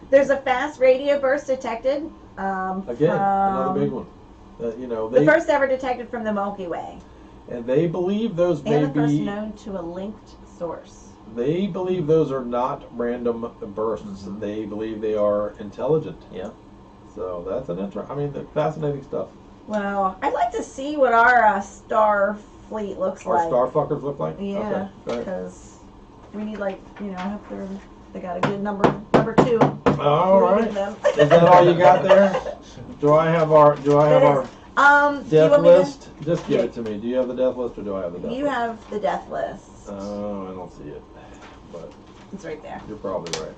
Speaker 5: There's a fast radio burst detected.
Speaker 2: Again, another big one. You know,
Speaker 5: The
Speaker 2: they
Speaker 5: first ever detected from the Milky Way,
Speaker 2: and they believe those may
Speaker 5: and the first
Speaker 2: be.
Speaker 5: known to a linked source.
Speaker 2: They believe those are not random bursts. They believe they are intelligent.
Speaker 4: Yeah.
Speaker 2: So that's fascinating stuff.
Speaker 5: Well, I'd like to see what our star fleet looks
Speaker 2: Our
Speaker 5: like.
Speaker 2: star fuckers look like?
Speaker 5: Yeah,
Speaker 2: Okay, go ahead.
Speaker 5: because we need after they got a good number 2.
Speaker 2: All
Speaker 5: We
Speaker 2: right.
Speaker 5: need them.
Speaker 2: Is that all you got there? Do I have our
Speaker 5: Do you
Speaker 2: death
Speaker 5: want me to-
Speaker 2: list? Just give it to me. Do you have the death list or do I have the death
Speaker 5: You
Speaker 2: list?
Speaker 5: have the death list.
Speaker 2: Oh, I don't see it. But
Speaker 5: It's right there.
Speaker 2: you're probably right.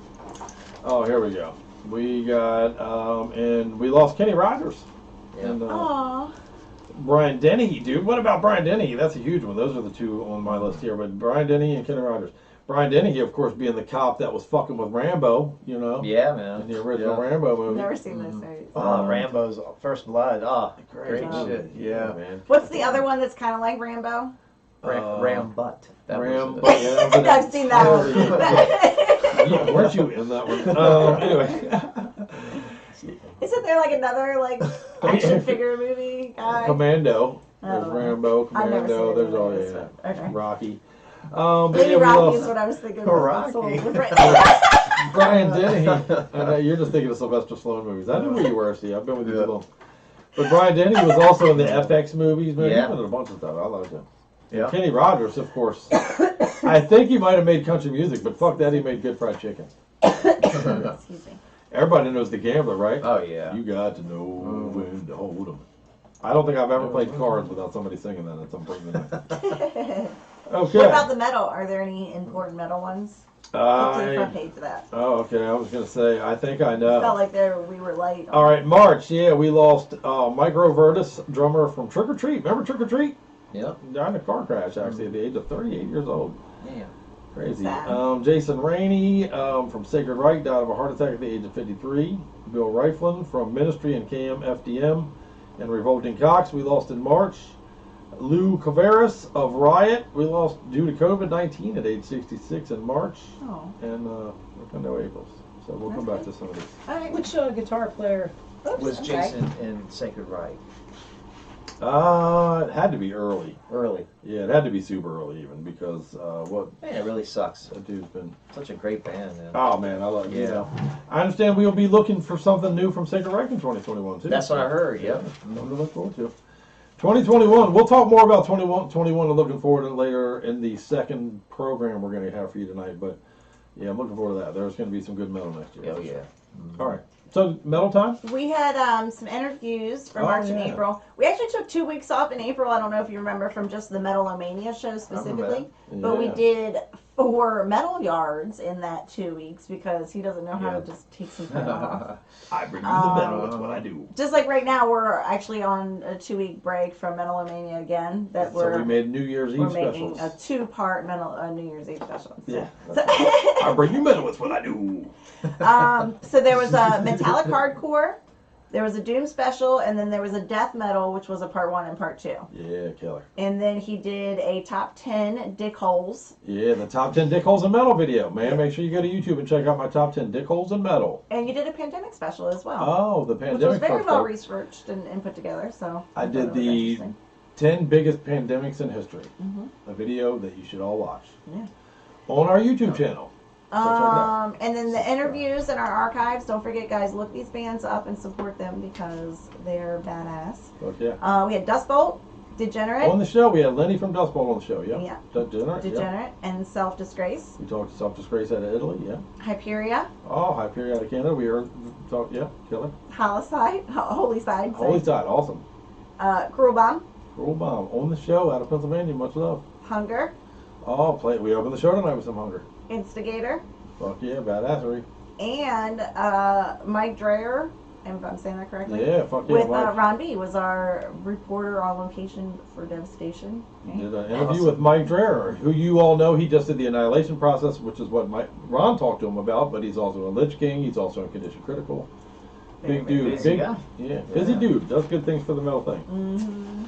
Speaker 2: Oh, here we go. We got and we lost Kenny Rogers.
Speaker 4: Yeah.
Speaker 2: And
Speaker 5: Aww.
Speaker 2: Brian Denny, dude. What about Brian Denny? That's a huge one. Those are the two on my list here. But Brian Denny and Kenny Rogers. Brian Denny, of course, being the cop that was fucking with Rambo, you know.
Speaker 4: Yeah, man.
Speaker 2: In the original Rambo movie.
Speaker 5: Never seen this series.
Speaker 4: Rambo's First Blood. Oh, great
Speaker 5: job.
Speaker 4: shit. Yeah,
Speaker 2: man.
Speaker 5: What's the other one that's kind of like Rambo?
Speaker 4: Rambutt.
Speaker 2: Rambo.
Speaker 5: I've seen that one.
Speaker 2: Yeah, weren't you in that one? Anyway.
Speaker 5: Isn't there like another action figure movie guy?
Speaker 2: Commando.
Speaker 5: I
Speaker 2: There's
Speaker 5: don't know.
Speaker 2: Rambo,
Speaker 5: I've never
Speaker 2: Commando.
Speaker 5: seen
Speaker 2: There's
Speaker 5: any
Speaker 2: all
Speaker 5: of this
Speaker 2: yeah.
Speaker 5: one. Okay.
Speaker 2: Rocky.
Speaker 5: Maybe
Speaker 2: yeah, we
Speaker 5: Rocky
Speaker 2: lost
Speaker 5: is what I was thinking.
Speaker 4: Rocky.
Speaker 2: Brian Denny. I know you're just thinking of Sylvester Stallone movies. I knew where you were. See, I've been with you too long. But Brian Denny was also in the FX movies. Man,
Speaker 4: Yeah.
Speaker 2: he did a bunch of stuff. I loved him.
Speaker 4: Yeah.
Speaker 2: Kenny Rogers, of course. I think he might have made country music, but fuck that, he made good fried chicken.
Speaker 5: Excuse me.
Speaker 2: Everybody knows The Gambler, right?
Speaker 4: Oh, yeah.
Speaker 2: You got to know when to hold 'em. I don't think I've ever played cards without somebody singing that at some point in the night. Okay.
Speaker 5: What about the metal? Are there any important metal ones? Flip to the front page of that.
Speaker 2: Oh, okay. I was going to say, I think I
Speaker 5: Felt
Speaker 2: know.
Speaker 5: like we were light.
Speaker 2: All right, March. Yeah, we lost Mike Rovertis, drummer from Trick or Treat. Remember Trick or Treat?
Speaker 4: Yep.
Speaker 2: Died in a car crash, actually, at the age of 38 years old.
Speaker 4: Yeah.
Speaker 2: Crazy.
Speaker 5: Sad.
Speaker 2: Jason Rainey from Sacred Right died of a heart attack at the age of 53. Bill Reiflin from Ministry and Cam FDM and Revolting Cox we lost in March. Lou Cavaris of Riot we lost due to COVID-19 at age 66 in March.
Speaker 5: Oh.
Speaker 2: And no Aprils. So we'll come back to some of these.
Speaker 5: All right.
Speaker 4: Which guitar player
Speaker 5: Oops,
Speaker 4: was
Speaker 5: I'm
Speaker 4: Jason in Sacred Right?
Speaker 2: It had to be early.
Speaker 4: Early.
Speaker 2: Yeah, it had to be super early even because
Speaker 4: Man, it really sucks.
Speaker 2: that dude's been.
Speaker 4: Such a great band, man.
Speaker 2: Oh man, I love it. You
Speaker 4: Yeah.
Speaker 2: know. I understand we'll be looking for something new from Sacred Right in 2021 too.
Speaker 4: That's what I heard, yep.
Speaker 2: Something to look forward to. 2021. We'll talk more about 21 and looking forward to it later in the second program we're going to have for you tonight. But yeah, I'm looking forward to that. There's going to be some good metal next year.
Speaker 4: Oh,
Speaker 2: for
Speaker 4: yeah.
Speaker 2: sure. All right. So metal time.
Speaker 5: We had some interviews for
Speaker 2: Oh,
Speaker 5: March and
Speaker 2: yeah.
Speaker 5: April. We actually took 2 weeks off in April. I don't know if you remember from just the Metal-O-Mania show specifically, but we
Speaker 2: Yeah.
Speaker 5: did 4 metal yards in that 2 weeks because he doesn't know how to just take some time off.
Speaker 2: I bring you the metal. That's what I do.
Speaker 5: Just like right now, we're actually on a 2-week break from Metal-O-Mania again. That
Speaker 2: So we made New Year's
Speaker 5: we're
Speaker 2: Eve
Speaker 5: making
Speaker 2: specials.
Speaker 5: a 2-part New Year's Eve special. So.
Speaker 2: Yeah. I bring you metal. That's what I do.
Speaker 5: So there was a metallic hardcore, there was a doom special, and then there was a death metal, which was a part 1 and part 2.
Speaker 2: Yeah, killer.
Speaker 5: And then he did a top 10 dick holes.
Speaker 2: Yeah, the top 10 dick holes in metal video. Man, make sure you go to YouTube and check out my top 10 dick holes in metal.
Speaker 5: And you did a pandemic special as well.
Speaker 2: Oh, the
Speaker 5: which was
Speaker 2: pandemic
Speaker 5: very
Speaker 2: first
Speaker 5: well
Speaker 2: part.
Speaker 5: researched and put together. So
Speaker 2: I
Speaker 5: thought
Speaker 2: did
Speaker 5: it was
Speaker 2: the
Speaker 5: interesting.
Speaker 2: 10 biggest pandemics in history.
Speaker 5: Mhm.
Speaker 2: A video that you should all watch.
Speaker 5: Yeah.
Speaker 2: On our YouTube channel. So check it out.
Speaker 5: And then the interviews in our archives. Don't forget, guys, look these bands up and support them because they're badass.
Speaker 2: Fuck yeah.
Speaker 5: We had Dust Bolt, Degenerate.
Speaker 2: On the show, we had Lenny from Dust Bowl on the show, yeah.
Speaker 5: Yeah.
Speaker 2: Degenerate, yeah.
Speaker 5: Degenerate and Self Disgrace.
Speaker 2: We talked Self Disgrace out of Italy, yeah.
Speaker 5: Hyperia,
Speaker 2: Oh, Hyperia out of Canada, we heard talk, yeah, killer.
Speaker 5: Holocide, Holy Side,
Speaker 2: Holy Side, awesome.
Speaker 5: Cruel Bomb,
Speaker 2: Cruel Bomb on the show out of Pennsylvania, much love.
Speaker 5: Hunger,
Speaker 2: Oh, we opened the show tonight with some hunger.
Speaker 5: Instigator,
Speaker 2: Fuck yeah, badassery.
Speaker 5: and Mike Dreyer, if I'm saying that correctly.
Speaker 2: Yeah, fuck yeah,
Speaker 5: With
Speaker 2: Mike.
Speaker 5: Ron B. was our reporter on location for Devastation.
Speaker 2: We did an interview with Mike Dreher, who you all know. He just did the Annihilation Process, which is what Ron talked to him about, but he's also a Lich King. He's also in Condition Critical. Big dude.
Speaker 4: busy
Speaker 2: Big,
Speaker 4: guy.
Speaker 2: yeah, busy dude. Does good things for the metal thing.
Speaker 5: Mm-hmm.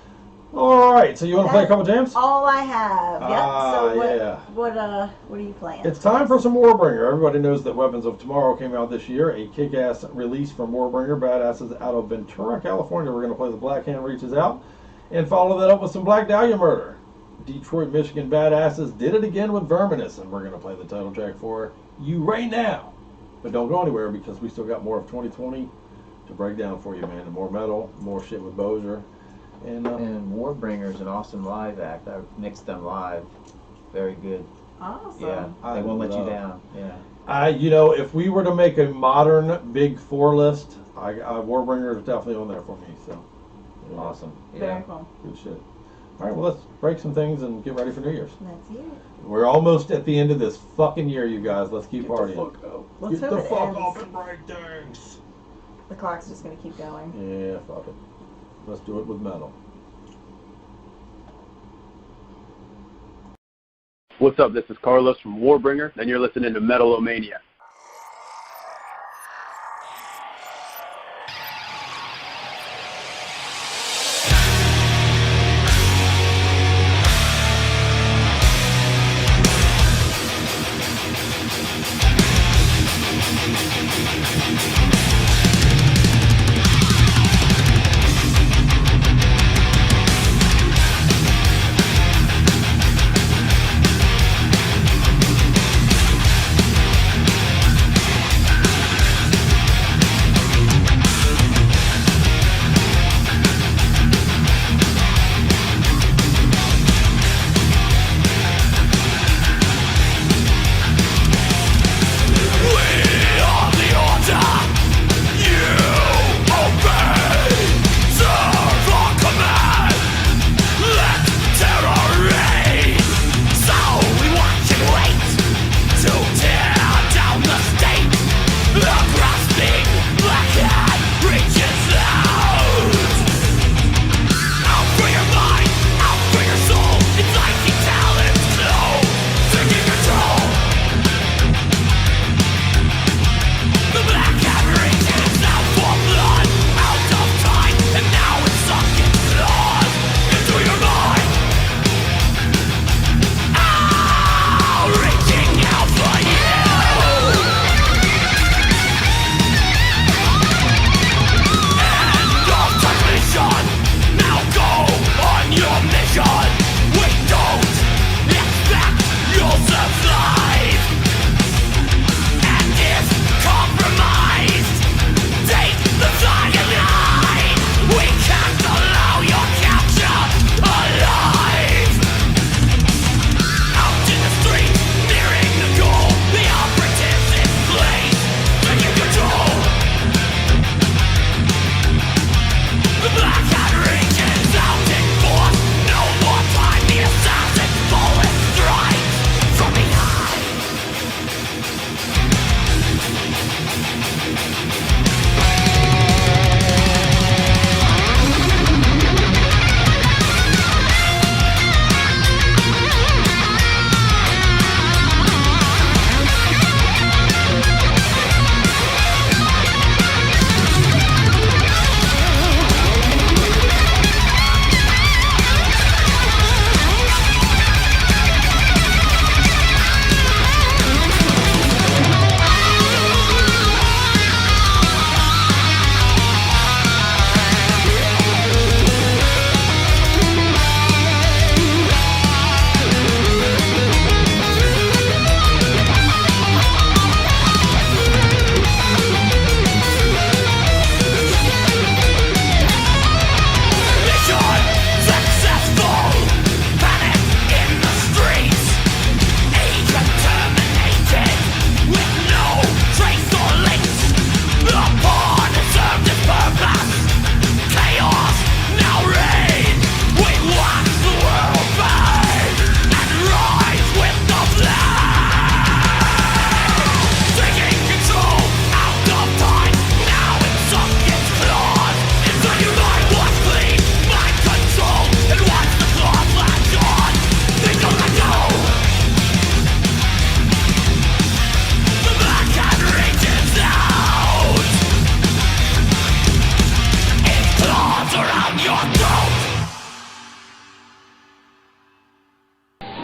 Speaker 2: All right, so you want to play a couple jams?
Speaker 5: All I have. Yep. So what,
Speaker 2: yeah.
Speaker 5: what are you playing?
Speaker 2: It's time for some Warbringer. Everybody knows that Weapons of Tomorrow came out this year, a kick-ass release from Warbringer, badasses out of Ventura, California. We're going to play The Black Hand Reaches Out and follow that up with some Black Dahlia Murder. Detroit, Michigan badasses did it again with Verminous, and we're going to play the title track for you right now. But don't go anywhere because we still got more of 2020 to break down for you, man. And more metal, more shit with Bossier. And
Speaker 4: Warbringer's an awesome live act. I mixed them live. Very good.
Speaker 5: Awesome.
Speaker 4: Yeah, they won't let you down. Yeah.
Speaker 2: You know, if we were to make a modern big 4 list, Warbringer is definitely on there for me. So yeah.
Speaker 4: Awesome.
Speaker 5: Very cool.
Speaker 2: Good shit. All right, well, let's break some things and get ready for New Year's.
Speaker 5: Let's hear it.
Speaker 2: We're almost at the end of this fucking year, you guys. Let's keep partying.
Speaker 5: Let's
Speaker 2: Get
Speaker 5: hope
Speaker 2: the
Speaker 5: it
Speaker 2: fuck
Speaker 5: ends.
Speaker 2: off and break things.
Speaker 5: The clock's just gonna keep going.
Speaker 2: Yeah, fuck it. Let's do it with metal.
Speaker 14: What's up? This is Carlos from Warbringer, and you're listening to Metal-O-Mania.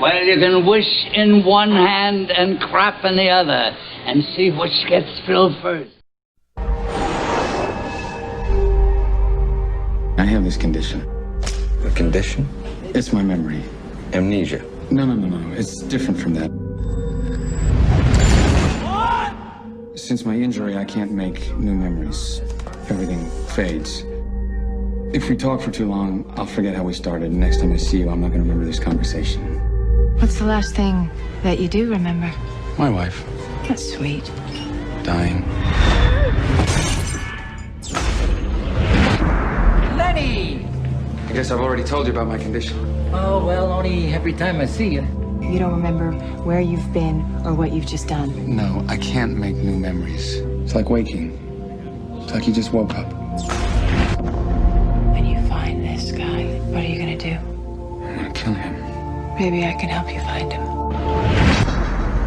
Speaker 15: Well, you can wish in one hand and crap in the other, and see which gets filled first.
Speaker 16: I have this condition.
Speaker 17: A condition?
Speaker 16: It's my memory. amnesia.
Speaker 17: No. It's different from that. Since my injury, I can't make new memories. Everything fades. If we talk for too long, I'll forget how we started. Next time I see you, I'm not going to remember this conversation.
Speaker 10: What's the last thing that you do remember?
Speaker 17: My wife.
Speaker 10: That's sweet.
Speaker 17: Dying.
Speaker 15: Lenny!
Speaker 17: I guess I've already told you about my condition.
Speaker 15: Oh, well, only every time I see you.
Speaker 10: You don't remember where you've been or what you've just done.
Speaker 17: No, I can't make new memories. It's like waking. It's like you just woke up.
Speaker 10: When you find this guy, what are you gonna do?
Speaker 17: I'm gonna kill him.
Speaker 10: Maybe I can help you find him.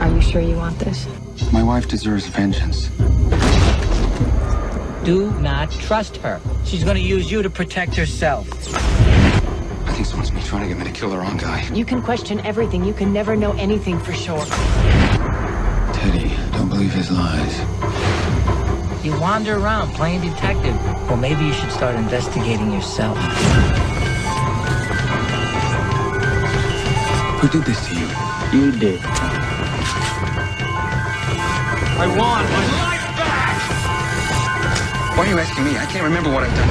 Speaker 10: Are you sure you want this?
Speaker 17: My wife deserves vengeance.
Speaker 15: Do not trust her. She's gonna use you to protect herself.
Speaker 17: I think someone's been trying to get me to kill the wrong guy.
Speaker 10: You can question everything. You can never know anything for sure.
Speaker 17: Teddy, don't believe his lies.
Speaker 15: You wander around playing detective. Well, maybe you should start investigating yourself.
Speaker 17: Who did this to you?
Speaker 15: You did.
Speaker 17: I want my life back! Why are you asking me? I can't remember what I've done.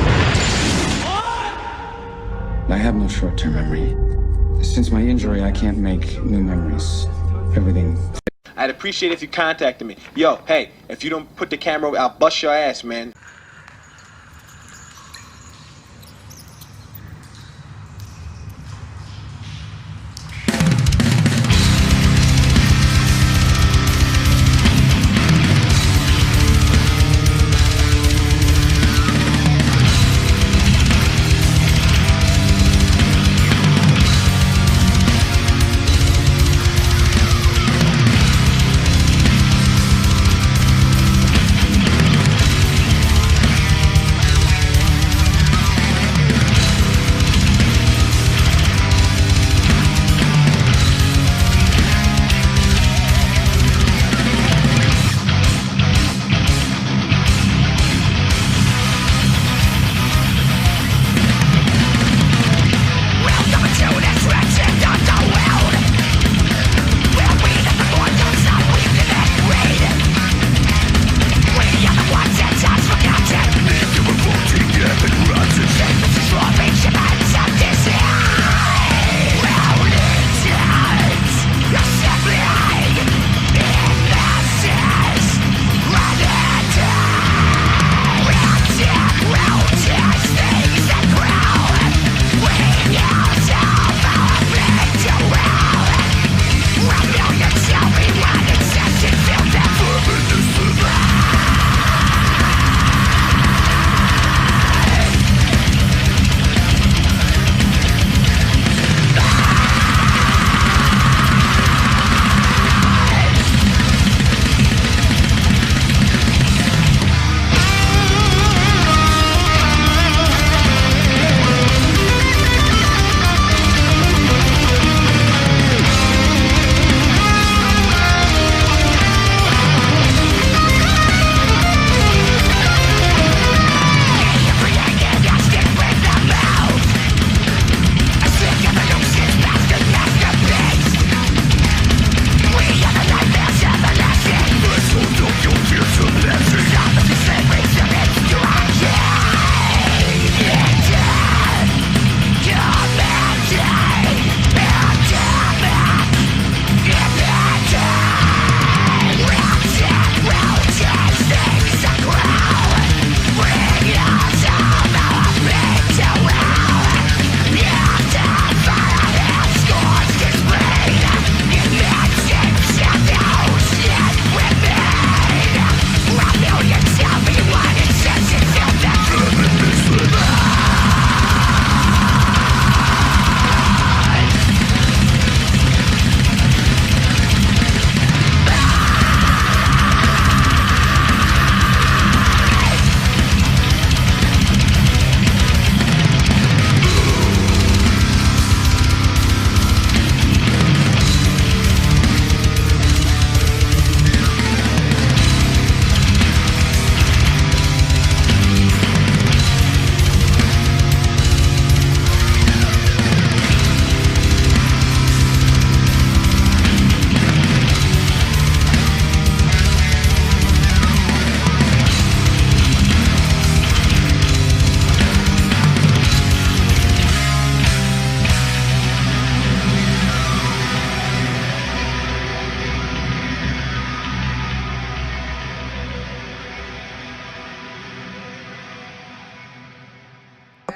Speaker 17: I have no short-term memory. Since my injury, I can't make new memories. Everything.
Speaker 18: I'd appreciate if you contacted me. Yo, hey, if you don't put the camera over, I'll bust your ass, man.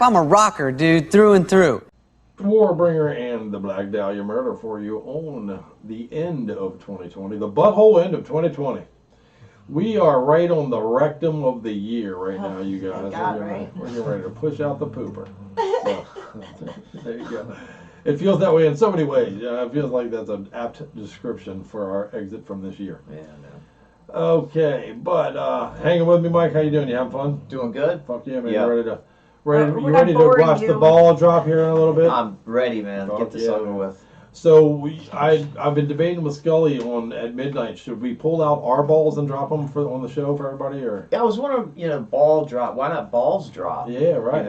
Speaker 16: I'm a rocker, dude, through and through.
Speaker 2: Warbringer and the Black Dahlia murder for you on the end of 2020, the butthole end of 2020. We are right on the rectum of the year right now, you guys. We're getting ready to push out the pooper. So, there you go. It feels that way in so many ways. It feels like that's an apt description for our exit from this year.
Speaker 4: Yeah, no.
Speaker 2: Okay, but hanging with me, Mike. How you doing? You having fun?
Speaker 4: Doing good.
Speaker 2: Fuck yeah, man.
Speaker 4: Yeah.
Speaker 2: You ready to watch
Speaker 5: you.
Speaker 2: the ball drop here in a little bit?
Speaker 4: I'm ready, man. Get this over with.
Speaker 2: So I've been debating with Scully at midnight. Should we pull out our balls and drop them on the show for everybody, or?
Speaker 4: Yeah, I was wondering, ball drop. Why not balls drop?
Speaker 2: Yeah, right.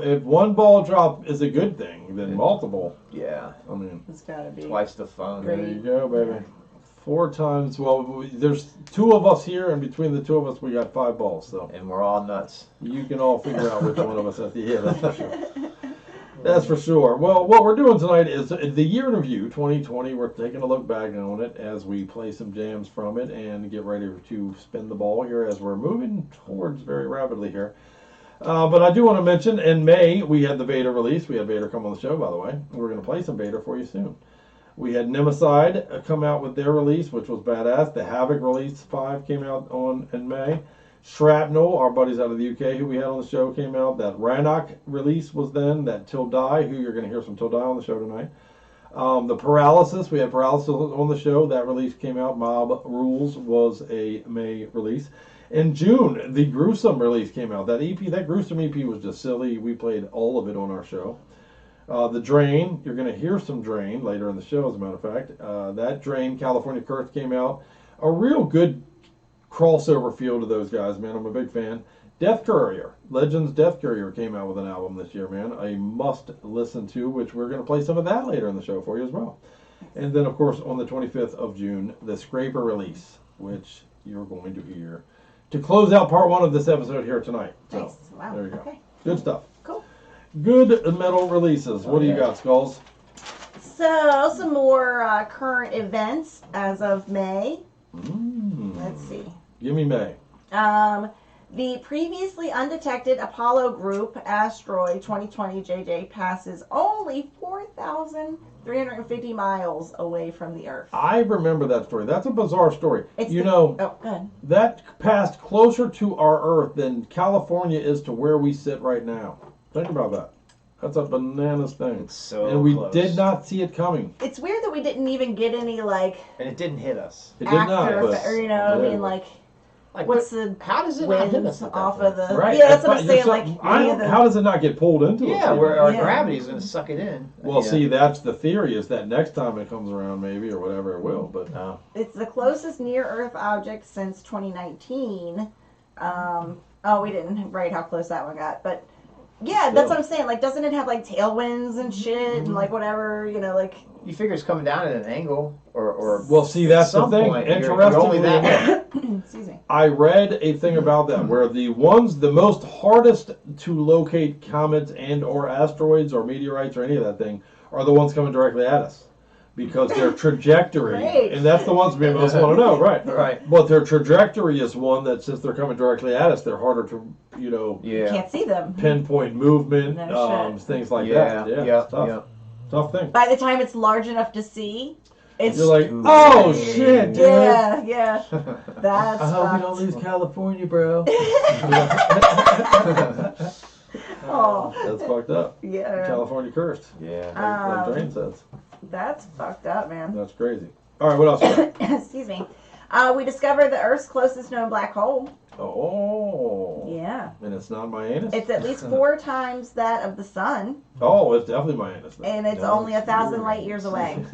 Speaker 2: If one ball drop is a good thing, then multiple.
Speaker 4: Yeah.
Speaker 2: I mean,
Speaker 5: it's gotta be
Speaker 4: twice the fun.
Speaker 2: There you go, baby. 4 times. Well, there's 2 of us here, and between the 2 of us, we got 5 balls. So.
Speaker 4: And we're all nuts.
Speaker 2: You can all figure out which one of us at the end. That's for sure. That's for sure. Well, what we're doing tonight is the year in review 2020. We're taking a look back on it as we play some jams from it and get ready to spin the ball here as we're moving towards very rapidly here. But I do want to mention, in May, we had the Vader release. We had Vader come on the show, by the way. We're going to play some Vader for you soon. We had Nemicide come out with their release, which was badass. The Havoc release 5 came out in May. Shrapnel, our buddies out of the UK who we had on the show, came out. That Rannoch release was then. That Till Die, who you're going to hear some Till Die on the show tonight. The Paralysis, we had Paralysis on the show. That release came out. Mob Rules was a May release. In June, the Gruesome release came out. That EP, that Gruesome EP was just silly. We played all of it on our show. The Drain, you're going to hear some Drain later in the show, as a matter of fact. That Drain, California Curse, came out. A real good crossover feel to those guys, man. I'm a big fan. Death Courier, Legends Death Courier came out with an album this year, man. A must listen to, which we're going to play some of that later in the show for you as well. And then, of course, on the 25th of June, the Scraper release, which you're going to hear to close out part 1 of this episode here tonight. So,
Speaker 5: nice. Wow.
Speaker 2: There you go.
Speaker 5: Okay.
Speaker 2: Good stuff.
Speaker 5: Cool.
Speaker 2: Good metal releases. What do you got, Skulls?
Speaker 5: So, some more current events as of May. Let's see.
Speaker 2: Give me May.
Speaker 5: The previously undetected Apollo group asteroid 2020 JJ passes only 4,350 miles away from the Earth.
Speaker 2: I remember that story. That's a bizarre story.
Speaker 5: Good.
Speaker 2: That passed closer to our Earth than California is to where we sit right now. Think about that. That's a bananas thing. And we did not see it coming.
Speaker 5: It's weird that we didn't even get any,
Speaker 4: And it didn't hit us.
Speaker 2: It did not.
Speaker 5: What's the
Speaker 4: how does it not hit us
Speaker 5: off of the?
Speaker 2: Right.
Speaker 5: Yeah, that's what I'm saying.
Speaker 2: How does it not get pulled into us?
Speaker 4: Yeah, where our gravity is going to suck it in.
Speaker 2: Well, see, that's the theory. Is that next time it comes around, maybe or whatever it will. But
Speaker 5: it's the closest near-Earth object since 2019. We didn't write how close that one got, but yeah, that's what I'm saying. Doesn't it have tailwinds and shit and whatever?
Speaker 4: You figure it's coming down at an angle, or
Speaker 2: well, see, that's the thing. Interestingly,
Speaker 5: excuse me.
Speaker 2: I read a thing about that where the most hardest to locate comets and or asteroids or meteorites or any of that thing are the ones coming directly at us. Because their trajectory, and that's the ones we most want to know, right?
Speaker 4: Right.
Speaker 2: But their trajectory is one that, since they're coming directly at us, they're harder to,
Speaker 5: You can't see them.
Speaker 2: Pinpoint movement, things like that. Yeah, tough. Tough thing.
Speaker 5: By the time it's large enough to see,
Speaker 2: you're like, oh shit, dude.
Speaker 5: Yeah. That's
Speaker 2: I hope you don't lose California, bro.
Speaker 5: Oh,
Speaker 2: that's fucked up.
Speaker 5: Yeah.
Speaker 2: California cursed.
Speaker 4: Yeah.
Speaker 2: Like Drain says.
Speaker 5: That's fucked up, man.
Speaker 2: That's crazy. All right, what else?
Speaker 5: Excuse me. We discovered the Earth's closest known black hole.
Speaker 2: Oh.
Speaker 5: Yeah.
Speaker 2: And it's not my anus?
Speaker 5: It's at least 4 times that of the sun.
Speaker 2: Oh, it's definitely my anus.
Speaker 5: And it's only 1,000 light years away.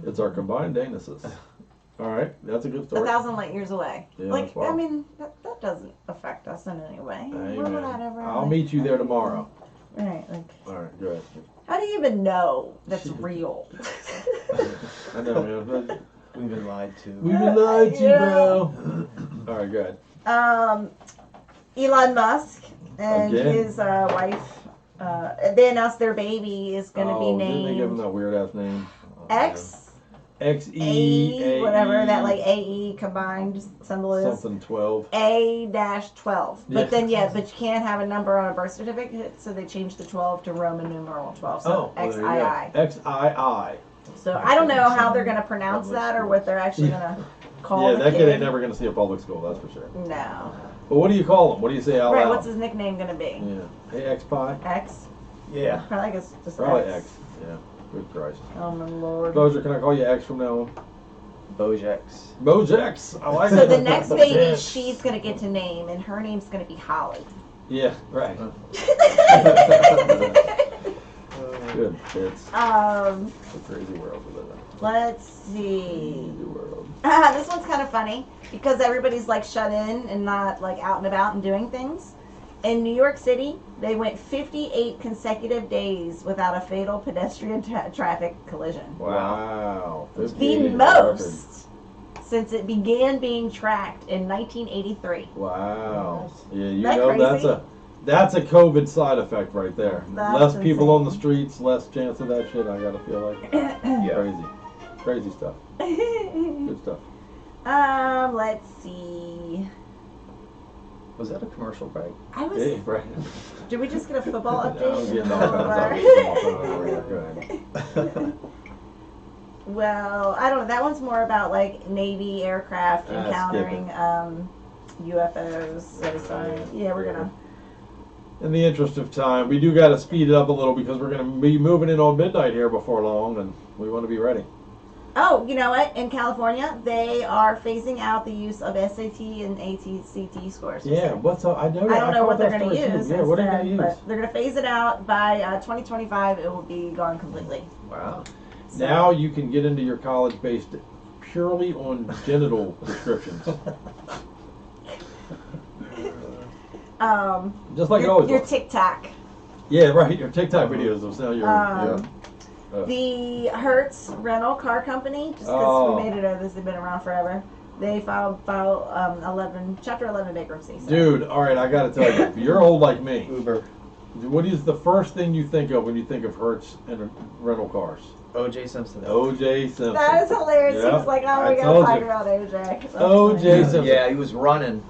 Speaker 2: It's our combined anuses. All right, that's a good story.
Speaker 5: 1,000 light years away.
Speaker 2: Yeah, wow.
Speaker 5: I mean, that doesn't affect us in any way.
Speaker 2: Hey,
Speaker 5: We're
Speaker 2: man.
Speaker 5: whatever.
Speaker 2: I'll meet you there tomorrow.
Speaker 5: Right.
Speaker 2: All right, go ahead.
Speaker 5: How do you even know that's real?
Speaker 2: I know, man.
Speaker 4: We've been lied to.
Speaker 2: We've been lied to, bro. All right, go ahead.
Speaker 5: Elon Musk and
Speaker 2: Again?
Speaker 5: his wife, they announced their baby is going to be
Speaker 2: Didn't they give him
Speaker 5: named
Speaker 2: that weird ass name?
Speaker 5: X.
Speaker 2: XE,
Speaker 5: whatever that like AE combined symbol is.
Speaker 2: something 12.
Speaker 5: A-12.
Speaker 2: Yeah.
Speaker 5: But then but you can't have a number on a birth certificate, so they changed the 12 to Roman numeral 12. So
Speaker 2: Well, there you
Speaker 5: XII.
Speaker 2: go. XII.
Speaker 5: So I don't know how they're going to pronounce that or what they're actually going to call
Speaker 2: Yeah,
Speaker 5: the
Speaker 2: that kid ain't
Speaker 5: kid.
Speaker 2: never going to see a public school, that's for sure.
Speaker 5: No.
Speaker 2: But what do you call him? What do you say out
Speaker 5: Right,
Speaker 2: loud?
Speaker 5: what's his nickname going to be?
Speaker 2: Yeah. Hey, X-Pie?
Speaker 5: X?
Speaker 4: Yeah.
Speaker 5: Probably guess just
Speaker 2: Probably
Speaker 5: X.
Speaker 2: X. Yeah. Good Christ.
Speaker 5: Oh my lord.
Speaker 2: Bozier, can I call you X from now on?
Speaker 4: Bojax.
Speaker 2: Bojax. I like
Speaker 5: So
Speaker 2: it.
Speaker 5: the next baby she's going to get to name, and her name's going to be Holly.
Speaker 2: Yeah, right. Good kids. It's a crazy world we live in.
Speaker 5: Let's see.
Speaker 2: Crazy world.
Speaker 5: This one's kind of funny because everybody's like shut in and not like out and about and doing things. In New York City, they went 58 consecutive days without a fatal pedestrian traffic collision.
Speaker 2: Wow.
Speaker 5: The
Speaker 2: 58
Speaker 5: most since it began being tracked in 1983.
Speaker 2: Wow. Yeah, you
Speaker 5: That
Speaker 2: know
Speaker 5: crazy?
Speaker 2: that's a COVID side effect right there.
Speaker 5: That's
Speaker 2: Less people on the
Speaker 5: insane.
Speaker 2: streets, less chance of that shit. I gotta feel like crazy stuff. Good stuff.
Speaker 5: Let's see.
Speaker 4: Was that a commercial break?
Speaker 5: I was.
Speaker 2: Hey, right.
Speaker 5: Did we just get a football
Speaker 2: I
Speaker 5: update?
Speaker 2: was getting all kinds of Go ahead.
Speaker 5: Well, I don't know. That one's more about like Navy aircraft
Speaker 2: skip
Speaker 5: encountering UFOs. So sorry. Yeah, we're gonna.
Speaker 2: In the interest of time, we do got to speed it up a little because we're going to be moving in on midnight here before long, and we want to be ready.
Speaker 5: Oh, you know what? In California, they are phasing out the use of SAT and ACT scores.
Speaker 2: Yeah, what's up? I know.
Speaker 5: I don't know what they're
Speaker 2: going
Speaker 5: to use.
Speaker 2: Yeah, what are you going to use?
Speaker 5: But they're going to phase it out by 2025. It will be gone completely.
Speaker 4: Wow.
Speaker 5: So,
Speaker 2: Now you can get into your college based purely on genital descriptions. Just like it always
Speaker 5: your
Speaker 2: was.
Speaker 5: TikTok.
Speaker 2: Yeah, right. Your TikTok videos of now your
Speaker 5: The Hertz rental car company, just because we made it over this, they've been around forever. They filed Chapter 11 bankruptcy. So.
Speaker 2: Dude, all right, I got to tell you, you're old like me. Uber. What is the first thing you think of when you think of Hertz and rental cars?
Speaker 4: O.J. Simpson.
Speaker 2: O.J. Simpson.
Speaker 5: That is hilarious.
Speaker 2: Yeah,
Speaker 5: He's like, oh,
Speaker 2: I
Speaker 5: we gotta
Speaker 2: told
Speaker 5: talk
Speaker 2: you.
Speaker 5: about OJ. That's
Speaker 2: O.J.
Speaker 5: funny.
Speaker 2: Simpson.
Speaker 4: Yeah, he was running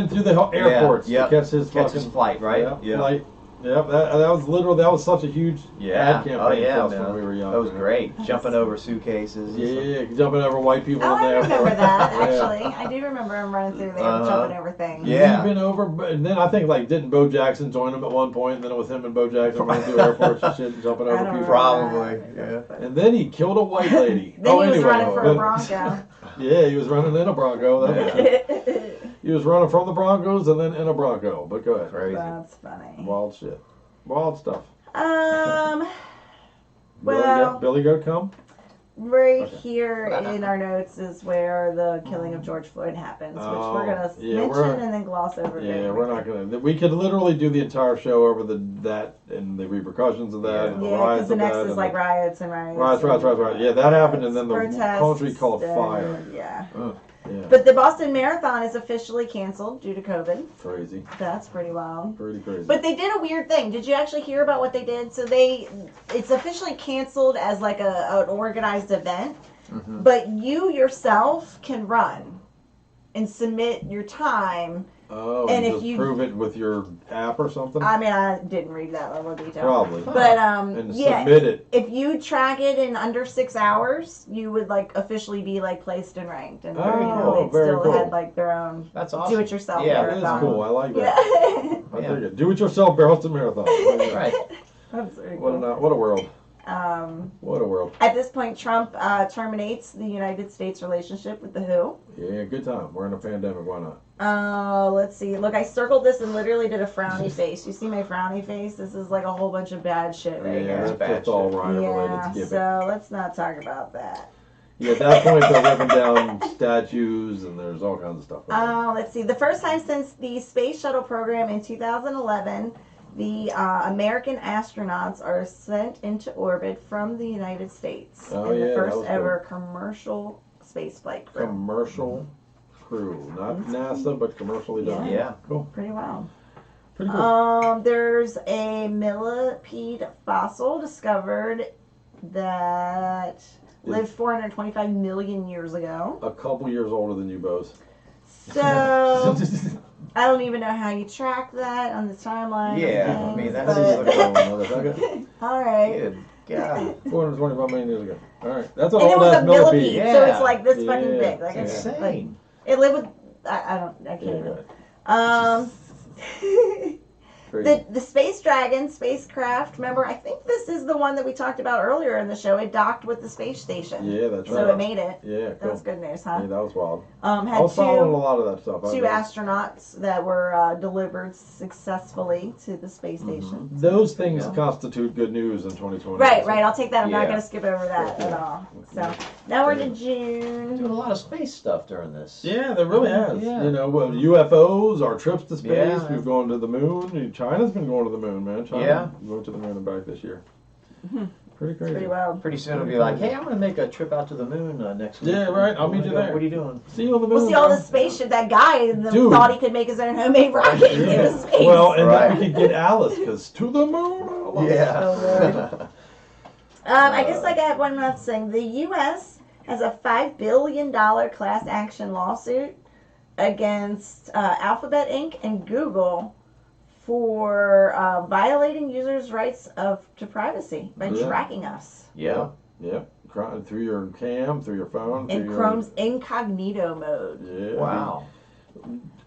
Speaker 2: through the airports to catch his
Speaker 4: flight, right?
Speaker 2: Yeah. Flight. Yep, that was such a huge ad campaign
Speaker 4: Oh yeah,
Speaker 2: for us
Speaker 4: man.
Speaker 2: when we were young.
Speaker 4: That was great. Jumping over suitcases.
Speaker 2: Yeah, jumping over white people
Speaker 5: Oh,
Speaker 2: in
Speaker 5: I
Speaker 2: there.
Speaker 5: remember that,
Speaker 2: Yeah.
Speaker 5: actually. I do remember him running through there, jumping over things.
Speaker 2: Yeah. Leaping over, and then I think, didn't Bo Jackson join him at one point, and then it was him and Bo Jackson running through airports and shit and jumping over people?
Speaker 4: Probably, yeah.
Speaker 2: And then he killed a white lady.
Speaker 5: Then he was running for a Bronco.
Speaker 2: Yeah, he was running in a Bronco. He was running from the Broncos and then in a Bronco. But go ahead.
Speaker 4: Crazy.
Speaker 5: That's funny.
Speaker 2: Wild shit. Wild stuff.
Speaker 5: Well,
Speaker 2: Billy Goat come?
Speaker 5: right here in our notes is where the killing of George Floyd happens, which we're going to mention and then gloss over.
Speaker 2: Yeah, we're not going to. We could literally do the entire show over that and the repercussions of that and the riots
Speaker 5: because the
Speaker 2: of
Speaker 5: next
Speaker 2: that.
Speaker 5: is like riots and riots.
Speaker 2: Right. Yeah, that happened, and then the
Speaker 5: protests
Speaker 2: country called
Speaker 5: and-
Speaker 2: fire.
Speaker 5: Yeah.
Speaker 2: Yeah.
Speaker 5: But the Boston Marathon is officially canceled due to COVID.
Speaker 2: Crazy.
Speaker 5: That's pretty wild.
Speaker 2: Pretty crazy.
Speaker 5: But they did a weird thing. Did you actually hear about what they did? So it's officially canceled as like an organized event, but you yourself can run and submit your time.
Speaker 2: Oh,
Speaker 5: and
Speaker 2: and
Speaker 5: if you
Speaker 2: prove it with your app or something?
Speaker 5: I mean, I didn't read that level of detail.
Speaker 2: Probably.
Speaker 5: But
Speaker 2: and
Speaker 5: yeah,
Speaker 2: submit it.
Speaker 5: if you track it in under 6 hours, you would officially be placed and ranked, and they
Speaker 2: very
Speaker 5: still
Speaker 2: cool.
Speaker 5: had their own.
Speaker 4: That's awesome.
Speaker 5: Do it yourself.
Speaker 2: Yeah,
Speaker 5: marathon.
Speaker 2: that's cool. I like that.
Speaker 5: Yeah.
Speaker 2: I dig it. Do it yourself, Boston Marathon.
Speaker 4: Right.
Speaker 5: That's very
Speaker 2: What
Speaker 5: cool.
Speaker 2: a world. What a world.
Speaker 5: At this point, Trump terminates the United States relationship with the WHO.
Speaker 2: Yeah, good time. We're in a pandemic. Why not?
Speaker 5: Let's see. Look, I circled this and literally did a frowny face. You see my frowny face? This is like a whole bunch of bad shit right
Speaker 2: Yeah,
Speaker 5: here.
Speaker 2: that's just all Ryan related.
Speaker 5: Yeah,
Speaker 2: Skip it.
Speaker 5: so let's not talk about that.
Speaker 2: Yeah, at that point they're ripping down statues and there's all kinds of stuff.
Speaker 5: Let's see. The first time since the space shuttle program in 2011, the American astronauts are sent into orbit from the United States.
Speaker 2: Oh,
Speaker 5: in
Speaker 2: yeah,
Speaker 5: the
Speaker 2: that
Speaker 5: first
Speaker 2: was
Speaker 5: ever commercial space flight crew.
Speaker 2: Commercial crew. Not NASA, but commercially done.
Speaker 4: Yeah.
Speaker 2: Cool.
Speaker 5: Pretty wild.
Speaker 2: Pretty cool.
Speaker 5: There's a millipede fossil discovered that lived 425 million years ago.
Speaker 2: A couple years older than you, Bose.
Speaker 5: So I don't even know how you track that on the timeline.
Speaker 4: Yeah, I mean, that's
Speaker 2: Okay.
Speaker 5: All right.
Speaker 4: Good God.
Speaker 2: 425 million years ago. All right. That's an
Speaker 5: And it
Speaker 2: old
Speaker 5: was
Speaker 2: ass
Speaker 5: a
Speaker 2: millipede.
Speaker 5: millipede, so it's like this fucking
Speaker 2: Yeah.
Speaker 5: big. Like
Speaker 4: It's
Speaker 5: it's
Speaker 4: insane.
Speaker 5: like, it lived with. I can't even. The Space Dragon spacecraft, remember, I think this is the one that we talked about earlier in the show. It docked with the space station.
Speaker 2: Yeah, that's right.
Speaker 5: So it made it.
Speaker 2: Yeah, cool.
Speaker 5: That's good news, huh?
Speaker 2: Yeah, that was wild.
Speaker 5: Had
Speaker 2: I was following a lot of that stuff.
Speaker 5: two astronauts that were delivered successfully to the space station.
Speaker 2: Those things constitute good news in 2020.
Speaker 5: Right. I'll take that. I'm not
Speaker 4: Yeah.
Speaker 5: going to skip over that at all. So now we're to June.
Speaker 4: Doing a lot of space stuff during this.
Speaker 2: Yeah, there really has.
Speaker 4: Yeah.
Speaker 2: You know, well, UFOs, our trips to space,
Speaker 4: Yeah.
Speaker 2: we've gone to the moon. China's been going to the moon, man. China
Speaker 4: Yeah.
Speaker 2: went to the moon and back this year. Pretty crazy.
Speaker 5: Pretty wild.
Speaker 4: Pretty soon it'll be like, hey, I'm going to make a trip out to the moon next week.
Speaker 2: Yeah, right. I'll meet you there.
Speaker 4: What are you doing?
Speaker 2: See you on the moon.
Speaker 5: We'll see all
Speaker 2: bro.
Speaker 5: the spaceship. That guy
Speaker 2: Dude.
Speaker 5: thought he could make his own homemade rocket into space.
Speaker 2: Well, and
Speaker 4: Right.
Speaker 2: then we could get Alice, because to the moon.
Speaker 4: Yeah.
Speaker 5: I guess I got one more thing. The U.S. has a $5 billion class action lawsuit against Alphabet Inc. and Google for violating users' rights to privacy by tracking us.
Speaker 4: Yeah.
Speaker 2: Yeah. Through your cam, through your phone.
Speaker 5: In
Speaker 2: through
Speaker 5: Chrome's incognito mode.
Speaker 2: Yeah.
Speaker 4: Wow.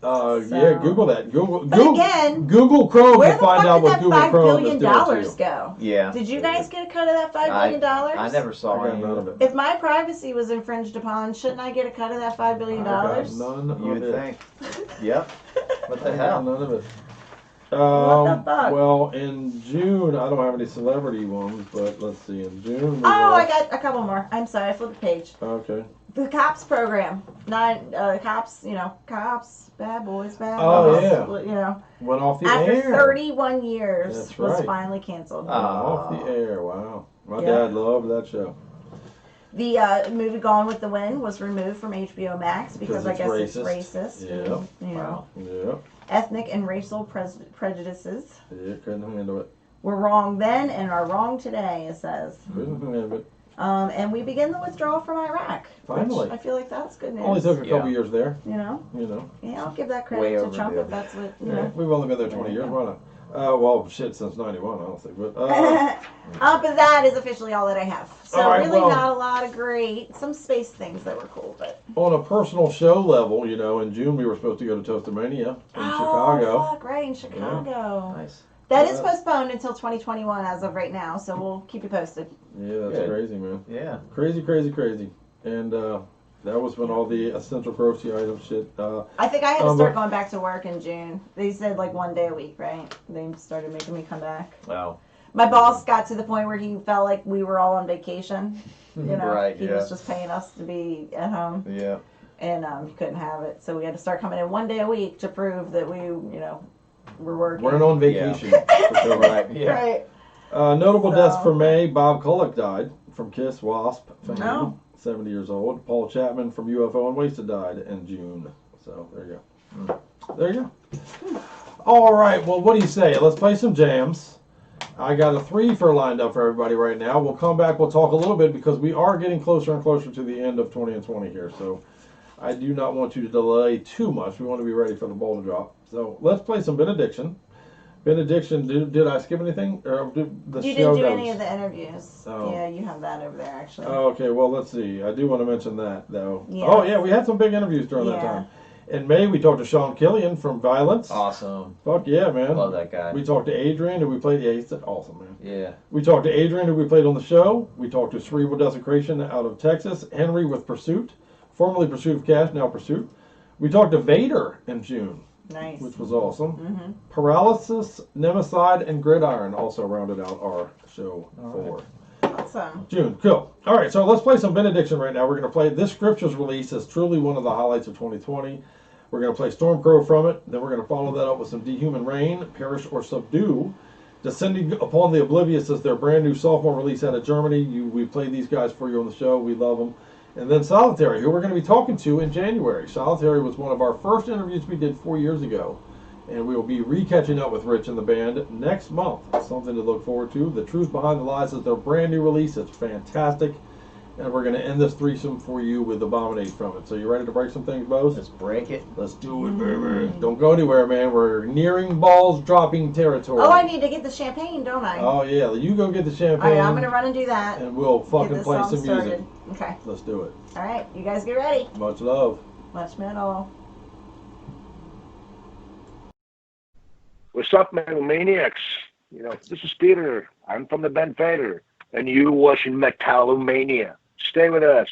Speaker 2: Yeah, Google that. Google
Speaker 5: again,
Speaker 2: Google Chrome
Speaker 5: where
Speaker 2: to
Speaker 5: the
Speaker 2: find
Speaker 5: fuck
Speaker 2: out
Speaker 5: did
Speaker 2: what
Speaker 5: that
Speaker 2: Google
Speaker 5: $5
Speaker 2: Chrome
Speaker 5: billion
Speaker 2: is doing to you.
Speaker 5: go?
Speaker 4: Yeah.
Speaker 5: Did you guys get a cut of that $5 billion?
Speaker 4: I never saw
Speaker 2: I got none of it.
Speaker 5: If my privacy was infringed upon, shouldn't I get a cut of that $5 billion?
Speaker 2: I got none of
Speaker 4: You would
Speaker 2: it.
Speaker 4: think. Yep. What the
Speaker 2: I got
Speaker 4: hell?
Speaker 2: none of it.
Speaker 5: What the fuck?
Speaker 2: Well, in June, I don't have any celebrity ones, but let's see. In June,
Speaker 5: I got a couple more. I'm sorry, I flipped the page.
Speaker 2: Okay.
Speaker 5: The cops program. Cops, cops, bad boys, bad
Speaker 2: Oh,
Speaker 5: boys.
Speaker 2: yeah.
Speaker 5: You know,
Speaker 2: Went off the
Speaker 5: after
Speaker 2: air.
Speaker 5: 31 years,
Speaker 2: That's
Speaker 5: was
Speaker 2: right.
Speaker 5: finally canceled.
Speaker 2: Went off the air. Wow. My
Speaker 5: Yeah.
Speaker 2: dad loved that show.
Speaker 5: The movie Gone with the Wind was removed from HBO Max because I
Speaker 2: it's
Speaker 5: guess
Speaker 2: racist.
Speaker 5: it's racist.
Speaker 2: Yeah.
Speaker 5: And,
Speaker 4: Wow.
Speaker 2: Yeah.
Speaker 5: ethnic and racial prejudices
Speaker 2: Yeah, couldn't handle it.
Speaker 5: were wrong then and are wrong today, it says.
Speaker 2: Couldn't handle it.
Speaker 5: And we begin the withdrawal from Iraq.
Speaker 2: Finally.
Speaker 5: Which I feel like that's good news.
Speaker 2: Only took a couple years there.
Speaker 5: You know?
Speaker 2: Yeah,
Speaker 5: I'll give that
Speaker 4: Way
Speaker 5: credit to Trump
Speaker 4: overdue.
Speaker 5: if that's what, you
Speaker 2: Yeah,
Speaker 5: know.
Speaker 2: we've only been there 20 years. Why not? Well, shit, since 91, honestly. But,
Speaker 5: But that is officially all that I have. So
Speaker 2: All right,
Speaker 5: really
Speaker 2: well-
Speaker 5: not a lot of some space things that were cool, but.
Speaker 2: on a personal show level, in June we were supposed to go to Toast-O-Mania in Chicago.
Speaker 5: Fuck, right, in Chicago.
Speaker 4: Nice.
Speaker 5: That is postponed until 2021 as of right now, so we'll keep you posted.
Speaker 2: Yeah, that's
Speaker 4: Good.
Speaker 2: crazy, man.
Speaker 4: Yeah.
Speaker 2: Crazy, crazy, crazy. And that was when all the essential grocery items shit.
Speaker 5: I think I had to start
Speaker 2: but-
Speaker 5: going back to work in June. They said like 1 day a week, right? They started making me come back.
Speaker 4: Wow.
Speaker 5: My boss got to the point where he felt like we were all on vacation.
Speaker 4: Right,
Speaker 5: he was just paying us to be at home,
Speaker 4: Yeah.
Speaker 5: and he couldn't have it. So we had to start coming in 1 day a week to prove that we, were working.
Speaker 2: Weren't on vacation. for sure.
Speaker 4: Right. Yeah.
Speaker 5: Right.
Speaker 2: Notable
Speaker 5: So-
Speaker 2: deaths for May. Bob Kullock died from Kiss Wasp fame.
Speaker 5: Oh.
Speaker 2: 70 years old. Paul Chapman from UFO and Wasted died in June. So there you go. There you go. All right. Well, what do you say? Let's play some jams. I got a 3 for lined up for everybody right now. We'll come back. We'll talk a little bit because we are getting closer and closer to the end of 20 and 20 here. So I do not want you to delay too much. We want to be ready for the ball to drop. So let's play some Benediction. Benediction, did I skip anything? Or did the
Speaker 5: You
Speaker 2: show
Speaker 5: didn't do
Speaker 2: notes?
Speaker 5: any of the interviews.
Speaker 2: Oh.
Speaker 5: Yeah, you have that over there actually.
Speaker 2: Oh, okay, well, let's see. I do want to mention that, though.
Speaker 5: Yeah.
Speaker 2: Oh, yeah, we had some big interviews during that
Speaker 5: Yeah.
Speaker 2: time. In May, we talked to Sean Killian from Violence.
Speaker 4: Awesome.
Speaker 2: Fuck yeah, man.
Speaker 4: Love that guy.
Speaker 2: We talked to Adrian, who we played. Yeah, he's awesome, man.
Speaker 4: Yeah.
Speaker 2: We talked to Adrian, who we played on the show. We talked to Cerebral Desecration out of Texas. Henry with Pursuit, formerly Pursuit of Cash, now Pursuit. We talked to Vader in June,
Speaker 5: Nice.
Speaker 2: which was awesome.
Speaker 5: Mm-hmm.
Speaker 2: Paralysis, Nemeside, and Gridiron also rounded out our show for
Speaker 5: Awesome.
Speaker 2: June. Cool. All right, so let's play some Benediction right now. We're going to play this scripture's release is truly one of the highlights of 2020. We're going to play Stormcrow from it. Then we're going to follow that up with some Dehuman Rain, Perish or Subdue. Descending Upon the Oblivious is their brand new sophomore release out of Germany. We played these guys for you on the show. We love them. And then Solitary, who we're going to be talking to in January. Solitary was one of our first interviews we did 4 years ago. And we will be re-catching up with Rich and the band next month. Something to look forward to. The Truth Behind the Lies is their brand new release. It's fantastic. And we're going to end this threesome for you with Abominate from it. So you ready to break some things, Bose?
Speaker 4: Let's break it.
Speaker 2: Let's do it, baby. Don't go anywhere, man. We're nearing balls dropping territory.
Speaker 5: Oh, I need to get the champagne, don't I?
Speaker 2: Oh, yeah. You go get the champagne.
Speaker 5: All right, I'm going to run and do that.
Speaker 2: And we'll fucking play some music.
Speaker 5: Okay.
Speaker 2: Let's do it.
Speaker 5: All right, you guys get ready.
Speaker 2: Much love.
Speaker 5: Much metal.
Speaker 19: What's up, Metal-Maniacs? You know, this is Peter. I'm from the Ben Fader. And you watching Metal-O-Mania. Stay with us.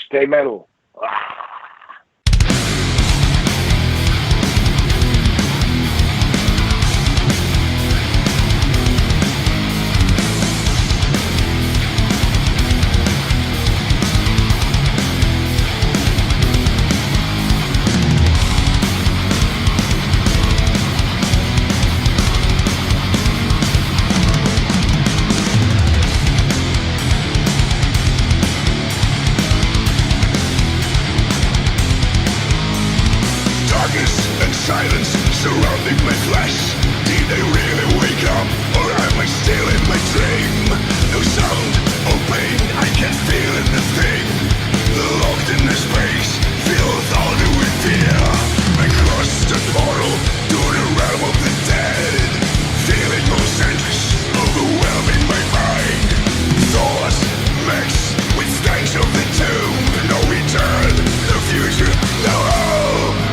Speaker 19: Stay metal.
Speaker 6: Silence surrounding my flesh. Did I really wake up, or am I still in my dream? No sound, or pain, I can't feel anything. Locked in a space, filled only with fear. I crossed the portal to the realm of the dead. Feeling most endless, overwhelming my mind. Thoughts mixed with stench of the tomb. No return, no future, no hope.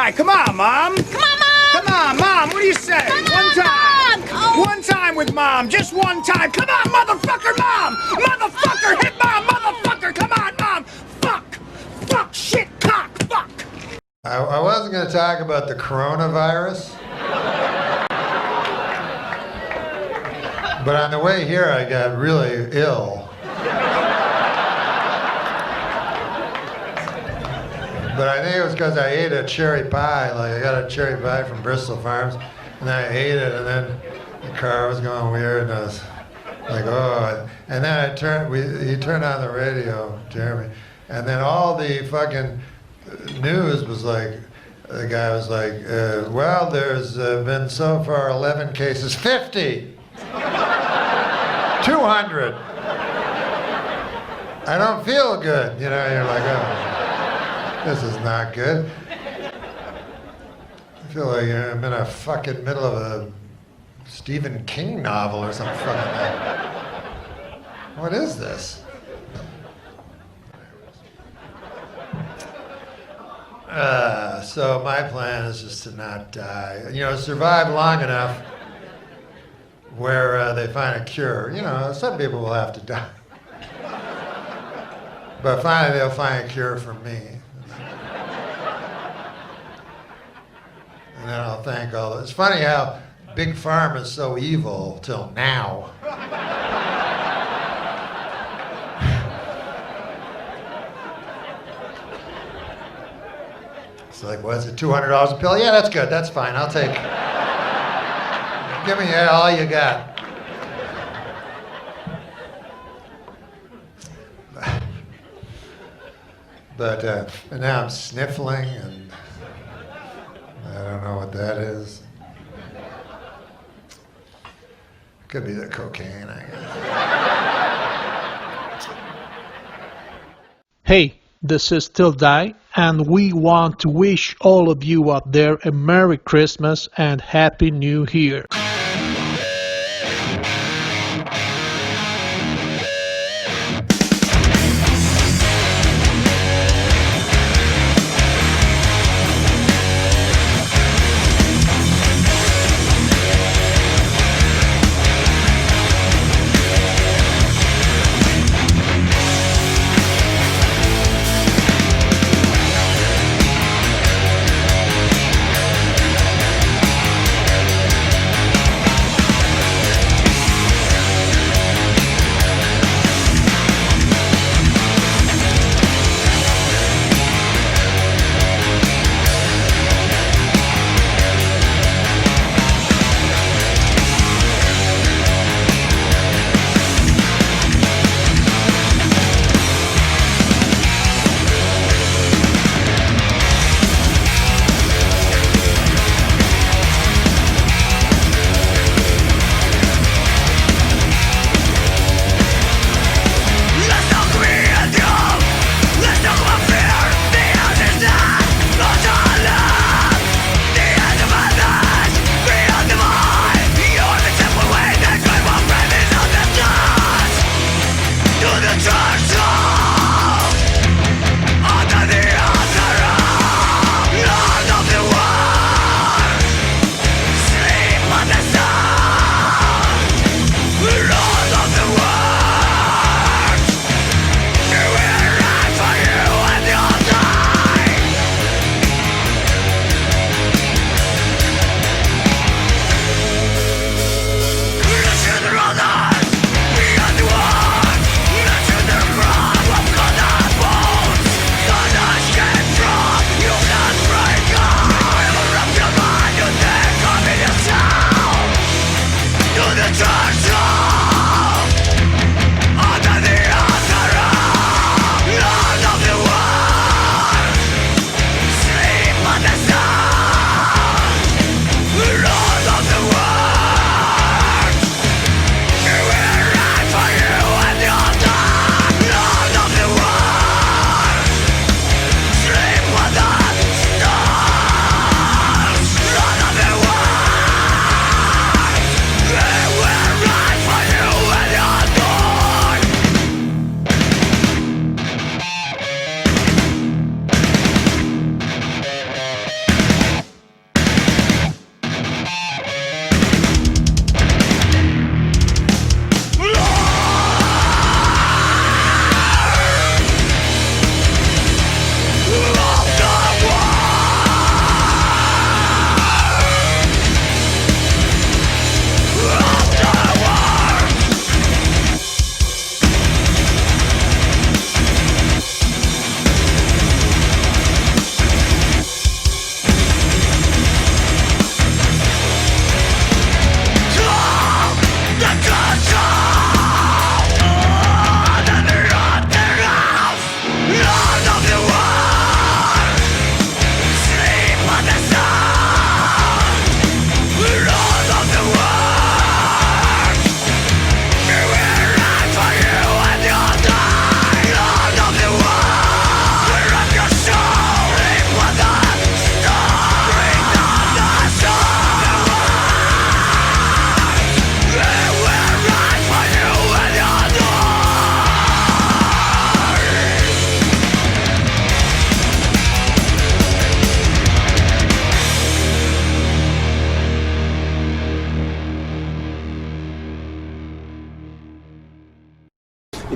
Speaker 11: right, come on, Mom.
Speaker 7: Come on, Mom.
Speaker 11: Come on, Mom. What do you say?
Speaker 7: Come
Speaker 11: one
Speaker 7: on,
Speaker 11: time.
Speaker 7: Mom. Oh.
Speaker 11: One time with Mom. Just one time. Come on, motherfucker, Mom. Motherfucker, hit Mom. Motherfucker, come on, Mom. Fuck. Fuck, shit, cock, fuck.
Speaker 20: I wasn't going to talk about the coronavirus. But on the way here, I got really ill. But I think it was because I ate a cherry pie. Like, I got a cherry pie from Bristol Farms. And I ate it, and then the car was going weird, and I was like, oh. And then he turned on the radio, Jeremy, and then all the fucking news was like, the guy was like, well, there's been so far 11 cases, 50, 200. I don't feel good, you know, you're like, oh, this is not good. I feel like I'm in a fucking middle of a Stephen King novel or something fucking like. What is this? So my plan is just to not die. You know, survive long enough where they find a cure. You know, some people will have to die. But finally they'll find a cure for me. And then I'll thank all those. It's funny how Big Pharma is so evil till now. It's like, what is it, $200 a pill? Yeah, that's good, that's fine, I'll take it. Give me all you got. But and now I'm sniffling, and I don't know what that is. Could be the cocaine, I guess.
Speaker 21: Hey, this is Still Die, and we want to wish all of you out there a Merry Christmas and Happy New Year.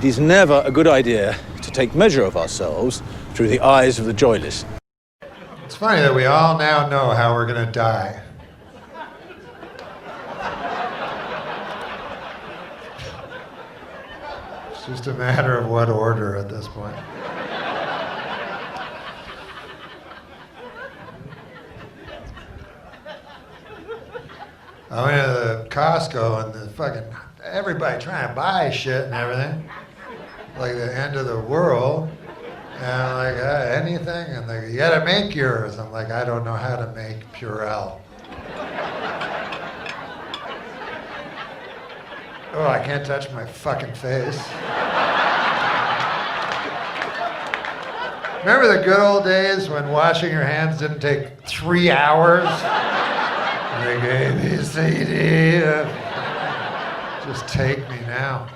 Speaker 1: it is never a good idea to take measure of ourselves through the eyes of the joyless.
Speaker 20: It's funny that we all now know how we're going to die. It's just a matter of what order at this point. I went to the Costco and the fucking everybody trying to buy shit and everything, like the end of the world. And I'm like, anything? And they go, you gotta make yours. I'm like, I don't know how to make Purell. Oh, I can't touch my fucking face. Remember the good old days when washing your hands didn't take 3 hours? Like A, B, C, D. Just take me now.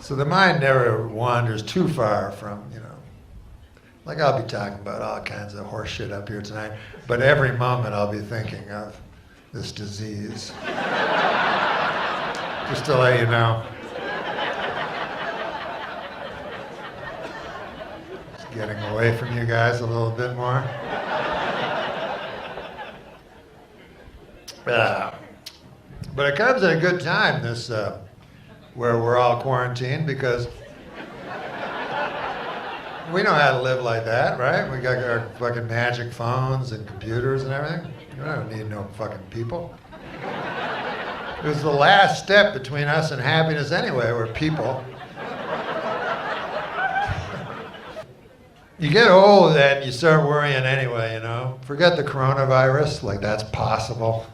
Speaker 20: So the mind never wanders too far from, like I'll be talking about all kinds of horse shit up here tonight, but every moment I'll be thinking of this disease. Just to let you know. Just getting away from you guys a little bit more. But it comes at a good time, this, where we're all quarantined, because we know how to live like that, right? We got our fucking magic phones and computers and everything. We don't need no fucking people. It was the last step between us and happiness anyway, were people. You get old and you start worrying anyway, Forget the coronavirus, like that's possible.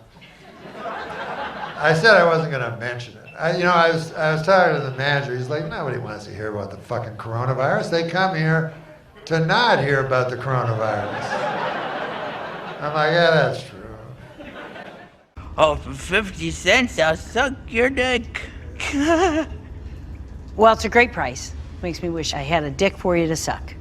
Speaker 20: I said I wasn't gonna mention it. I was talking to the manager. He's like, nobody wants to hear about the fucking coronavirus. They come here to not hear about the coronavirus. I'm like, yeah, that's true.
Speaker 22: Oh, for 50 cents, I'll suck your dick.
Speaker 23: Well, it's a great price. Makes me wish I had a dick for you to suck.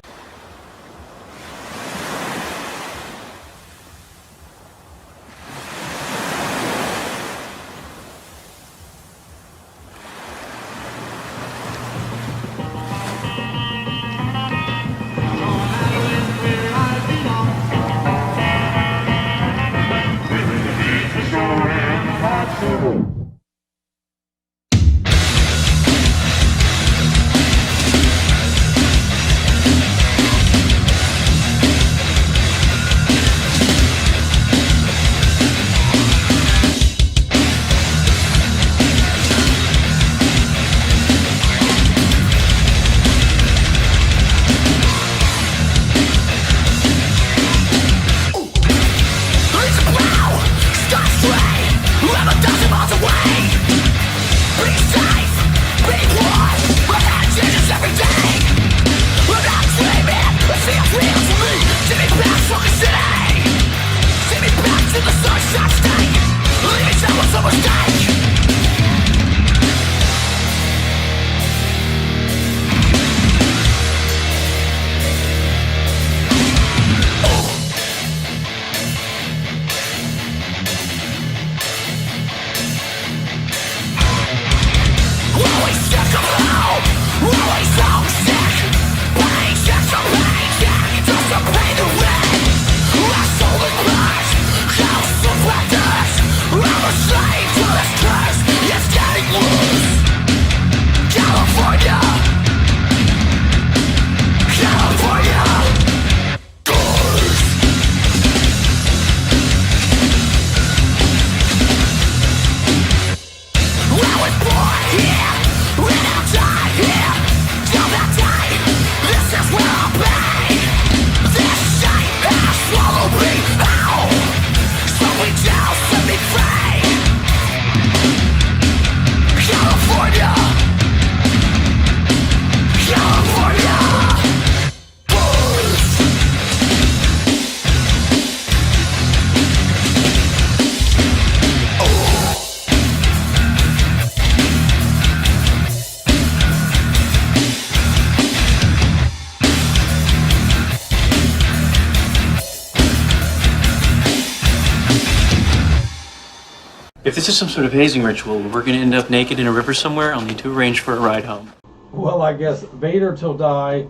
Speaker 3: If this is some sort of hazing ritual, we're gonna end up naked in a river somewhere. I'll need to arrange for a ride home.
Speaker 2: Well, I guess Vader till die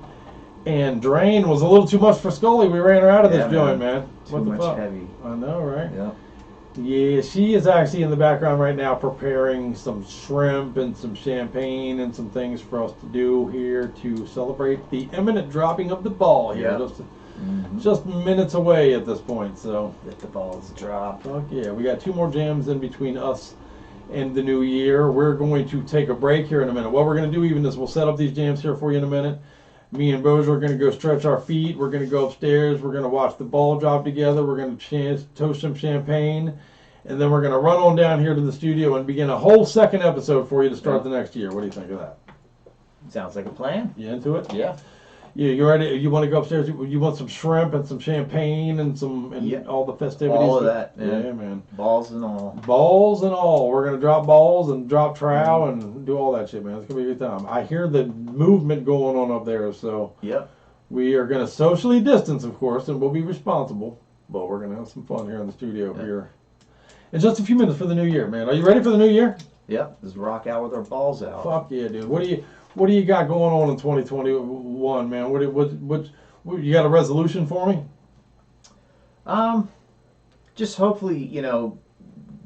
Speaker 2: and Drain was a little too much for Scully. We ran her out of this joint, man.
Speaker 4: Too much heavy.
Speaker 2: I know, right?
Speaker 4: Yeah.
Speaker 2: Yeah, she is actually in the background right now preparing some shrimp and some champagne and some things for us to do here to celebrate the imminent dropping of the ball here.
Speaker 4: Yep.
Speaker 2: Just minutes away at this point, so.
Speaker 4: Let the balls drop.
Speaker 2: Fuck yeah, we got 2 more jams in between us and the new year. We're going to take a break here in a minute. What we're going to do even is we'll set up these jams here for you in a minute. Me and Bossier are going to go stretch our feet. We're going to go upstairs. We're going to watch the ball drop together. We're going to toast some champagne. And then we're going to run on down here to the studio and begin a whole second episode for you to start the next year. What do you think of that?
Speaker 4: Sounds like a plan.
Speaker 2: You into it?
Speaker 4: Yeah.
Speaker 2: Yeah, you ready? You want to go upstairs? You want some shrimp and some champagne and some all the festivities?
Speaker 4: All of that, man.
Speaker 2: Yeah, man.
Speaker 4: Balls and all.
Speaker 2: Balls and all. We're gonna drop balls and drop trow and do all that shit, man. It's gonna be a good time. I hear the movement going on up there, so we are gonna socially distance, of course, and we'll be responsible. But we're gonna have some fun here in the studio here in just a few minutes for the new year, man. Are you ready for the new year?
Speaker 4: Yep. Just rock out with our balls out.
Speaker 2: Fuck yeah, dude. What do you got going on in 2021, man? What you got a resolution for me?
Speaker 4: Just hopefully,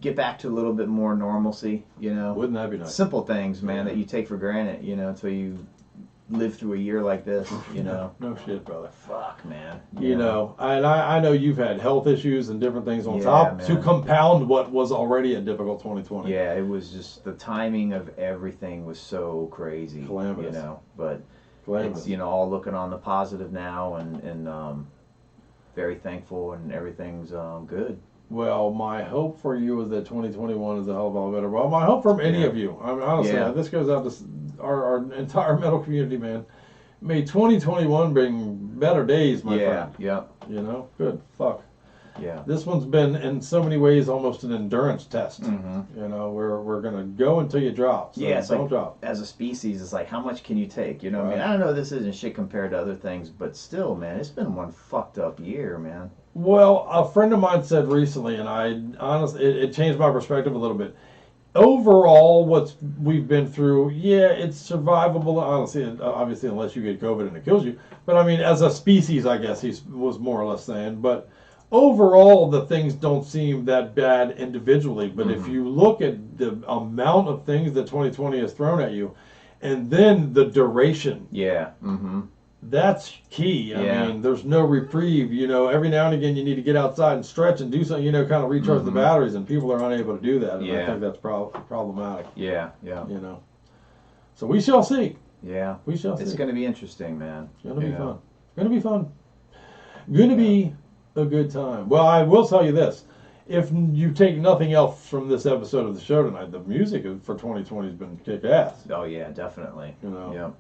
Speaker 4: get back to a little bit more normalcy,
Speaker 2: Wouldn't that be nice?
Speaker 4: Simple things, man, that you take for granted, until you live through a year like this,
Speaker 2: No shit, brother.
Speaker 4: Fuck, man.
Speaker 2: I know you've had health issues and different things on
Speaker 4: Yeah,
Speaker 2: top
Speaker 4: man.
Speaker 2: to compound what was already a difficult 2020.
Speaker 4: Yeah, it was just the timing of everything was so crazy,
Speaker 2: Calamitous.
Speaker 4: But
Speaker 2: Calamitous.
Speaker 4: it's all looking on the positive now, and very thankful, and everything's good.
Speaker 2: Well, my hope for you is that 2021 is a hell of a lot better. Well, my hope from any of you, I mean, honestly, this goes out to our entire metal community, man. May 2021 bring better days, my friend.
Speaker 4: Yeah.
Speaker 2: Good. Fuck.
Speaker 4: Yeah.
Speaker 2: This one's been, in so many ways, almost an endurance test.
Speaker 4: Mm-hmm.
Speaker 2: We're gonna go until you drop. So
Speaker 4: it's
Speaker 2: don't
Speaker 4: like,
Speaker 2: drop.
Speaker 4: as a species, it's like, how much can you take? I mean, I don't know, this isn't shit compared to other things, but still, man, it's been one fucked up year, man.
Speaker 2: Well, a friend of mine said recently, and I honestly, it changed my perspective a little bit. Overall, what we've been through, it's survivable, honestly, obviously, unless you get COVID and it kills you. But I mean, as a species, I guess he was more or less saying. But overall, the things don't seem that bad individually. But if you look at the amount of things that 2020 has thrown at you, and then the duration.
Speaker 4: Yeah. Mm-hmm.
Speaker 2: That's key. I mean, there's no reprieve. Every now and again you need to get outside and stretch and do something, kind of recharge the batteries, and people are unable to do that. And I think that's problematic.
Speaker 4: Yeah.
Speaker 2: So we shall see.
Speaker 4: Yeah.
Speaker 2: We shall see.
Speaker 4: It's going to be interesting, man.
Speaker 2: It's going to be fun. Going to be fun. Going to be a good time. Well, I will tell you this. If you take nothing else from this episode of the show tonight, the music for 2020 has been kick-ass.
Speaker 4: Oh, yeah, definitely. Yeah.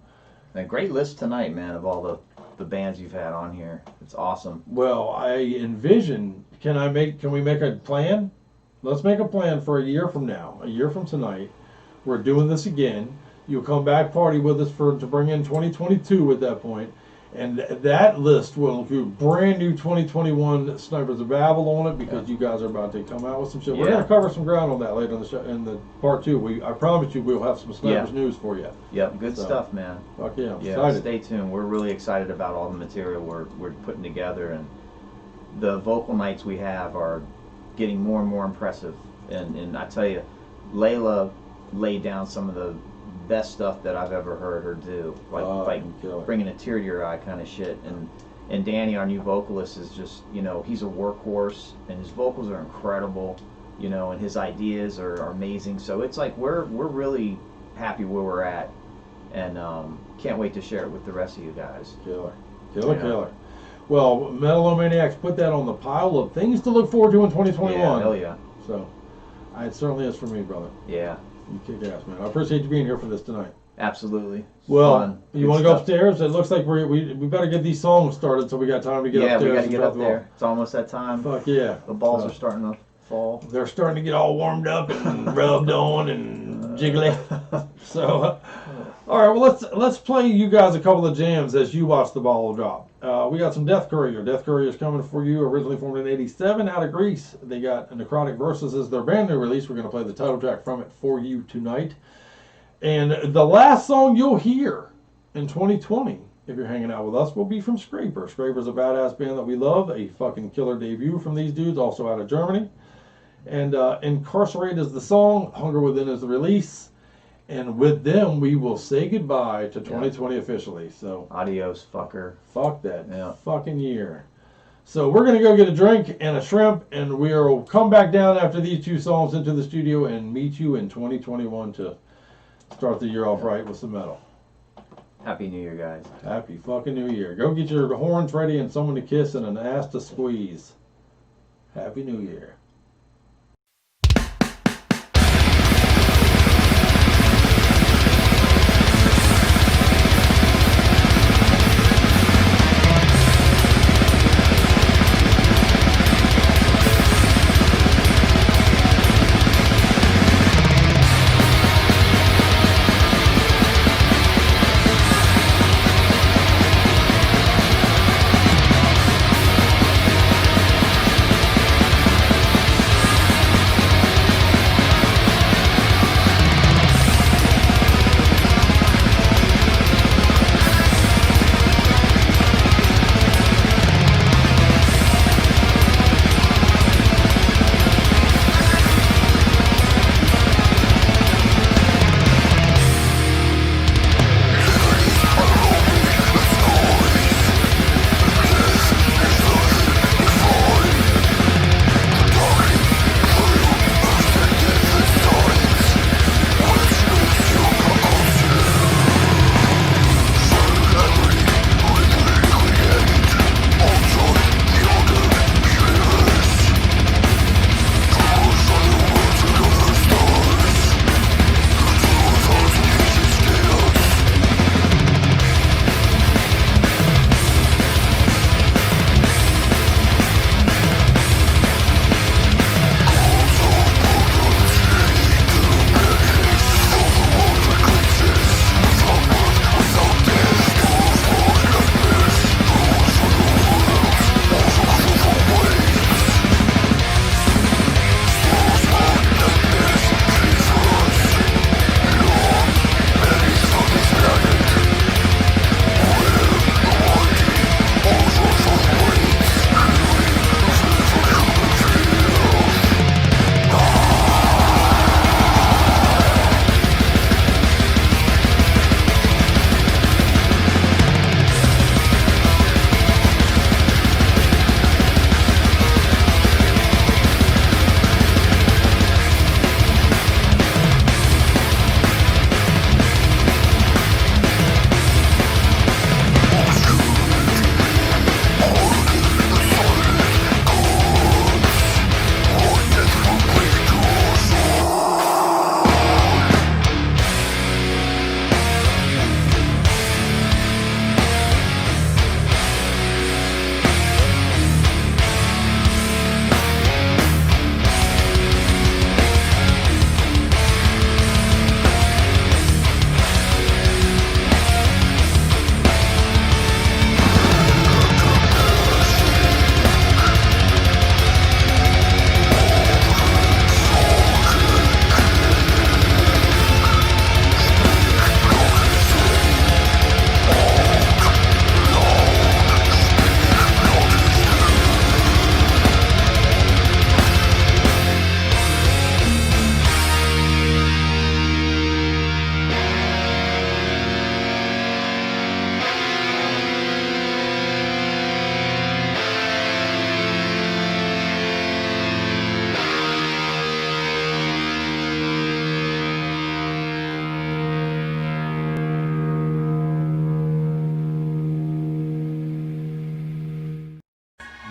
Speaker 4: A great list tonight, man, of all the bands you've had on here. It's awesome.
Speaker 2: Well, I envision, can we make a plan? Let's make a plan for a year from now, a year from tonight. We're doing this again. You'll come back party with us to bring in 2022 at that point. And that list will include brand new 2021 Snipers of Babel on it, because you guys are about to come out with some shit. We're going to cover some ground on that later in the show, in the part 2. I promise you we'll have some Snipers news for you.
Speaker 4: Yep, good stuff, man.
Speaker 2: Fuck yeah, I'm excited.
Speaker 4: Stay tuned. We're really excited about all the material we're putting together, and the vocal nights we have are getting more and more impressive. And I tell you, Layla laid down some of the best stuff that I've ever heard her do, like bringing a tear to your eye kind of shit. And Danny, our new vocalist, is just, he's a workhorse, and his vocals are incredible, and his ideas are amazing. So it's like we're really happy where we're at, and can't wait to share it with the rest of you guys.
Speaker 2: Killer. Well, Metal-O-Maniacs put that on the pile of things to look forward to in 2021.
Speaker 4: Yeah, hell yeah.
Speaker 2: So, it certainly is for me, brother.
Speaker 4: Yeah.
Speaker 2: You kick ass, man. I appreciate you being here for this tonight.
Speaker 4: Absolutely.
Speaker 2: Well, you want to go upstairs? It looks like we better get these songs started so we got time to get upstairs.
Speaker 4: Yeah, we got to get up there. It's almost that time.
Speaker 2: Fuck yeah.
Speaker 4: The balls are starting to fall.
Speaker 2: They're starting to get all warmed up and rubbed on and jiggly. So, all right, well, let's play you guys a couple of jams as you watch the ball drop. We got some Death Courier. Death Courier is coming for you, originally formed in 87 out of Greece. They got Necrotic Versus as their brand new release. We're going to play the title track from it for you tonight. And the last song you'll hear in 2020, if you're hanging out with us, will be from Scraper. Scraper's a badass band that we love. A fucking killer debut from these dudes, also out of Germany. And Incarcerate is the song. Hunger Within is the release. And with them, we will say goodbye to 2020 officially. So
Speaker 4: adios, fucker.
Speaker 2: Fuck that fucking year. So we're going to go get a drink and a shrimp, and we'll come back down after these two songs into the studio and meet you in 2021 to start the year off right with some metal.
Speaker 4: Happy New Year, guys.
Speaker 2: Happy fucking New Year. Go get your horns ready and someone to kiss and an ass to squeeze. Happy New Year.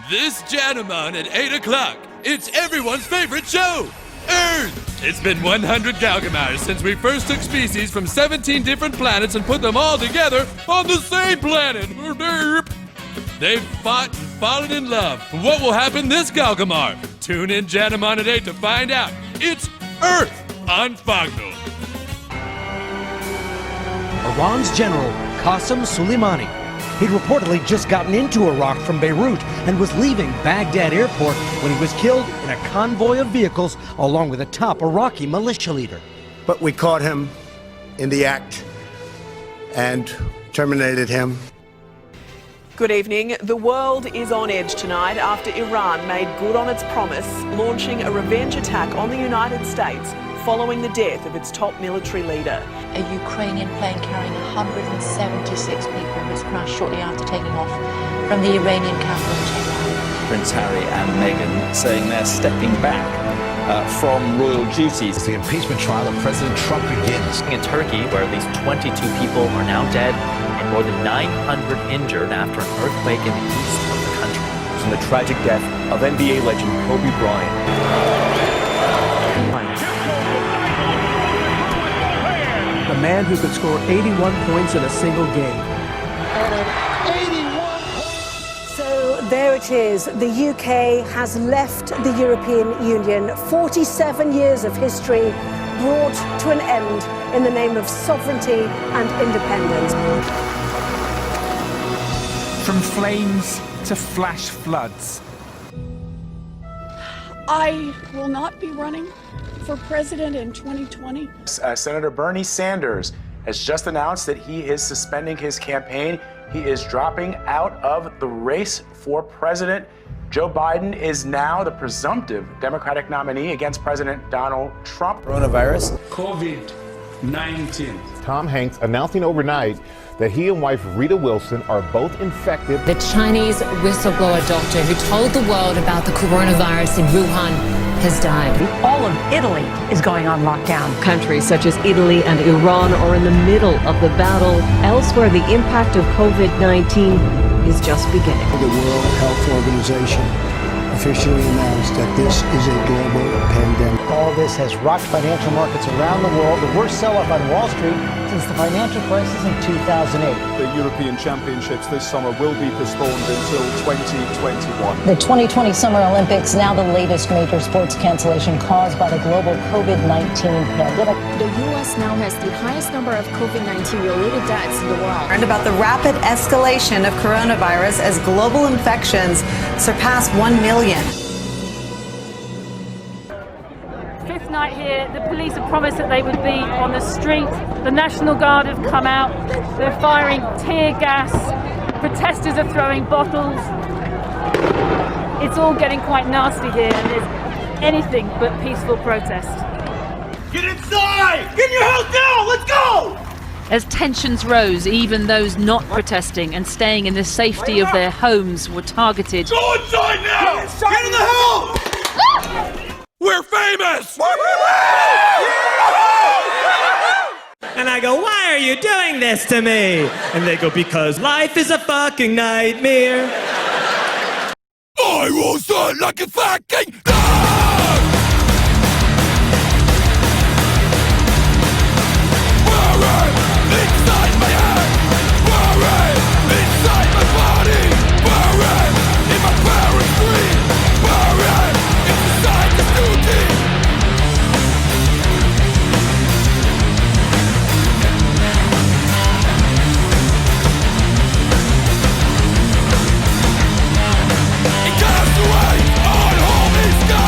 Speaker 8: This Janimon at 8 o'clock. It's everyone's favorite show, Earth. It's been 100 Galgamars since we first took species from 17 different planets and put them all together on the same planet. They've fought and fallen in love. What will happen this Galgamar? Tune in Janimon at 8 to find out. It's Earth on Foggle.
Speaker 9: Iran's general, Qasem Soleimani, He'd reportedly just gotten into Iraq from Beirut and was leaving Baghdad airport when he was killed in a convoy of vehicles along with a top Iraqi militia leader.
Speaker 12: But we caught him in the act and terminated him.
Speaker 13: Good evening. The world is on edge tonight after Iran made good on its promise, launching a revenge attack on the United States following the death of its top military leader.
Speaker 10: A Ukrainian plane carrying 176 people was crashed shortly after taking off from the Iranian capital, Tehran.
Speaker 24: Prince Harry and Meghan saying they're stepping back from royal duties.
Speaker 25: The impeachment trial of President Trump begins.
Speaker 3: In Turkey, where at least 22 people are now dead and more than 900 injured after an earthquake in the east of the country.
Speaker 26: And the tragic death of NBA legend Kobe Bryant.
Speaker 27: The man who could score 81 points in a single game.
Speaker 28: So there it is. The UK has left the European Union. 47 years of history brought to an end in the name of sovereignty and independence.
Speaker 29: From flames to flash floods.
Speaker 30: I will not be running for president in 2020.
Speaker 31: Senator Bernie Sanders has just announced that he is suspending his campaign. He is dropping out of the race for president. Joe Biden is now the presumptive Democratic nominee against President Donald Trump.
Speaker 25: Coronavirus.
Speaker 29: COVID-19.
Speaker 32: Tom Hanks announcing overnight that he and wife Rita Wilson are both infected.
Speaker 33: The Chinese whistleblower doctor who told the world about the coronavirus in Wuhan has died.
Speaker 23: All of Italy is going on lockdown. Countries such as Italy and Iran are in the middle of the battle. Elsewhere, the impact of COVID-19 is just beginning.
Speaker 34: The World Health Organization officially announced that this is a global pandemic.
Speaker 9: All this has rocked financial markets around the world. The worst sell-off on Wall Street since the financial crisis in 2008.
Speaker 35: The European Championships this summer will be postponed until 2021.
Speaker 10: The 2020 Summer Olympics, now the latest major sports cancellation caused by the global COVID-19 pandemic.
Speaker 36: The U.S. now has the highest number of COVID-19 related deaths in the world.
Speaker 5: Learned about the rapid escalation of coronavirus as global infections surpass 1 million.
Speaker 37: Fifth night here, the police have promised that they would be on the street. The National Guard have come out. They're firing tear gas. Protesters are throwing bottles. It's all getting quite nasty here, and there's anything but peaceful protest.
Speaker 11: Get inside! Get in your hotel! Let's go!
Speaker 38: As tensions rose, even those not protesting and staying in the safety of their homes were targeted.
Speaker 11: Go inside now! Get in the house!
Speaker 8: We're famous!
Speaker 39: And I go, why are you doing this to me? And they go, because life is a fucking nightmare.
Speaker 8: I will sound like a fucking inside my head, burn inside my body, burn in my parents' dream, burn inside the duty. It casts away on holy sky.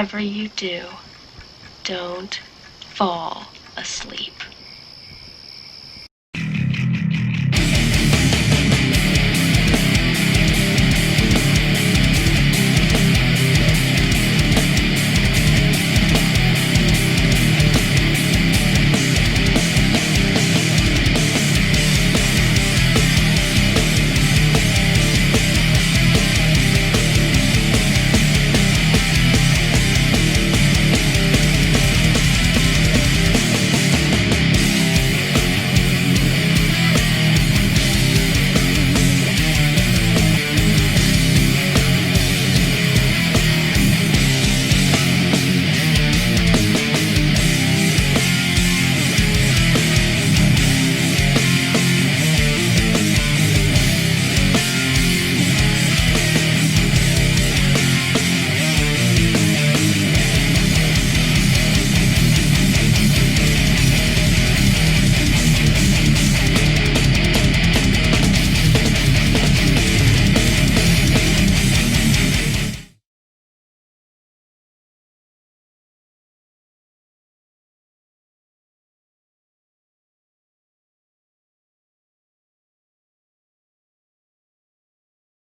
Speaker 1: whatever you do, don't fall asleep.